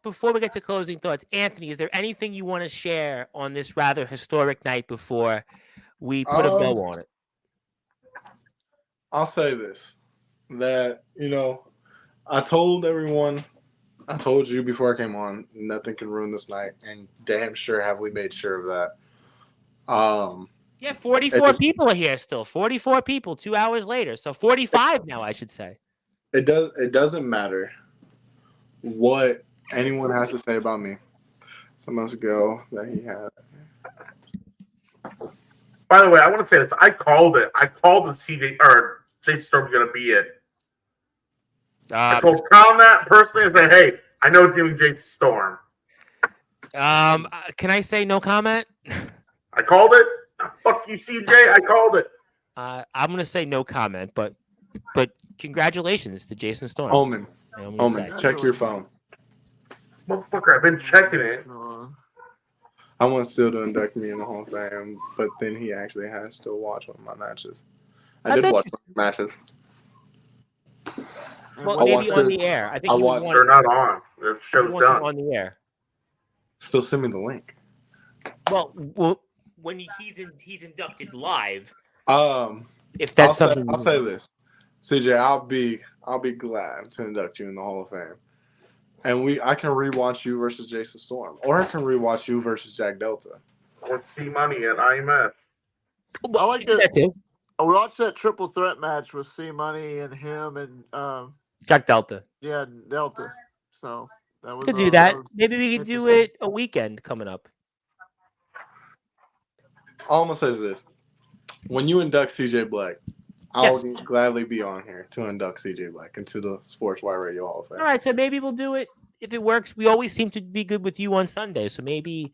Before we get to closing thoughts, Anthony, is there anything you want to share on this rather historic night before we put a bow on it? I'll say this, that, I told everyone, I told you before I came on, nothing can ruin this night, and damn sure have we made sure of that. Yeah, 44 people are here still. 44 people 2 hours later. So 45 now, I should say. It doesn't matter what anyone has to say about me. Some months ago that he had. By the way, I want to say this. I called it. I called the CJ or Jason Storm's gonna be it. I told Tom that personally. I said, "Hey, I know it's gonna be Jason Storm." Can I say no comment? I called it. Fuck you, CJ. I called it. I'm gonna say no comment, but congratulations to Jason Storm. Omen, check your phone. Motherfucker, I've been checking it. I want Steele to induct me in the Hall of Fame, but then he actually has to watch one of my matches. I did watch one of the matches. Well, maybe on the air. I think they're not on. The show's done. On the air. Still send me the link. Well, when he's inducted live. If I'll that's something, I'll say this, CJ, I'll be glad to induct you in the Hall of Fame, and I can rewatch you versus Jason Storm, or I can rewatch you versus Jack Delta. Or C Money at IMF. I like it. I watched that triple threat match with C Money and him and Jack Delta. Yeah, Delta. So that was could do that. was Maybe we could do it a weekend coming up. All I'm gonna say is this: when you induct CJ Black, I'll gladly be on here to induct CJ Black into the Sportzwire Radio Hall of Fame. All right, so maybe we'll do it if it works. We always seem to be good with you on Sunday, so maybe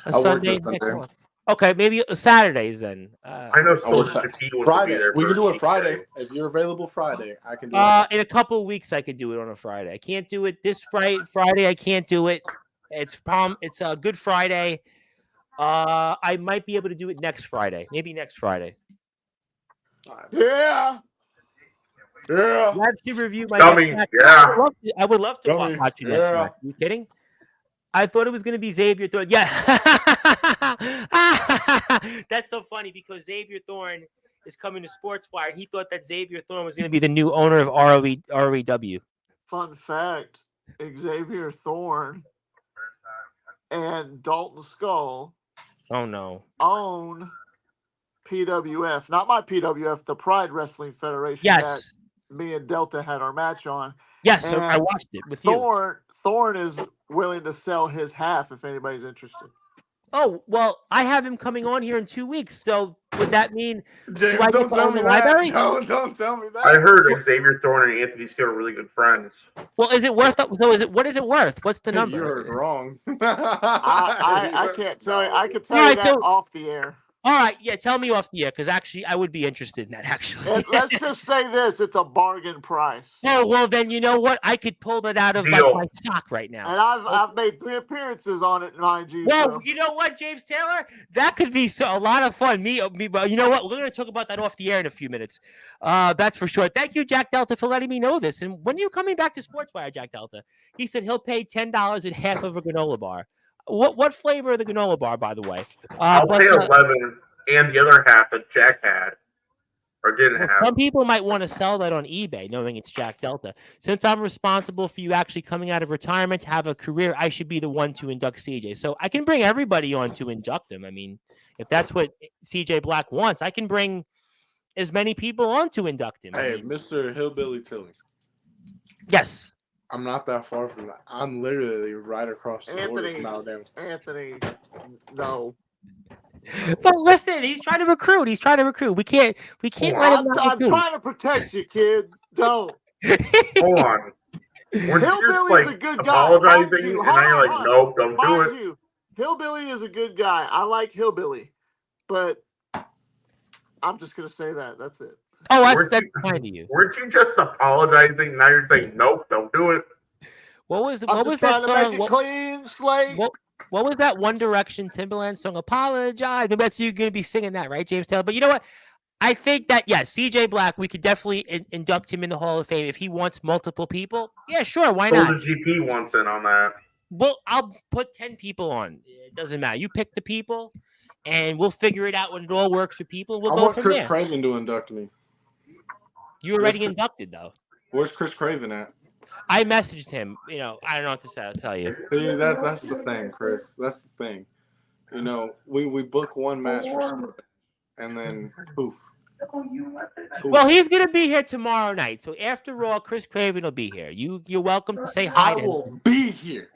a Sunday next month. Okay, maybe Saturdays then. I know Friday. We can do it Friday if you're available. Friday, I can do it. In a couple of weeks, I could do it on a Friday. I can't do it this Friday. I can't do it. It's a Good Friday. I might be able to do it next Friday. Maybe next Friday. Yeah. Live to review my Dummy. next match. Yeah. I would love to Dummy. watch you next match. Are you kidding? I thought it was going to be Xavier Thorne. Yeah. That's so funny because Xavier Thorne is coming to Sportswire. And he thought that Xavier Thorne was going to be the new owner of ROEW. Fun fact, Xavier Thorne and Dalton Skull own PWF. Not my PWF, the Pride Wrestling Federation that me and Delta had our match on. Yes, and I watched it with you. Thorne is willing to sell his half if anybody's interested. Oh, well, I have him coming on here in 2 weeks. So would that mean James, do I don't get to tell own me the that. library? No, don't tell me that. I heard Xavier Thorne and Anthony Steele are really good friends. Well, is it worth? What is it worth? What's the number? You heard wrong. I can't tell you. I can tell you that off the air. All right, yeah, tell me off the air because actually I would be interested in that. Actually, And let's just say this: it's a bargain price. Oh well, then you know what? I could pull that out of Deal. my stock right now. And I've made 3 appearances on it, mind you. Well, So. you know what, James Taylor? That could be a lot of fun. But you know what? We're going to talk about that off the air in a few minutes. That's for sure. Thank you, Jack Delta, for letting me know this. And when are you coming back to Sportswire, Jack Delta? He said he'll pay $10 and half of a granola bar. What flavor of the granola bar, by the way? I'll pay 11 and the other half that Jack had or didn't have. Some people might want to sell that on eBay, knowing it's Jack Delta. Since I'm responsible for you actually coming out of retirement to have a career, I should be the one to induct CJ. So I can bring everybody on to induct him. I mean, if that's what CJ Black wants, I can bring as many people on to induct him. Hey, Mr. Hillbilly Tilly. Yes. I'm not that far from that. I'm literally right across the border from Alabama. Anthony, no. But listen, he's trying to recruit. We can't let him I'm trying to protect you, kid. Don't. Hold on. Weren't you just like a good guy. apologizing and now you're like, nope, don't do it? Hillbilly is a good guy. I like Hillbilly, but I'm just gonna say that. That's it. Oh, that's kind of you. Weren't you just apologizing? Now you're saying, nope, don't do it. What was that song? Make it clean slate. What was that One Direction Timberland song? Apologize. Maybe that's you going to be singing that, right, James Taylor? But you know what? I think that, yes, CJ Black, we could definitely induct him in the Hall of Fame if he wants multiple people. Yeah, sure. Why not? The GP wants in on that. Well, I'll put 10 people on. It doesn't matter. You pick the people, and we'll figure it out when it all works for people. We'll go from there. Chris Craven to induct me. You already inducted, though. Where's Chris Craven at? I messaged him. You know, I don't know what to say. I'll tell you. See, that's the thing, Chris. That's the thing. You know, we book one match for and then poof. Well, he's going to be here tomorrow night. So after Raw, Chris Craven will be here. You're welcome to say hi to him. I will be here.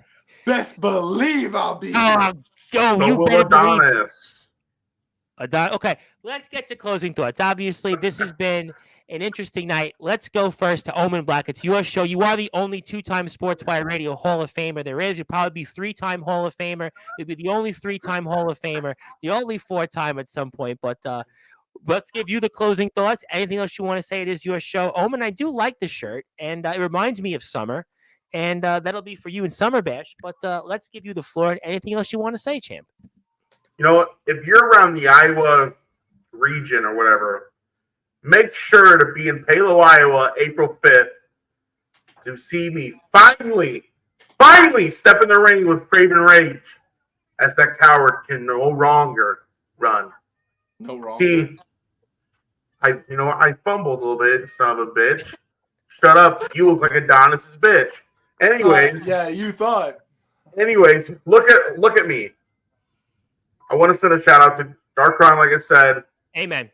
Best believe I'll be here. You better believe it. Okay, let's get to closing thoughts. Obviously, this has been an interesting night. Let's go first to Omen Black. It's your show. You are the only 2-time Sportswire Radio Hall of Famer there is. You'll probably be 3-time Hall of Famer. You'll be the only 3-time Hall of Famer, the only 4-time at some point. But let's give you the closing thoughts. Anything else you want to say? It is your show. Omen, I do like the shirt, and it reminds me of summer. And that'll be for you in Summer Bash. But let's give you the floor. And anything else you want to say, champ? You know what? If you're around the Iowa region or whatever, make sure to be in Palo, Iowa, April 5th to see me finally step in the ring with Craven Rage as that coward can no longer run. No wrong. See, I fumbled a little bit, son of a bitch. Shut up. You look like Adonis's bitch. Anyways. Yeah, you thought. Anyways, look at me. I want to send a shout out to Dark Crown, like I said. Amen.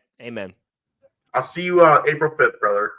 I'll see you April 5th, brother.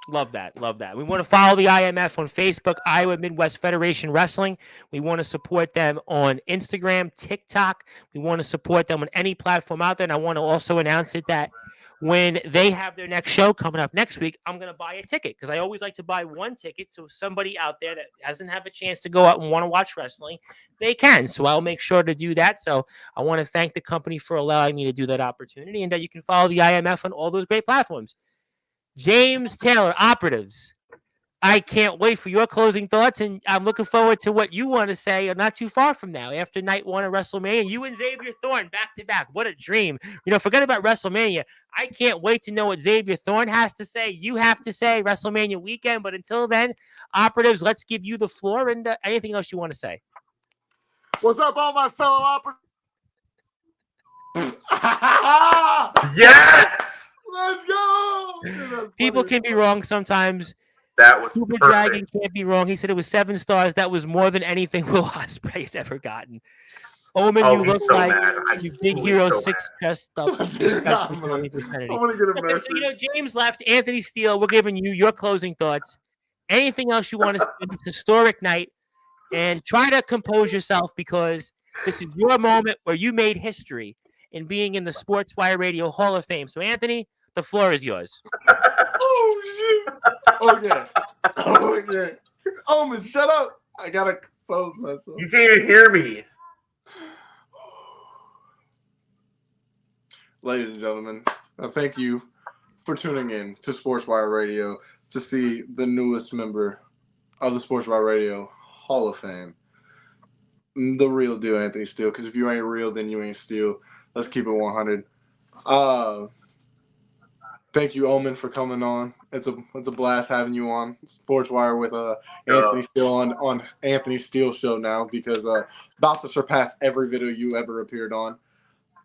Love that. We want to follow the IMF on Facebook, Iowa Midwest Federation Wrestling. We want to support them on Instagram, TikTok. We want to support them on any platform out there. And I want to also announce it that when they have their next show coming up next week, I'm going to buy a ticket because I always like to buy one ticket. So somebody out there that doesn't have a chance to go out and want to watch wrestling, they can. So I'll make sure to do that. So I want to thank the company for allowing me to do that opportunity, and that you can follow the IMF on all those great platforms. James Taylor, Operatives. I can't wait for your closing thoughts, and I'm looking forward to what you want to say not too far from now. After night 1 of WrestleMania, you and Xavier Thorne back-to-back. What a dream. Forget about WrestleMania. I can't wait to know what Xavier Thorne has to say. You have to say WrestleMania weekend, but until then, Operatives, let's give you the floor, and anything else you want to say. What's up, all my fellow operatives? Yes! Let's go! People can be wrong sometimes. That was Super perfect. Dragon can't be wrong. He said it was 7 stars. That was more than anything Will Ospreay's ever gotten. Omen, you look so like mad. you big hero so 6 dressed up. I'm gonna get a message. So, James left. Anthony Steele, we're giving you your closing thoughts. Anything else you want to say? It's a historic night. And try to compose yourself because this is your moment where you made history in being in the Sportswire Radio Hall of Fame. So, Anthony, the floor is yours. Oh, shit. Okay. Omen, shut up. I got to compose myself. You can't even hear me. ladies and gentlemen, thank you for tuning in to Sportswire Radio to see the newest member of the Sportswire Radio Hall of Fame, the real deal, Anthony Steele. Because if you ain't real, then you ain't Steele. Let's keep it 100. Thank you, Omen, for coming on. It's a blast having you on Sportswire with Anthony Steele on Anthony Steele show now because about to surpass every video you ever appeared on.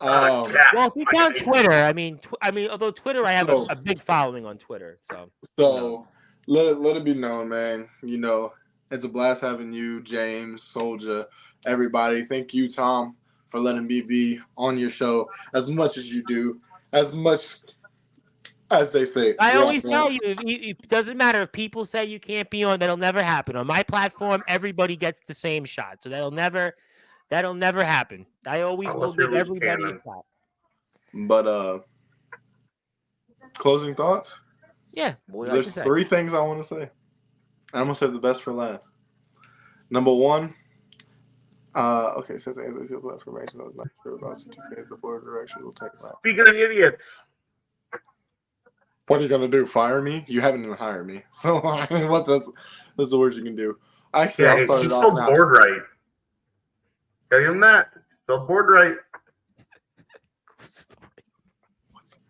Well, if you count Twitter, I mean, although Twitter, I have a big following on Twitter, so let it be known, man. You know, it's a blast having you, James, Soldier, everybody. Thank you, Tom, for letting me be on your show as much as you do, as much as they say. I always tell you, it doesn't matter if people say you can't be on. That'll never happen on my platform. Everybody gets the same shot, so that'll never happen. I always will give everybody a shot. But closing thoughts? Yeah. There's 3 things I want to say. I'm gonna save the best for last. Number 1. Okay, since I feel blessed for race, I was not sure about 2 days before direction will take. Speaking of idiots. What are you gonna do? Fire me? You haven't even hired me. So that's the worst you can do. Actually, I'll start he's it off still now. bored right. Tell him that. Still bored right.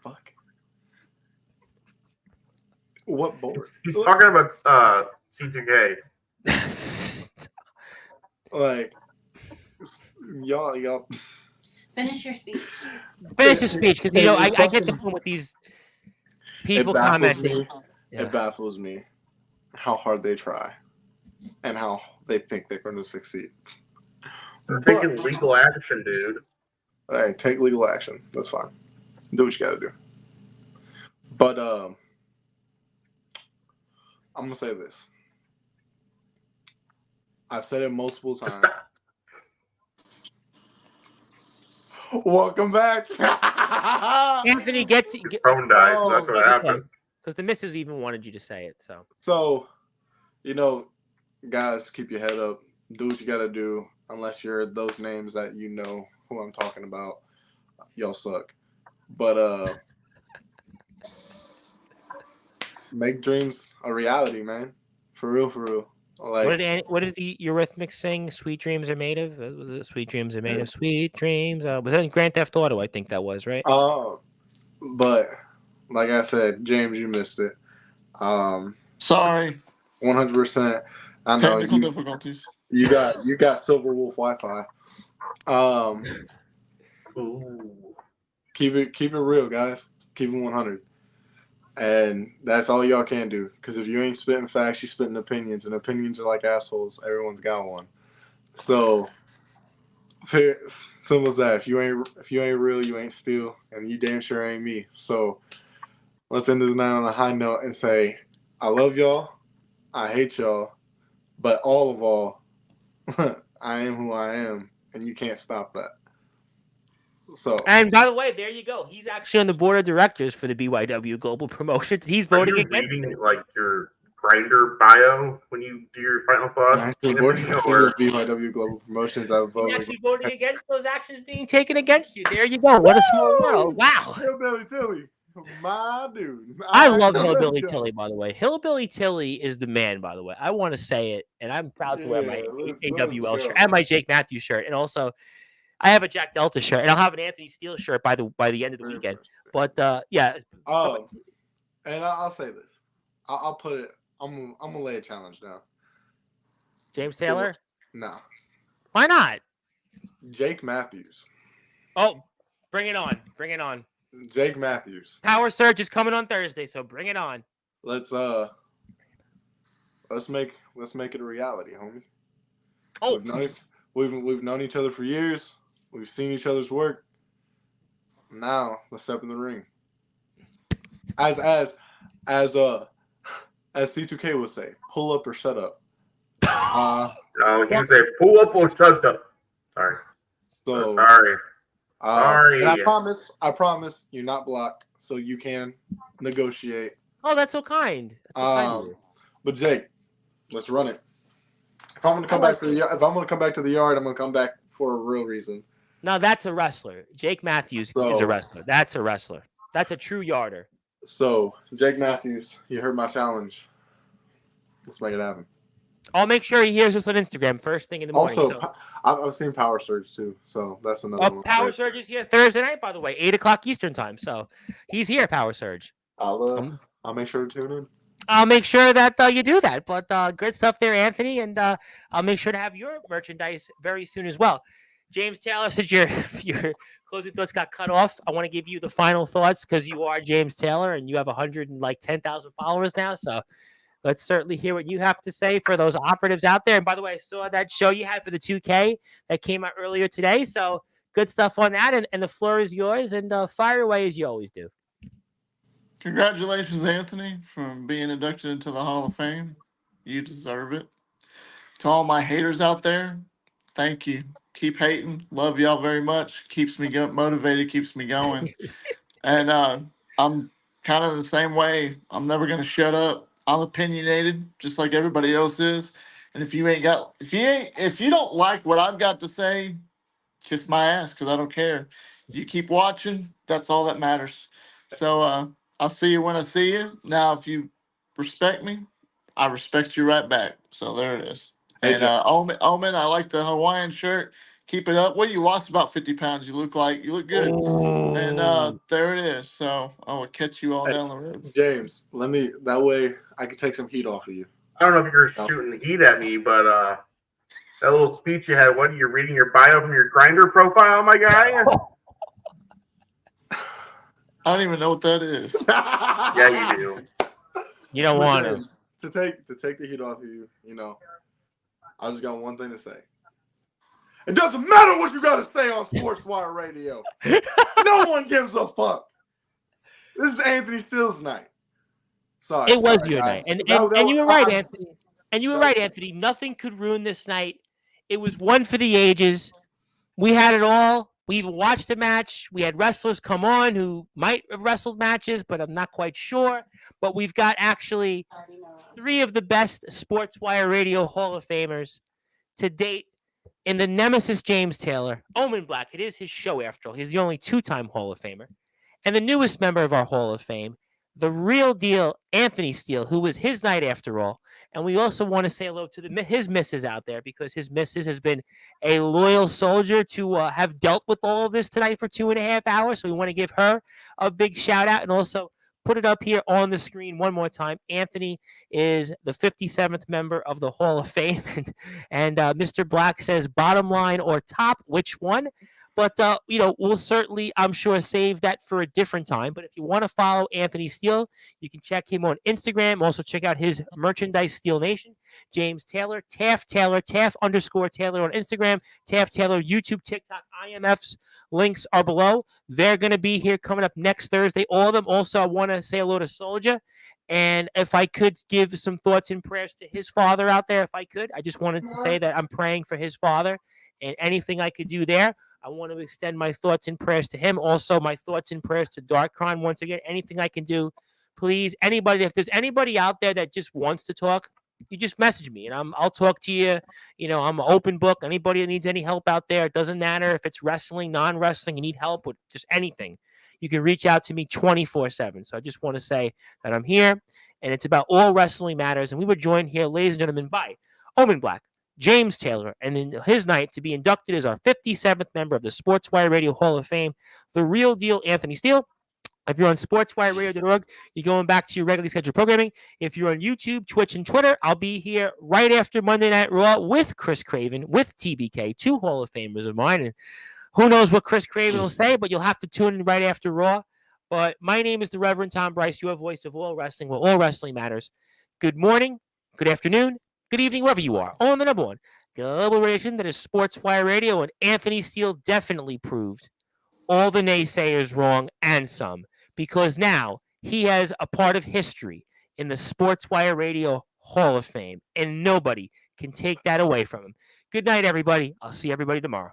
Fuck. What board? He's talking about C2K. Like y'all. Finish your speech. Finish the speech because I get the point with these people commenting. It baffles me how hard they try and how they think they're going to succeed. They're taking legal action, dude. Hey, take legal action. That's fine. Do what you got to do. But I'm gonna say this. I've said it multiple times. Stop. Welcome back. Anthony gets phone died. So that's what happened. Because the missus even wanted you to say it. So, guys, keep your head up. Do what you got to do. Unless you're those names that you know who I'm talking about, y'all suck. But make dreams a reality, man. For real, for real. Like, what did the Eurythmics sing? Sweet dreams are made of. Sweet dreams are made of sweet dreams. Was that in Grand Theft Auto? I think that was right. But like I said, James, you missed it. Sorry. 100%. I know technical difficulties. You got Silver Wolf Wi-Fi. Keep it real, guys. Keep it 100. And that's all y'all can do. Because if you ain't spitting facts, you spitting opinions, and opinions are like assholes. Everyone's got one. So simple as that. If you ain't real, you ain't Steele, and you damn sure ain't me. So let's end this night on a high note and say, I love y'all, I hate y'all, but all of all, I am who I am, and you can't stop that. So, and by the way, there you go. He's actually on the board of directors for the BYW Global Promotions. He's voting against reading like your grinder bio when you do your final thoughts. BYW Global Promotions. I voted. He's actually voting against those actions being taken against you. There you go. What a small world! Wow. Hillbilly Tilly, my dude. I love Hillbilly Tilly. By the way, Hillbilly Tilly is the man. By the way, I want to say it, and I'm proud to wear my AWL shirt and my Jake Matthews shirt, and also. I have a Jack Delta shirt, and I'll have an Anthony Steele shirt by the end of the weekend. But yeah. And I'll say this. I'll put it. I'm gonna lay a challenge now. James Taylor? No. Why not? Jake Matthews. Oh, bring it on! Bring it on! Jake Matthews. Power Surge is coming on Thursday, so bring it on. Let's make it a reality, homie. Oh, we've known each other for years. We've seen each other's work. Now let's step in the ring. As C2K would say, pull up or shut up. No, he would say pull up or shut up. Sorry. Sorry. And I promise you're not blocked, so you can negotiate. Oh, that's so kind. That's so kind of you. But Jake, let's run it. If I'm gonna come back to the yard, I'm gonna come back for a real reason. No, that's a wrestler. Jake Matthews is a wrestler. That's a wrestler. That's a true yarder. So, Jake Matthews, you heard my challenge. Let's make it happen. I'll make sure he hears us on Instagram first thing in the morning. Also, I've seen Power Surge too, so that's another one. Power Surge is here Thursday night, by the way, 8:00 Eastern time. So he's here, Power Surge. I'll make sure to tune in. I'll make sure that you do that. But good stuff there, Anthony, and I'll make sure to have your merchandise very soon as well. James Taylor, since your closing thoughts got cut off, I want to give you the final thoughts because you are James Taylor and you have 110,000 followers now. So let's certainly hear what you have to say for those operatives out there. And by the way, I saw that show you had for the 2K that came out earlier today. So good stuff on that. And the floor is yours. And fire away as you always do. Congratulations, Anthony, for being inducted into the Hall of Fame. You deserve it. To all my haters out there, thank you. Keep hating. Love y'all very much. Keeps me motivated, keeps me going. And I'm kind of the same way. I'm never going to shut up. I'm opinionated, just like everybody else is. And if you don't like what I've got to say, kiss my ass, because I don't care. You keep watching. That's all that matters. So I'll see you when I see you. Now, if you respect me, I respect you right back. So there it is. And Omen, I like the Hawaiian shirt. Keep it up. Well, you lost about 50 pounds. You look good. Oh. And there it is. So I will catch you all down the road. James, that way I can take some heat off of you. I don't know if you're shooting heat at me, but that little speech you had, what are you reading your bio from your Grindr profile, my guy? I don't even know what that is. Yeah, you do. You don't want to. To take the heat off of you, I just got one thing to say. It doesn't matter what you got to say on Sportzwire Radio. No one gives a fuck. This is Anthony Steele's night. Sorry. It was your night. And you were right, Anthony. And you were right, Anthony. Nothing could ruin this night. It was one for the ages. We had it all. We even watched a match. We had wrestlers come on who might have wrestled matches, but I'm not quite sure. But we've got actually 3 of the best Sportswire Radio Hall of Famers to date in the nemesis James Taylor. Omen Black, it is his show after all. He's the only 2-time Hall of Famer. And the newest member of our Hall of Fame, the real deal Anthony Steele, who was his night after all. And we also want to say hello to his missus out there, because his missus has been a loyal soldier to have dealt with all of this tonight for 2.5 hours. So we want to give her a big shout out and also put it up here on the screen one more time. Anthony is the 57th member of the Hall of Fame. And Mr. Black says bottom line or top, which one? But, we'll certainly, I'm sure, save that for a different time. But if you want to follow Anthony Steele, you can check him on Instagram. Also, check out his merchandise, Steele Nation. James Taylor, Taft Taylor, Taft _ Taylor on Instagram, Taft Taylor, YouTube, TikTok, IMF's links are below. They're going to be here coming up next Thursday, all of them. Also, I want to say hello to Soldier. And if I could give some thoughts and prayers to his father out there, if I could, I just wanted to say that I'm praying for his father and anything I could do there. I want to extend my thoughts and prayers to him. Also, my thoughts and prayers to Darkron. Once again, anything I can do, please. Anybody, if there's anybody out there that just wants to talk, you just message me and I'll talk to you. I'm an open book. Anybody that needs any help out there, it doesn't matter if it's wrestling, non-wrestling, you need help with just anything. You can reach out to me 24/7. So I just want to say that I'm here, and it's about all wrestling matters. And we were joined here, ladies and gentlemen, by Omen Black, James Taylor, and in his night to be inducted as our 57th member of the Sportswire Radio Hall of Fame, the real deal Anthony Steele. If you're on sportswireradio.org, you're going back to your regularly scheduled programming. If you're on YouTube, Twitch, and Twitter, I'll be here right after Monday Night Raw with Chris Craven, with TBK, 2 Hall of Famers of mine. And who knows what Chris Craven will say, but you'll have to tune in right after Raw. But my name is the Reverend Tom Bryce, your voice of all wrestling, where all wrestling matters. Good morning, good afternoon, good evening, wherever you are. On the number one global radio that is Sportswire Radio, and Anthony Steele definitely proved all the naysayers wrong and some, because now he has a part of history in the Sportswire Radio Hall of Fame, and nobody can take that away from him. Good night, everybody. I'll see everybody tomorrow.